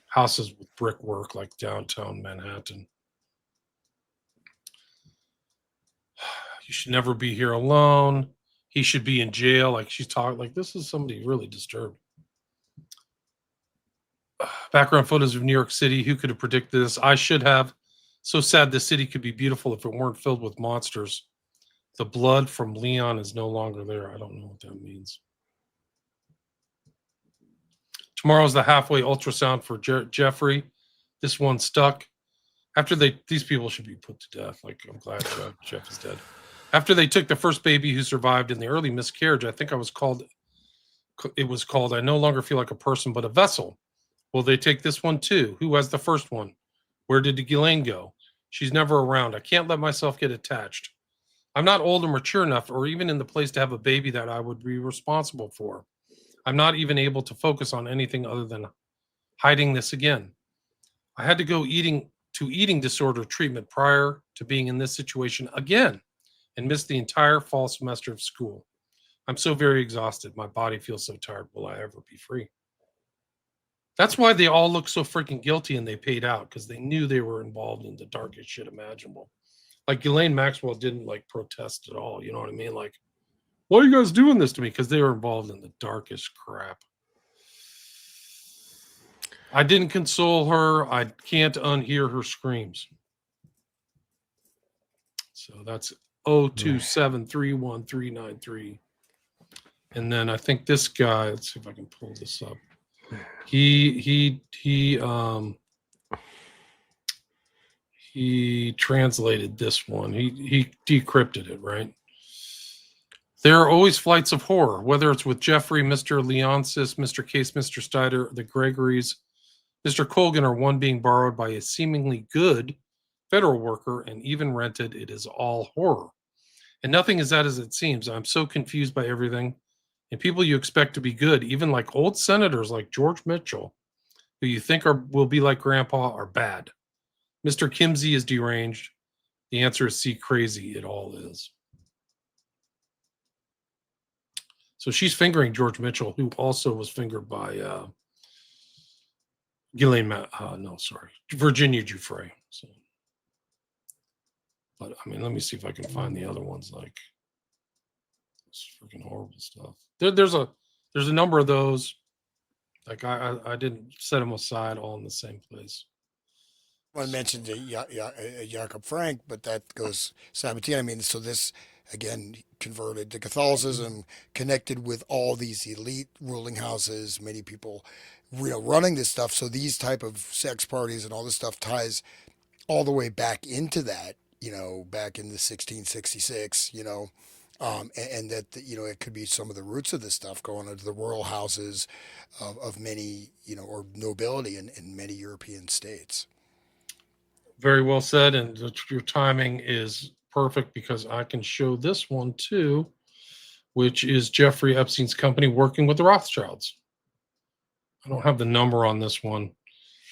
houses with brickwork like downtown Manhattan. You should never be here alone. He should be in jail. Like she's talking, like this is somebody really disturbed. Background photos of New York City. Who could have predicted this? I should have. So sad the city could be beautiful if it weren't filled with monsters. The blood from Leon is no longer there. I don't know what that means. Tomorrow's the halfway ultrasound for Jeffrey. This one stuck. After these people should be put to death. Like I'm glad Jeff is dead. After they took the first baby who survived in the early miscarriage, I think it was called, I no longer feel like a person, but a vessel. Will they take this one too? Who has the first one? Where did Ghislaine go? She's never around. I can't let myself get attached. I'm not old or mature enough or even in the place to have a baby that I would be responsible for. I'm not even able to focus on anything other than hiding this again. I had to go eating disorder treatment prior to being in this situation again and missed the entire fall semester of school. I'm so very exhausted. My body feels so tired. Will I ever be free? That's why they all look so freaking guilty and they paid out because they knew they were involved in the darkest shit imaginable. Like Ghislaine Maxwell didn't like protest at all. You know what I mean? Like, why are you guys doing this to me? Because they were involved in the darkest crap. I didn't console her. I can't unhear her screams. So that's 02731393. And then I think this guy, let's see if I can pull this up. He translated this one. He decrypted it, right? There are always flights of horror, whether it's with Jeffrey, Mr. Leonsis, Mr. Case, Mr. Steiner, the Gregorys, Mr. Colgan, or one being borrowed by a seemingly good federal worker and even rented. It is all horror. And nothing is that as it seems. I'm so confused by everything. And people you expect to be good, even like old senators like George Mitchell, who you think will be like Grandpa, are bad. Mr. Kimsey is deranged. The answer is C, crazy. It all is. So she's fingering George Mitchell, who also was fingered by Virginia Giuffre. So, but I mean, let me see if I can find the other ones. Like, it's freaking horrible stuff. There's a number of those. Like I didn't set them aside all in the same place. I mentioned Jakob Frank, but that goes Sabatini. I mean, so this again converted to Catholicism, connected with all these elite ruling houses, many people, running this stuff. So these type of sex parties and all this stuff ties all the way back into that, back in the 1666, and that it could be some of the roots of this stuff going into the royal houses of many, or nobility in many European states. Very well said, and your timing is perfect because I can show this one too, which is Jeffrey Epstein's company working with the Rothschilds. I don't have the number on this one,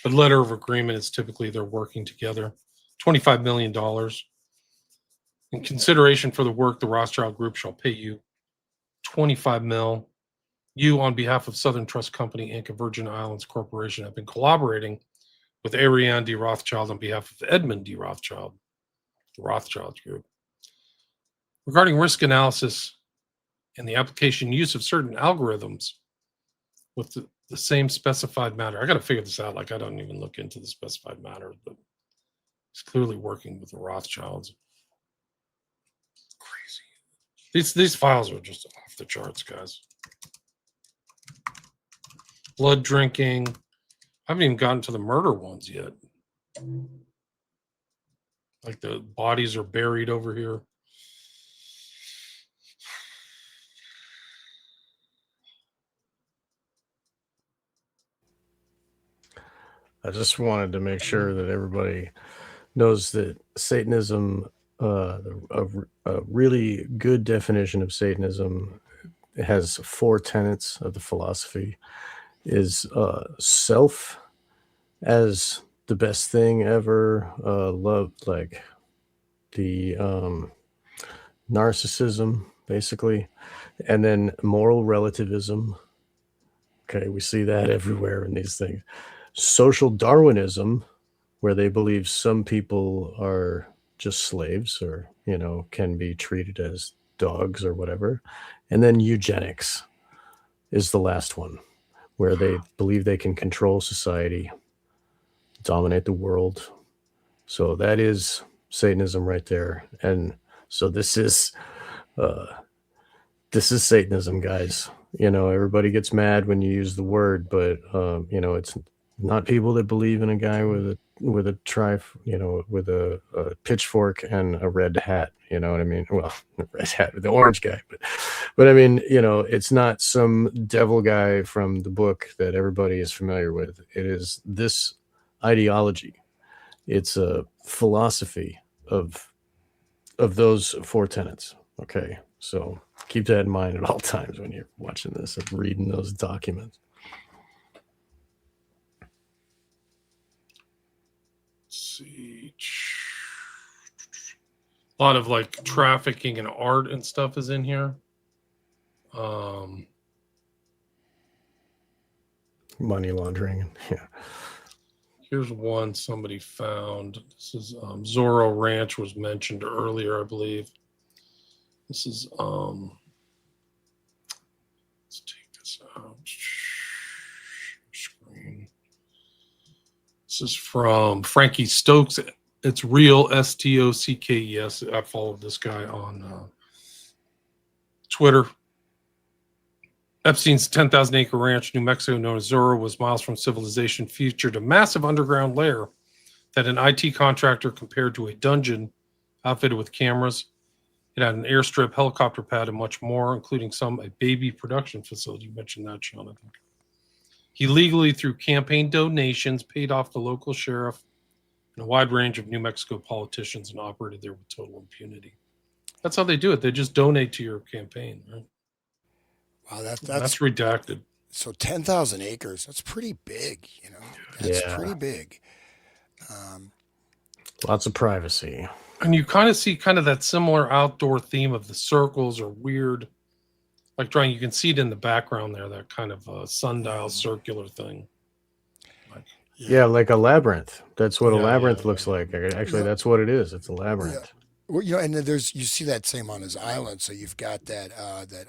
but letter of agreement is typically they're working together. $25 million. In consideration for the work, the Rothschild Group shall pay you 25 mil. You, on behalf of Southern Trust Company Inc. and Virgin Islands Corporation, have been collaborating with Ariane D. Rothschild on behalf of Edmund D. Rothschild, the Rothschild Group, regarding risk analysis and the application and use of certain algorithms with the same specified matter. I got to figure this out. Like, I don't even look into the specified matter, but it's clearly working with the Rothschilds. Crazy. These files are just off the charts, guys. Blood drinking. I haven't even gotten to the murder ones yet. Like the bodies are buried over here. I just wanted to make sure that everybody knows that Satanism, a really good definition of Satanism, has 4 tenets of the philosophy. Is self as the best thing ever, love, like the narcissism, basically, and then moral relativism. Okay, we see that everywhere in these things. Social Darwinism, where they believe some people are just slaves or, can be treated as dogs or whatever. And then eugenics is the last one, where they believe they can control society, dominate the world. So that is Satanism right there. And so this is Satanism, guys. Everybody gets mad when you use the word, but it's not people that believe in a guy with a with a pitchfork and a red hat. You know what I mean? Well, red hat, the orange guy, but I mean, it's not some devil guy from the book that everybody is familiar with. It is this ideology. It's a philosophy of those 4 tenets. Okay, so keep that in mind at all times when you're watching this and reading those documents. See, a lot of like trafficking and art and stuff is in here. Money laundering. Yeah. Here's one somebody found. This is Zorro Ranch was mentioned earlier, I believe. This is let's take this out. Screen. This is from Frankie Stokes. It's real, Stockes. I followed this guy on Twitter. Epstein's 10,000-acre ranch, New Mexico, known as Zorro, was miles from civilization, featured a massive underground lair that an IT contractor compared to a dungeon outfitted with cameras. It had an airstrip, helicopter pad, and much more, including a baby production facility. You mentioned that, Sean, I think. He legally, through campaign donations, paid off the local sheriff and a wide range of New Mexico politicians and operated there with total impunity. That's how they do it. They just donate to your campaign, right? Wow, that's redacted. So 10,000 acres, that's pretty big, That's pretty big. Lots of privacy. And you kind of see that similar outdoor theme of the circles or weird, like drawing. You can see it in the background there, that kind of sundial circular thing. Yeah, like a labyrinth. That's what a labyrinth looks like. Actually, that's what it is. It's a labyrinth. Well, and then you see that same on his island. So you've got that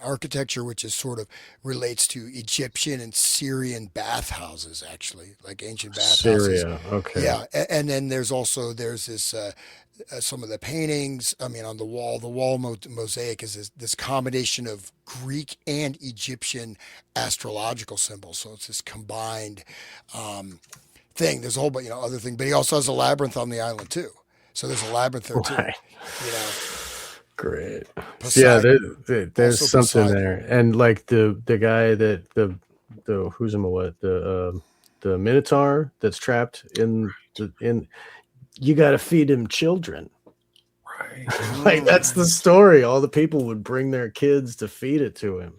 architecture, which is sort of relates to Egyptian and Syrian bathhouses, actually, like ancient bathhouses. Syria. Okay. Yeah, and then there's this some of the paintings. I mean, on the wall mosaic is this combination of Greek and Egyptian astrological symbols. So it's this combined um, thing. There's a whole bunch, other thing, but he also has a labyrinth on the island too. So there's a labyrinth there too. Right. You know, Great. Yeah, Poseidon, there's also something Poseidon. there, and like the guy that the who's him what the Minotaur that's trapped in you got to feed him children. Right. Like that's the story. All the people would bring their kids to feed it to him.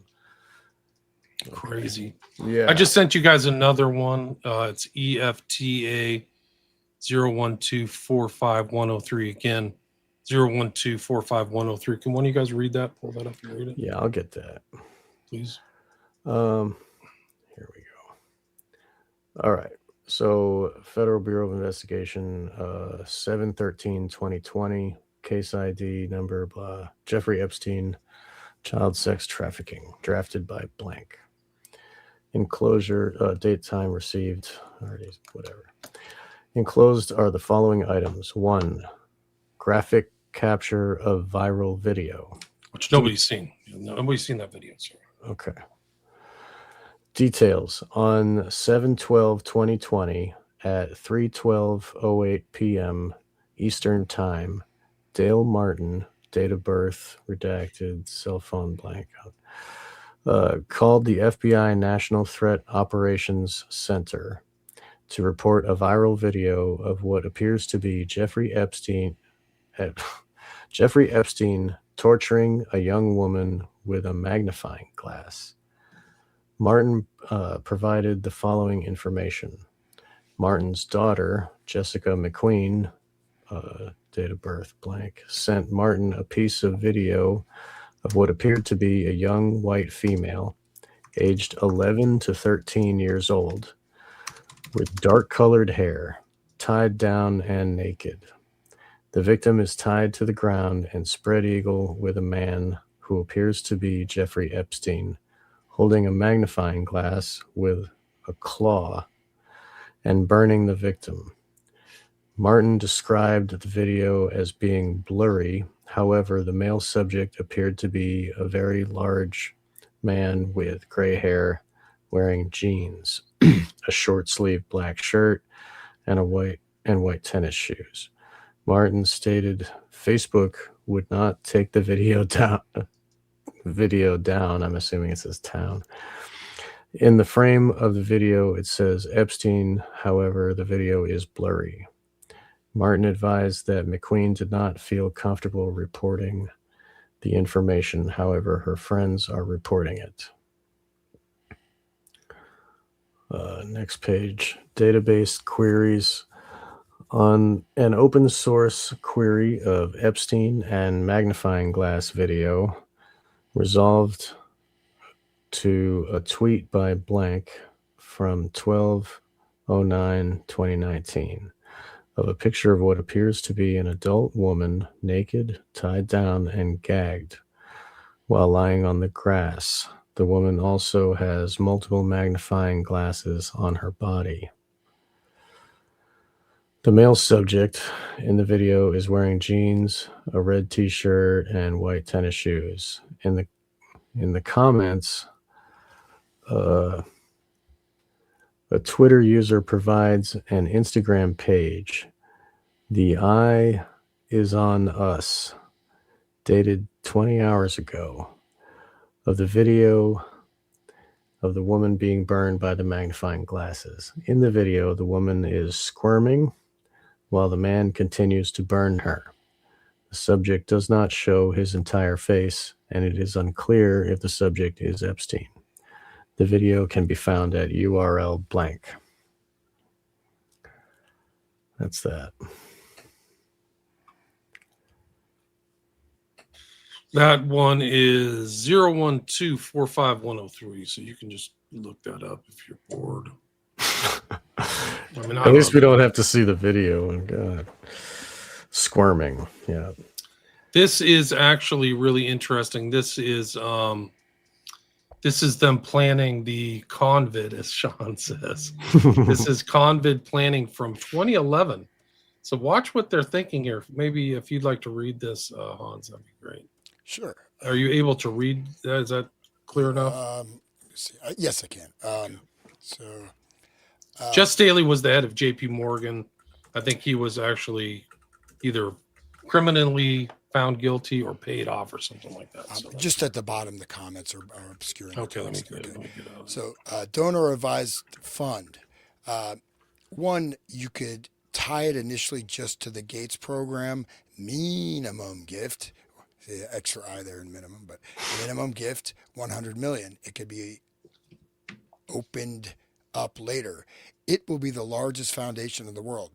Crazy. Yeah. I just sent you guys another one. It's EFTA 0124510 again. 0124510. Can one of you guys read that? Pull that up and read it, Yeah, I'll get that. please. Here we go. All right. So Federal Bureau of Investigation 7/13/2020, case ID number blah, Jeffrey Epstein, child sex trafficking, drafted by blank. Enclosure, date, time received, already, whatever. Enclosed are the following items. 1, graphic capture of viral video. Which nobody's seen. Nobody's seen that video, sir. Okay. Details. On 7/12/2020 at 3:12:08 p.m. Eastern Time, Dale Martin, date of birth, redacted, cell phone blank, called the FBI National Threat Operations Center to report a viral video of what appears to be Jeffrey Epstein torturing a young woman with a magnifying glass. Martin provided the following information. Martin's daughter, Jessica McQueen, date of birth blank, sent Martin a piece of video of what appeared to be a young white female, aged 11 to 13 years old, with dark-colored hair, tied down and naked. The victim is tied to the ground and spread eagle with a man who appears to be Jeffrey Epstein, holding a magnifying glass with a claw and burning the victim. Martin described the video as being blurry. However, the male subject appeared to be a very large man with gray hair, wearing jeans, a short-sleeved black shirt, and white tennis shoes. Martin stated Facebook would not take the video down. I'm assuming it says town. In the frame of the video, it says Epstein. However, the video is blurry. Martin advised that McQueen did not feel comfortable reporting the information. However, her friends are reporting it. Next page, database queries. On an open source query of Epstein and magnifying glass video, resolved to a tweet by blank from 12/09/2019 of a picture of what appears to be an adult woman, naked, tied down, and gagged while lying on the grass. The woman also has multiple magnifying glasses on her body. The male subject in the video is wearing jeans, a red t-shirt, and white tennis shoes. In the comments, a Twitter user provides an Instagram page. The eye is on us, dated 20 hours ago, of the video of the woman being burned by the magnifying glasses. In the video, the woman is squirming while the man continues to burn her. The subject does not show his entire face, and it is unclear if the subject is Epstein. The video can be found at URL blank. That's that. That one is 0124510 so you can just look that up if you're bored. I mean, At least we don't have to see the video. God. Squirming. Yeah. This is actually really interesting. This is them planning the convid, as Sean says. This is convid planning from 2011. So watch what they're thinking here. Maybe if you'd like to read this, Hans, that'd be great. Sure. Are you able to read? Is that clear enough? Let me see. Yes, I can. Jess Staley was the head of J.P. Morgan. I think he was actually either criminally found guilty or paid off or something like that. So just at the bottom, the comments are obscuring. okay, let me text. get it out. So, donor advised fund. One, you could tie it initially just to the Gates program, minimum gift, the extra I there in minimum, but minimum gift, 100 million. It could be opened up later. It will be the largest foundation in the world.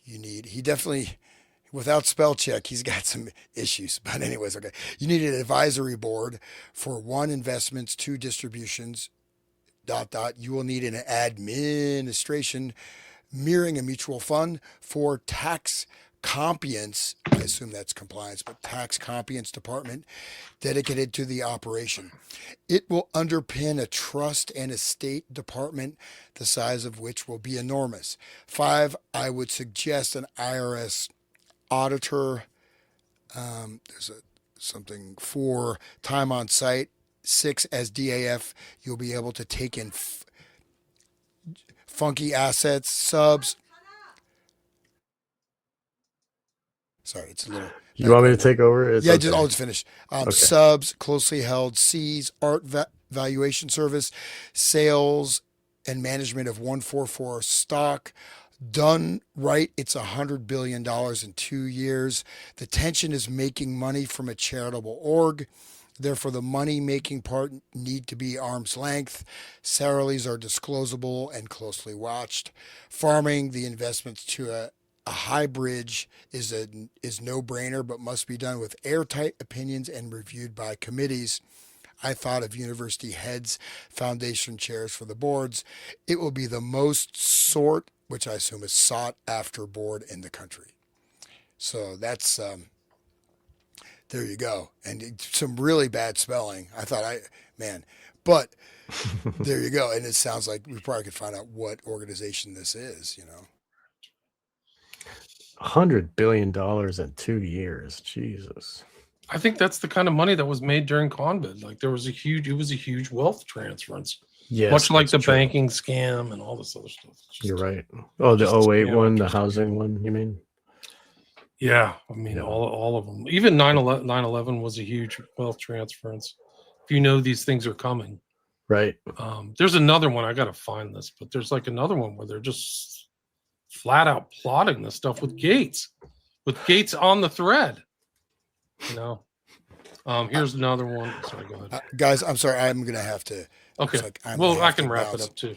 He definitely, without spell check, he's got some issues. But anyways, okay. You need an advisory board for 1, investments, 2, distributions, ... You will need an administration mirroring a mutual fund for tax compliance. I assume that's compliance, but tax compliance department dedicated to the operation. It will underpin a trust and estate department, the size of which will be enormous. 5, I would suggest an IRS auditor. There's something for time on site. 6, as DAF, you'll be able to take in funky assets, subs. Sorry, it's a little. You want me to take over? It's Yeah, okay. I'll just finish. Okay. Subs, closely held Cs, art valuation service, sales and management of 144 stock. Done right, it's $100 billion in 2 years. The tension is making money from a charitable org. Therefore, the money-making part need to be arm's length. Salaries are disclosable and closely watched. Farming the investments to a high bridge is no-brainer, but must be done with airtight opinions and reviewed by committees. I thought of university heads, foundation chairs for the boards. It will be the most which I assume is sought after board in the country. So that's there you go. And some really bad spelling. I thought but there you go. And it sounds like we probably could find out what organization this is, $100 billion in 2 years. Jesus. I think that's the kind of money that was made during COVID. Like it was a huge wealth transference. Yes, much like the true. banking scam and all this other stuff. You're right. Oh, the 08 one, the housing one, you mean? Yeah, I mean, all of them. Even 9/11 was a huge wealth transference. If you know these things are coming. Right. There's another one. I got to find this, but there's like another one where they're just flat out plotting this stuff with Gates on the thread. Here's another one. Sorry, go ahead. Guys, I'm sorry. I'm going to have to. Okay. Well, I can wrap it up too.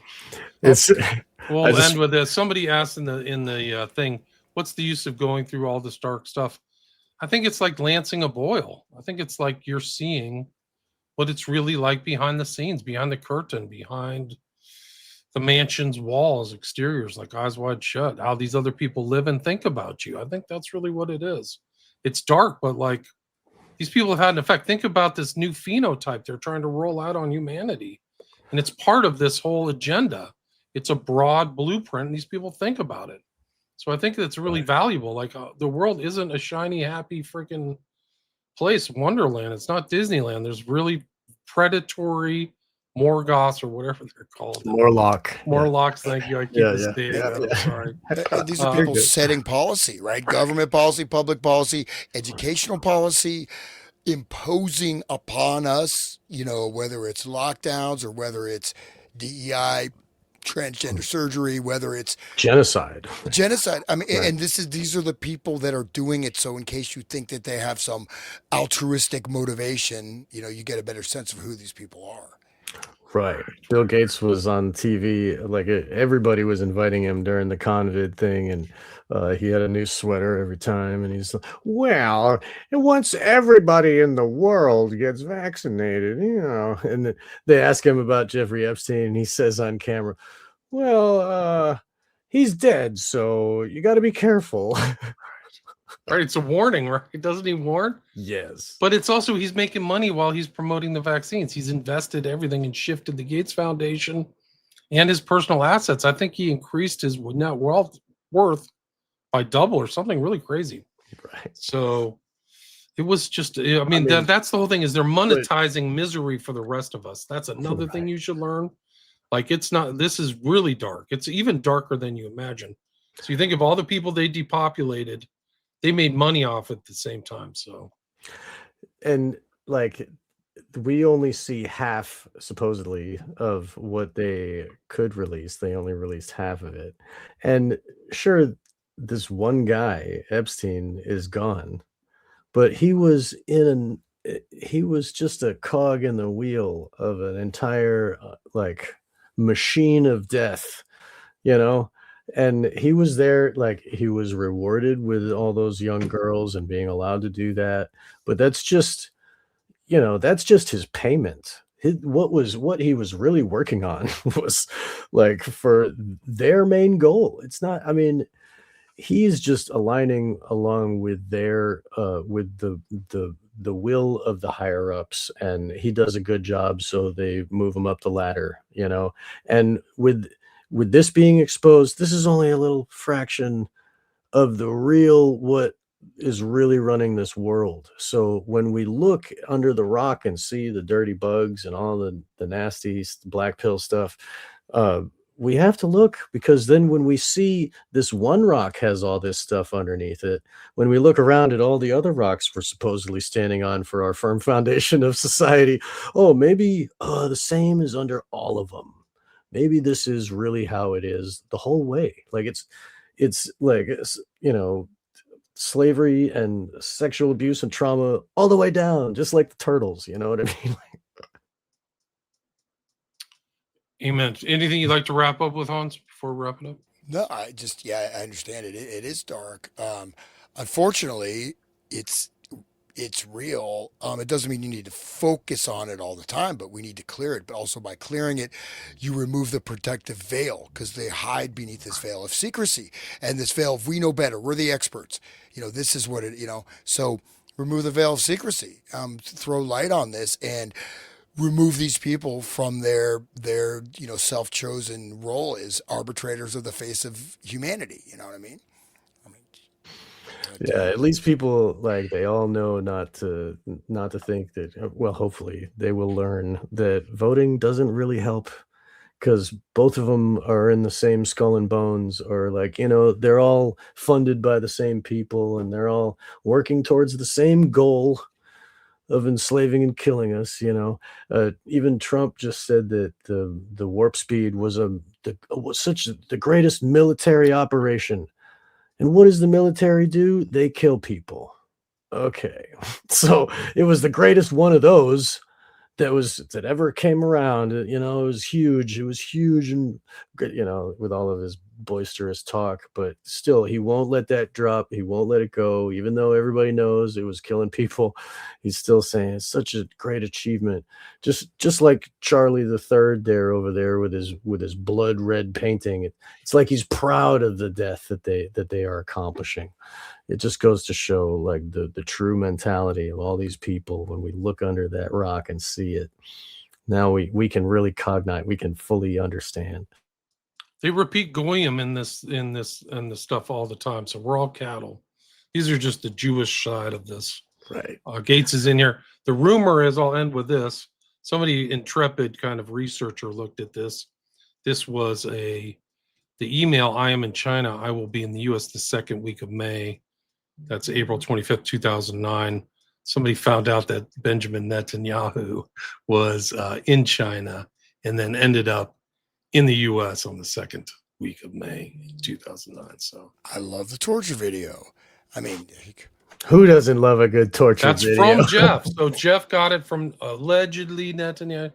We'll end with this. Somebody asked in the thing, what's the use of going through all this dark stuff? I think it's like lancing a boil. I think it's like you're seeing what it's really like behind the scenes, behind the curtain, behind the mansion's walls, exteriors, like Eyes Wide Shut, how these other people live and think about you. I think that's really what it is. It's dark, but like these people have had an effect. Think about this new phenotype they're trying to roll out on humanity. And it's part of this whole agenda. It's a broad blueprint, and these people think about it. So I think that's really valuable. Like the world isn't a shiny, happy freaking place, Wonderland. It's not Disneyland. There's really predatory Morgoths or whatever they're called. Morlocks. Thank you. I keep the state. I'm sorry. These are people setting policy, right? Government policy, public policy, educational policy, imposing upon us, whether it's lockdowns or whether it's DEI, transgender surgery, whether it's genocide. I mean, right. And these are the people that are doing it. So in case you think that they have some altruistic motivation, you get a better sense of who these people are. Right. Bill Gates was on TV, like everybody was inviting him during the COVID thing, and he had a new sweater every time, and he's like, well, once everybody in the world gets vaccinated, and they ask him about Jeffrey Epstein, and he says on camera, well, he's dead, so you got to be careful. Right? It's a warning, right? Doesn't he warn? Yes. But it's also he's making money while he's promoting the vaccines. He's invested everything and shifted the Gates Foundation and his personal assets. I think he increased his net worth by double or something really crazy. Right. So it was just, I mean, that's the whole thing is they're monetizing misery for the rest of us. That's another thing you should learn. Like, it's not, this is really dark. It's even darker than you imagine. So you think of all the people they depopulated, they made money off at the same time. So, and like, we only see half supposedly of what they could release. They only released half of it. And sure, this one guy, Epstein, is gone, but he was just a cog in the wheel of an entire like machine of death, you know. And he was there, like, he was rewarded with all those young girls and being allowed to do that, but that's just, you know, that's just his payment. What he was really working on was like for their main goal. It's not, I mean, he's just aligning along with their with the will of the higher ups, and he does a good job, so they move him up the ladder, you know. And with this being exposed, this is only a little fraction of the real what is really running this world. So when we look under the rock and see the dirty bugs and all the nasty black pill stuff, we have to look, because then when we see this one rock has all this stuff underneath it, when we look around at all the other rocks we're supposedly standing on for our firm foundation of society, oh, maybe the same is under all of them. Maybe this is really how it is the whole way. Like, it's like, you know, slavery and sexual abuse and trauma all the way down, just like the turtles, you know what I mean? amen. Anything you'd like to wrap up with, Hans, before we wrap it up? No, I understand it. It is dark. Unfortunately, it's it's real. It doesn't mean you need to focus on it all the time, but we need to clear it. But also by clearing it, you remove the protective veil, because they hide beneath this veil of secrecy and this veil of we know better. We're the experts. You know, this is what it. You know, so remove the veil of secrecy. Throw light on this and remove these people from their self-chosen role as arbitrators of the face of humanity. You know what I mean? Yeah, at least people, like, they all know not to think that, well, hopefully they will learn that voting doesn't really help, because both of them are in the same skull and bones, or, like, you know, they're all funded by the same people and they're all working towards the same goal of enslaving and killing us, you know. Even Trump just said that the warp speed was the greatest military operation. And what does the military do? They kill people. Okay. So it was the greatest one of those that ever came around. You know, it was huge. It was huge, and good, you know, with all of his boisterous talk, but still he won't let that drop. He won't let it go, even though everybody knows it was killing people. He's still saying it's such a great achievement. Just like Charlie the Third there over there with his blood red painting. It's like he's proud of the death that they are accomplishing. It just goes to show, like, the true mentality of all these people when we look under that rock and see it. Now we can really cognite, we can fully understand. They repeat goyim in this stuff all the time. So we're all cattle. These are just the Jewish side of this. Right. Gates is in here. The rumor is, I'll end with this. Somebody intrepid kind of researcher looked at this. This was the email, I am in China. I will be in the U.S. the second week of May. That's April 25th, 2009. Somebody found out that Benjamin Netanyahu was in China and then ended up in the U.S. on the second week of May 2009. So I love the torture video. I mean, who doesn't love a good torture that's video? from Jeff. So Jeff got it from allegedly Netanyahu.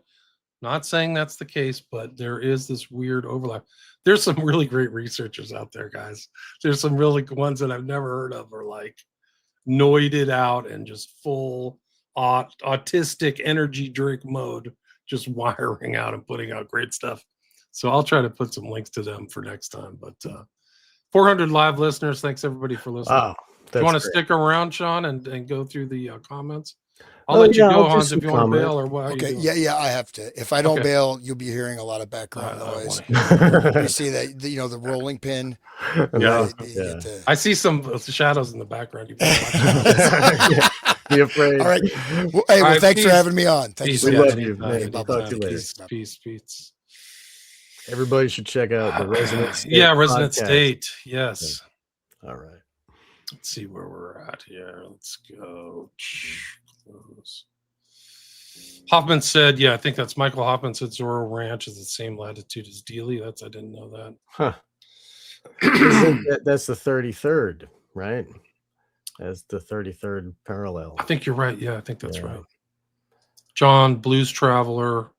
Not saying that's the case, but there is this weird overlap. There's some really great researchers out there, guys. There's some really ones that I've never heard of, are like noided out and just full autistic energy drink mode, just wiring out and putting out great stuff. So I'll try to put some links to them for next time. But 400 live listeners. Thanks everybody for listening. Wow. you want to great. stick around, Sean, and go through the comments? I'll Oh, let you yeah, go, I'll do Hans, some if you want to comments. bail or what. Okay, yeah, I have to. If I don't bail, you'll be hearing a lot of background I noise. want to hear. You see that, the rolling pin. Yeah. You get to... I see some shadows in the background. You better watch out. Yeah, be afraid. All right. Well, hey, well, thanks peace. for having me on. Thank Peace. you We so love much. you, man. Talk to you later. Peace. Everybody should check out the Resonant State. Yeah, Resonant podcast. State. Yes. All right. Let's see where we're at here. Let's go. Close. Hoffman said, yeah, I think that's Michael Hoffman said Zorro Ranch is the same latitude as Dealey. I didn't know that. Huh. That's the 33rd, right? That's the 33rd parallel. I think you're right. Yeah, I think that's right. John, Blues Traveler.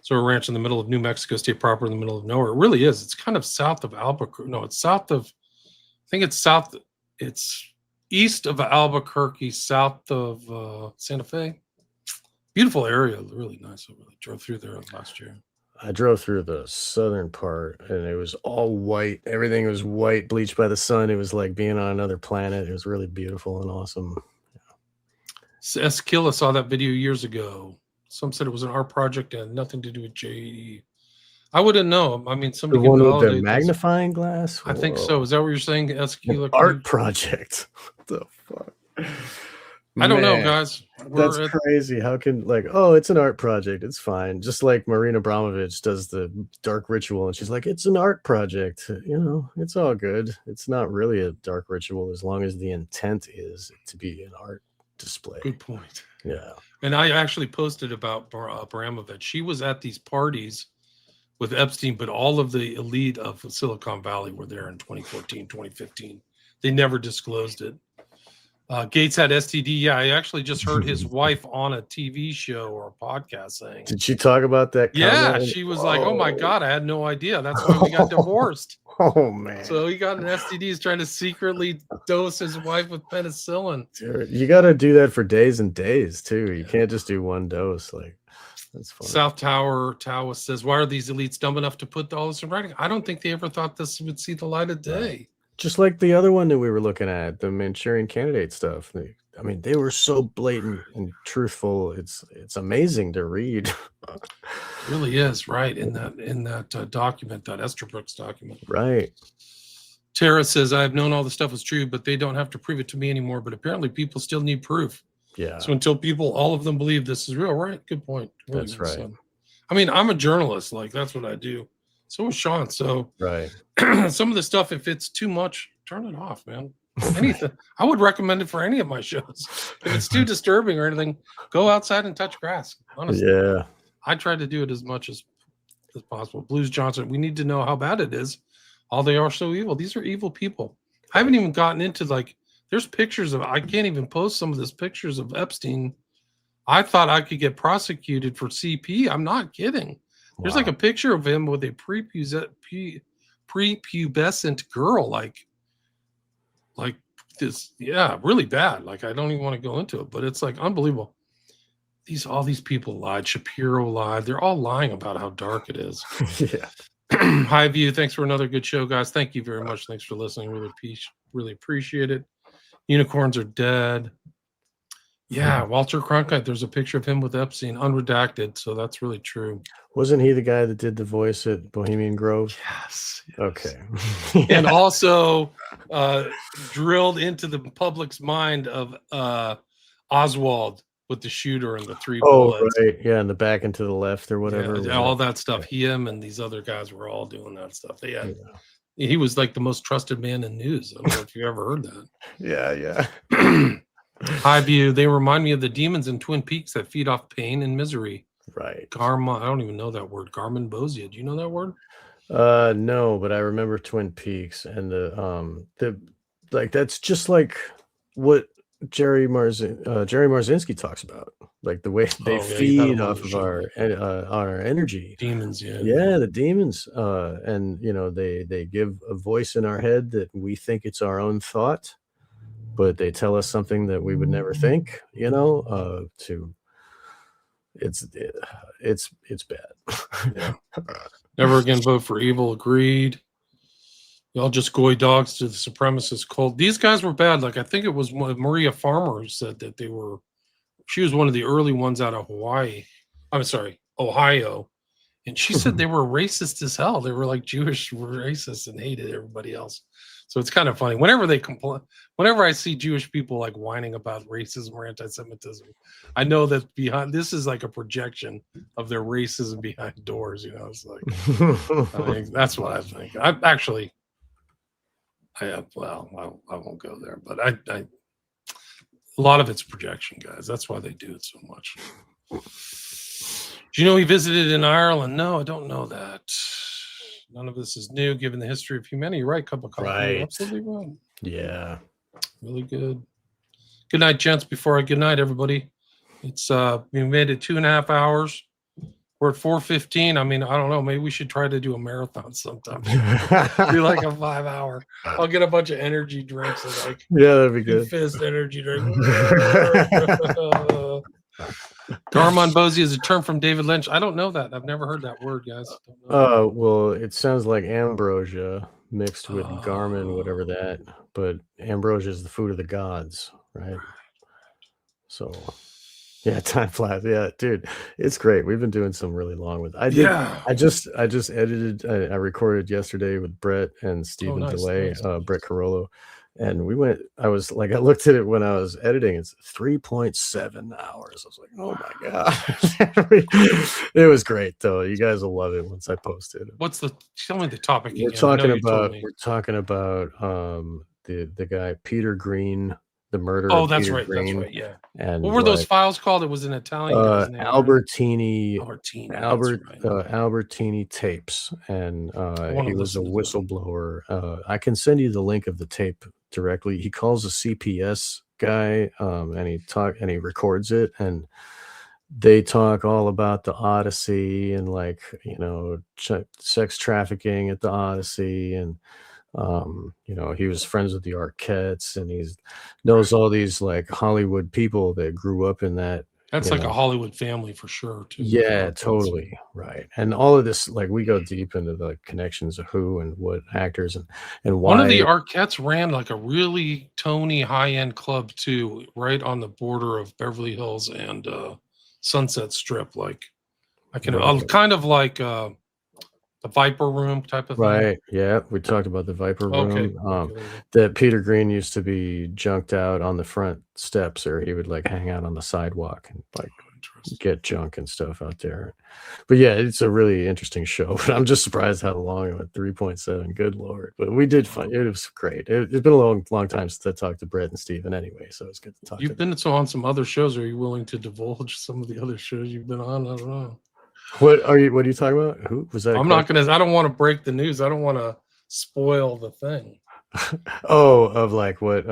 Zorro Ranch in the middle of New Mexico State proper in the middle of nowhere. It really is. It's kind of south of Albuquerque. No, it's south of, I think it's south. It's east of Albuquerque, south of Santa Fe. Beautiful area, really nice. I really drove through there last year. I drove through the southern part, and it was all white. Everything was white, bleached by the sun. It was like being on another planet. It was really beautiful and awesome. Eskila saw that video years ago. Some said it was an art project and nothing to do with JE. I wouldn't know. I mean, somebody The one with the validate this. magnifying glass? I think so. Is that what you're saying, Eskila? Art project. What the fuck? I don't know, Man, guys. That's crazy. How can, like, oh, it's an art project. It's fine. Just like Marina Abramovich does the dark ritual, and she's like, it's an art project. You know, it's all good. It's not really a dark ritual as long as the intent is to be an art display. Good point. Yeah. And I actually posted about Abramovich. She was at these parties with Epstein, but all of the elite of Silicon Valley were there in 2014, 2015. They never disclosed it. Gates had STD. Yeah, I actually just heard his wife on a TV show or a podcast saying. Did she talk about that? Yeah, she was like, "Oh my God, I had no idea. That's why we got divorced." Oh man! So he got an STD. He's trying to secretly dose his wife with penicillin. Dude, you got to do that for days and days too. You can't just do one dose. Like, that's funny. South Tower Taoist says, "Why are these elites dumb enough to put all this in writing?" I don't think they ever thought this would see the light of day. Just like the other one that we were looking at, the Manchurian Candidate stuff. They were so blatant and truthful. It's amazing to read. It really is, right? In that document, that Esterbrook's document. Right. Tara says, "I've known all the stuff was true, but they don't have to prove it to me anymore. But apparently people still need proof." Yeah. So until all of them believe this is real, right? Good point. Really That's right. Said. I mean, I'm a journalist. Like, that's what I do. So is Sean. So right. Some of the stuff, if it's too much, turn it off, man. Anything. I would recommend it for any of my shows. If it's too disturbing or anything, go outside and touch grass. Honestly. Yeah. I try to do it as much as possible. Blues Johnson, we need to know how bad it is. All they are so evil. These are evil people. I haven't even gotten into, like, there's pictures of, I can't even post some of these pictures of Epstein. I thought I could get prosecuted for CP. I'm not kidding. There's like a picture of him with a prepubescent girl, like this. Yeah, really bad. Like, I don't even want to go into it, but it's like unbelievable. All these people lied. Shapiro lied. They're all lying about how dark it is. Yeah. High View, thanks for another good show, guys. Thank you very much. Thanks for listening. Really appreciate it. Unicorns are dead. Yeah, Walter Cronkite. There's a picture of him with Epstein, unredacted. So that's really true. Wasn't he the guy that did the voice at Bohemian Grove? Yes. Okay. And also drilled into the public's mind of Oswald with the shooter and the 3 bullets. Right. Yeah, in the back and to the left or whatever. Yeah, all that stuff. Him and these other guys were all doing that stuff. He was like the most trusted man in news. I don't know if you ever heard that. Yeah. High View, they remind me of the demons in Twin Peaks that feed off pain and misery. Right. Garma, I don't even know that word. Garmin Bosia. Do you know that word? No, but I remember Twin Peaks and the like, that's just like what Jerry Marzinski talks about, like the way they feed off of our energy. Demons, yeah, the demons, and they give a voice in our head that we think it's our own thought, but they tell us something that we would never think. It's bad. Yeah. Never again vote for evil. Agreed. Y'all just goy dogs to the supremacist cult. These guys were bad. Like I think it was Maria Farmer who said that they were. She was one of the early ones out of Hawaii. I'm sorry, Ohio, and she said they were racist as hell. They were like Jewish racists and hated everybody else. So it's kind of funny. Whenever they complain, whenever I see Jewish people like whining about racism or anti-Semitism, I know that behind this is like a projection of their racism behind doors. You know, it's like that's what I think. I actually. I won't go there, but I a lot of it's projection, guys. That's why they do it so much. Do you know he visited in Ireland? No, I don't know that. None of this is new, given the history of humanity. You're right, cup of coffee. Right. You're absolutely right. Yeah. Really good. Good night, gents. Good night, everybody. It's we made it 2.5 hours. We're at 4:15. I mean, I don't know. Maybe we should try to do a marathon sometime. Do like a 5 hour. I'll get a bunch of energy drinks and like Yeah, that'd be good. fist energy drink. Garmon Bozy is a term from David Lynch. I don't know that. I've never heard that word, guys. Well, it sounds like ambrosia mixed with Garmin, whatever that. But ambrosia is the food of the gods, right? So, yeah, time flies. Yeah, dude, it's great. We've been doing some really long with. I just edited. I recorded yesterday with Brett and Stephen DeLay, Brett Carollo. And we went, I looked at it when I was editing. It's 3.7 hours. I was like, oh my God. It was great though. You guys will love it once I post it. Tell me the topic again. We're talking about the guy, Peter Green, the murder of that's Peter right. Green. That's right. Yeah. And what were those files called? It was an Italian guy's name. Albertini. Right? Albertini tapes. And he was a whistleblower. I can send you the link of the tape directly. He calls a CPS guy, and he records it, and they talk all about the Odyssey and sex trafficking at the Odyssey, and he was friends with the Arquettes, and he knows all these like Hollywood people that grew up in that. That's like a Hollywood family for sure, too. Yeah, totally. Right. And all of this, like, we go deep into the connections of who and what actors and why. One of the Arquettes ran like a really Tony high-end club, too, right on the border of Beverly Hills and Sunset Strip. Like, kind of like the Viper Room type of thing. Right. Yeah. We talked about the Viper Room. That Peter Green used to be junked out on the front steps, or he would like hang out on the sidewalk and like get junk and stuff out there. But yeah, it's a really interesting show. But I'm just surprised how long it went. 3.7. Good Lord. But we did fun. It was great. It's been a long time since I talked to Brett and Steven anyway. So it's good to talk. You've been on some other shows. Are you willing to divulge some of the other shows you've been on? I don't know. What are you talking about? Who was that? I'm not gonna. I don't want to break the news. I don't want to spoil the thing. Of like what?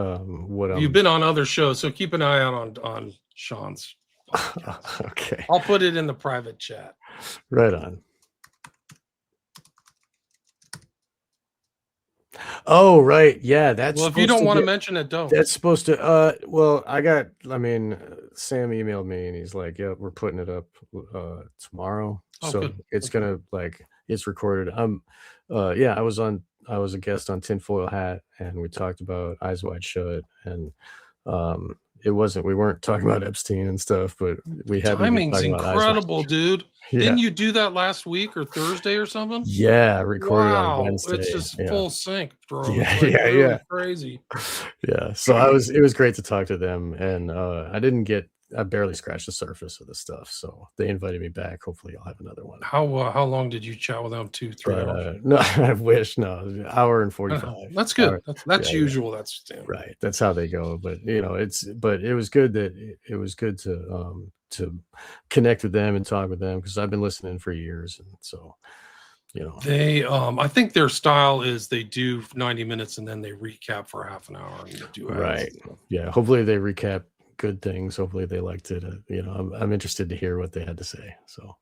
You've been on other shows, so keep an eye out on Sean's podcast. Okay, I'll put it in the private chat. Right on. Oh, right. Yeah, that's. Well, if you don't want to mention it, don't. That's supposed to. Sam emailed me and he's like, "Yeah, we're putting it up tomorrow." So good. It's gonna it's recorded. I was a guest on Tinfoil Hat, and we talked about Eyes Wide Shut, and we weren't talking about Epstein and stuff, but we had timing's incredible, dude. Yeah. Didn't you do that last week or Thursday or something? Yeah, recorded on Wednesday. It's just full sync, bro. Yeah, crazy. Yeah, so it was great to talk to them, and I barely scratched the surface of the stuff, so they invited me back. Hopefully I'll have another one. How long did you chat with them? 2-3 hours? No, I wish. No, hour and 45. That's good. That's usual. That's standard. Right. That's how they go. But it was good to connect with them and talk with them, because I've been listening for years, and so they I think their style is they do 90 minutes and then they recap for half an hour and do right. Yeah, hopefully they recap good things. Hopefully they liked it. I'm interested to hear what they had to say, so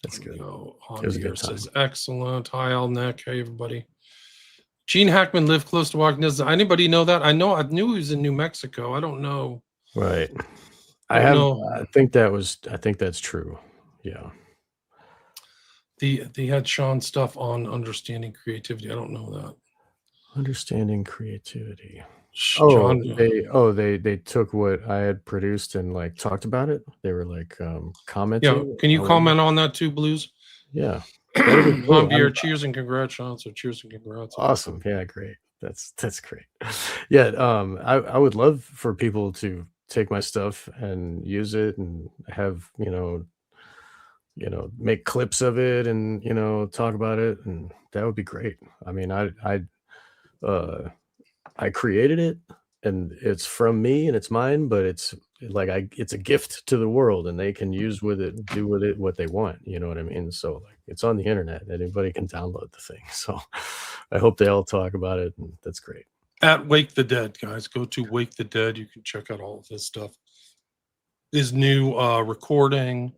that's good. It was a good time. Says excellent. Hi, Al Neck. Hey, everybody. Gene Hackman lived close to Washington. Does anybody know that? I knew he was in New Mexico. I don't know. Right. I think that's true. Yeah. They had Sean stuff on understanding creativity. I don't know that. Understanding creativity. John, They took what I had produced and like talked about it. They were like yeah, commenting. can you comment on that too, Blues? Yeah, that'd be cool. Javier, cheers and congrats, Sean. So cheers and congrats. Awesome. Yeah, great. That's great. Yeah, I would love for people to take my stuff and use it and have, make clips of it and, talk about it, and that would be great. I mean, uh I created it and it's from me and it's mine, but it's like it's a gift to the world and they can use with it, do with it what they want. You know what I mean? So like it's on the internet. Anybody can download the thing. So I hope they all talk about it, and that's great. At Wake the Dead, guys. Go to Wake the Dead. You can check out all of his stuff. His new recording.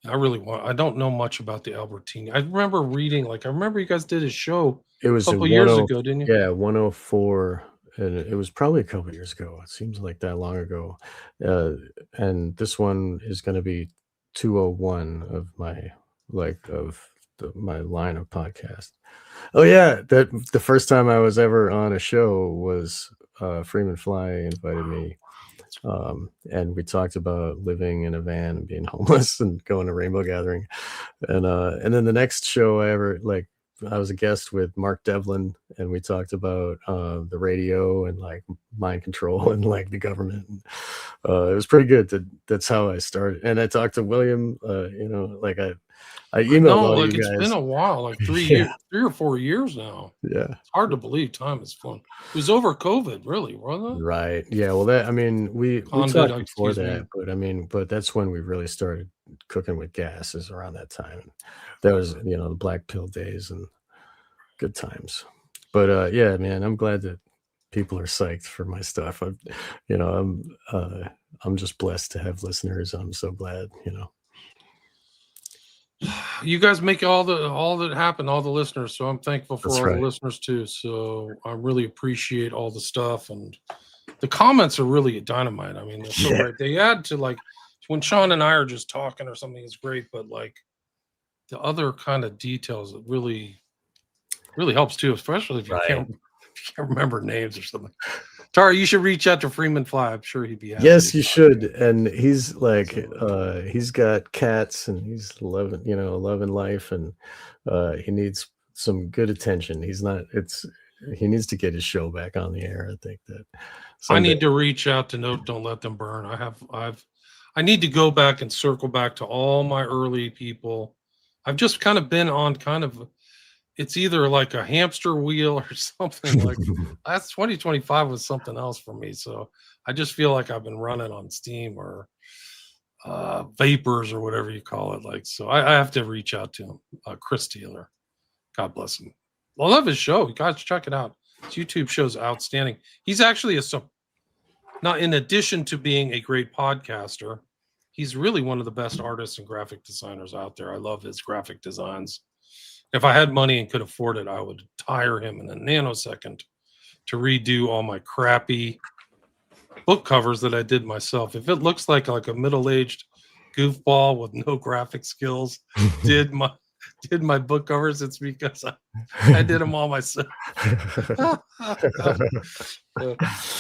I don't know much about the Albertini. I remember reading, I remember you guys did a show It a was in couple years ago, didn't you? Yeah, 104, and it was probably a couple years ago. It seems like that long ago. And this one is going to be 201 of my line of podcast. Oh yeah, that the first time I was ever on a show was Freeman Fly invited me. And we talked about living in a van and being homeless and going to Rainbow Gathering. And then the next show I was a guest with Mark Devlin, and we talked about the radio and like mind control and like the government. It was pretty good. That's how I started. And I talked to William. I emailed all you guys. It's been a while, like 3 Yeah. years, 3 or 4 years now. Yeah. It's hard to believe time has flown. It was over COVID, really, wasn't it? Right. Yeah. Well, we Condit, talked before excuse me. that, but that's when we really started cooking with gas, is around that time. That was, the black pill days and good times. But yeah, man, I'm glad that people are psyched for my stuff. I'm just blessed to have listeners. I'm so glad, You guys make all that happen, all the listeners. So I'm thankful for That's all right. the listeners too. So I really appreciate all the stuff, and the comments are really dynamite. I mean, they're so Yeah. great. They add to when Sean and I are just talking or something is great, but the other kind of details, it really helps too, especially if you Right. can't remember names or something. Tara, you should reach out to Freeman Fly. I'm sure he'd be happy. Yes, you should. And he's he's got cats and he's loving life, and he needs some good attention. He needs to get his show back on the air. I think that I need to reach out to Don't Let Them Burn. I need to go back and circle back to all my early people. I've just kind of been on it's either like a hamster wheel or something. Last 2025 was something else for me. So I just feel like I've been running on steam or vapors or whatever you call it. So I have to reach out to him. Chris Taylor. God bless him. I love his show. You guys check it out. His YouTube show's outstanding. He's actually now, in addition to being a great podcaster, he's really one of the best artists and graphic designers out there. I love his graphic designs. If I had money and could afford it, I would hire him in a nanosecond to redo all my crappy book covers that I did myself. If it looks like a middle-aged goofball with no graphic skills did my book covers, it's because I did them all myself.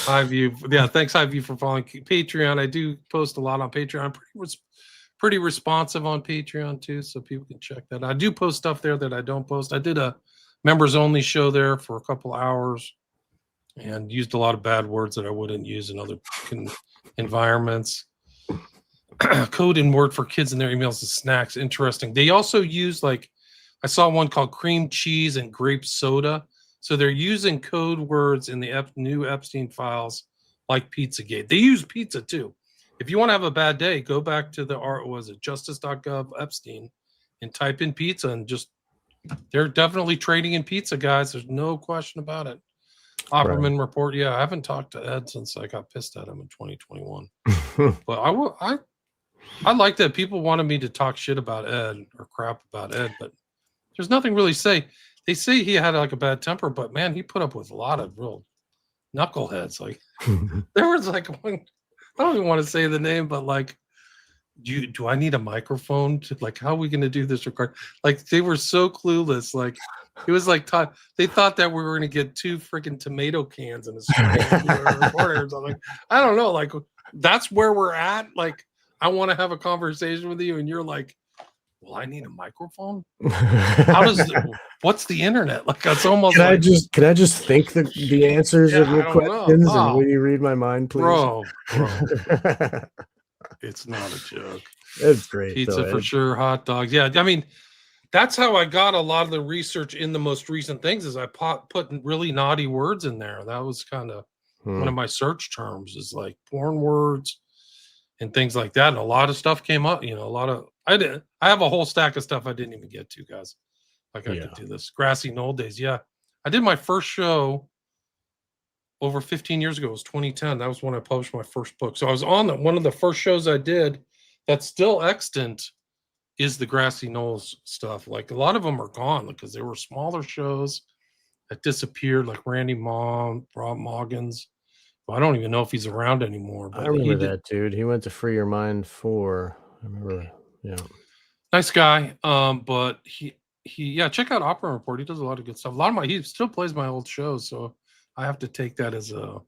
Highview, thanks Highview for following Patreon. I do post a lot on Patreon. Pretty responsive on Patreon too, so people can check that. I do post stuff there that I don't post. I did a members only show there for a couple hours and used a lot of bad words that I wouldn't use in other environments. Code and word for kids in their emails is snacks. Interesting. They also use I saw one called cream cheese and grape soda. So they're using code words in the new Epstein files like Pizzagate. They use pizza too. If you want to have a bad day, go back to justice.gov Epstein and type in pizza, and they're definitely trading in pizza, guys. There's no question about it. Opperman report. Yeah, I haven't talked to Ed since I got pissed at him in 2021. But I like that people wanted me to talk shit about Ed or crap about Ed, but there's nothing really say. They say he had a bad temper, but man, he put up with a lot of real knuckleheads. There was one, I don't even want to say the name, but do I need a microphone to, like, how are we going to do this record? Like, they were so clueless. Like, it was like they thought that we were going to get 2 freaking tomato cans in a recording or something. I don't know. Like, that's where we're at. Like, I want to have a conversation with you, and you're like, well, I need a microphone. How does what's the internet? Like, it's almost Can like, I just think the answers Yeah, of your I don't know. questions, Oh. and will you read my mind, please? bro, it's not a joke. That's great. Pizza though, for Ed. sure, hot dogs. Yeah, I mean, that's how I got a lot of the research in the most recent things. Is I put really naughty words in there. That was kind of one of my search terms, is like porn words and things like that. And a lot of stuff came up. You know, a lot of I have a whole stack of stuff I didn't even get to, guys. Like, I could do this. Grassy Knoll days. Yeah, I did my first show over 15 years ago. It was 2010. That was when I published my first book. So I was on one of the first shows I did that's still extant is the Grassy Knolls stuff. Like, a lot of them are gone because they were smaller shows that disappeared, like Randy Rob Moggins. Well, I don't even know if he's around anymore. But I remember that dude. He went to Free Your Mind 4. I remember. Yeah. Nice guy. But he check out Opera Report. He does a lot of good stuff. He still plays my old shows, so I have to take that as a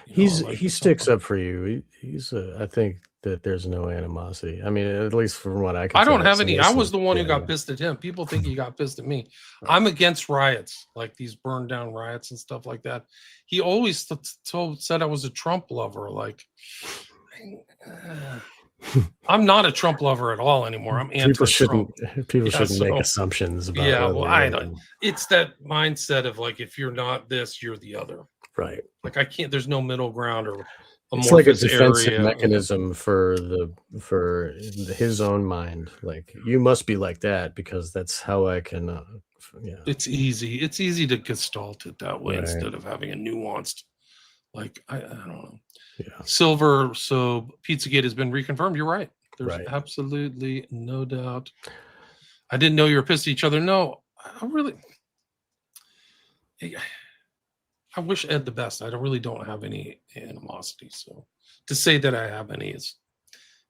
He sticks up for you. He's I think that there's no animosity. I mean, at least from what I can. I don't tell, have any. I was the one who yeah. got pissed at him. People think he got pissed at me. I'm against riots, like these burned down riots and stuff like that. He always said I was a Trump lover. Like, I'm not a Trump lover at all anymore. I'm anti-Trump. People shouldn't make assumptions about. Yeah, well, I don't. It's that mindset of like, if you're not this, you're the other. Right. Like, I can't. There's no middle ground or. It's like a defensive mechanism for his own mind. Like, you must be like that because that's how I can. Yeah. It's easy. It's easy to gestalt it that way instead of having a nuanced. Like, I don't know. Yeah. Silver. So Pizzagate has been reconfirmed. You're right. There's absolutely no doubt. I didn't know you were pissed at each other. No, I wish Ed the best. I really don't have any animosity. So to say that I have any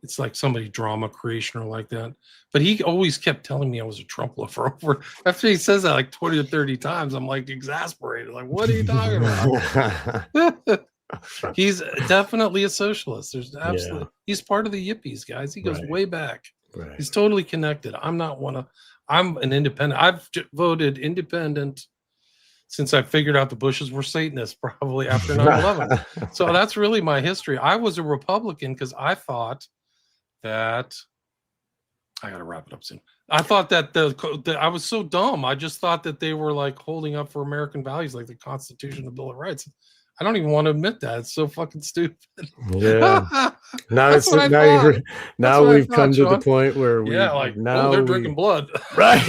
it's like somebody drama creation or like that. But he always kept telling me I was a Trump lover. After he says that like 20 or 30 times, I'm like exasperated. Like, what are you talking about? He's definitely a socialist. There's absolutely he's part of the yippies, guys. He goes way back. Right. He's totally connected. I'm an independent. I've voted independent since I figured out the Bushes were Satanists, probably after 9/11. So that's really my history. I was a Republican because I thought that I got to wrap it up soon. I thought that I was so dumb. I just thought that they were like holding up for American values, like the Constitution, the Bill of Rights. I don't even want to admit that. It's so fucking stupid. Yeah. Now we've come to the point where they're drinking blood. Right.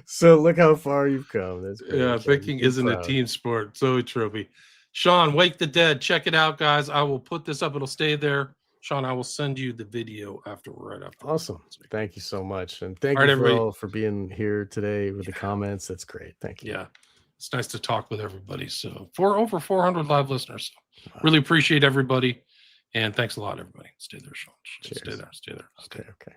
So look how far you've come. That's great. Yeah, baking isn't a team sport. Zoe Trophy. Sean, Wake the Dead. Check it out, guys. I will put this up. It'll stay there. Sean, I will send you the video right after. Awesome. Thank you so much. And thank you all for being here today with the comments. That's great. Thank you. Yeah. It's nice to talk with everybody. So for over 400 live listeners. So really appreciate everybody. And thanks a lot, everybody. Stay there, Sean. Cheers. Stay there. Okay.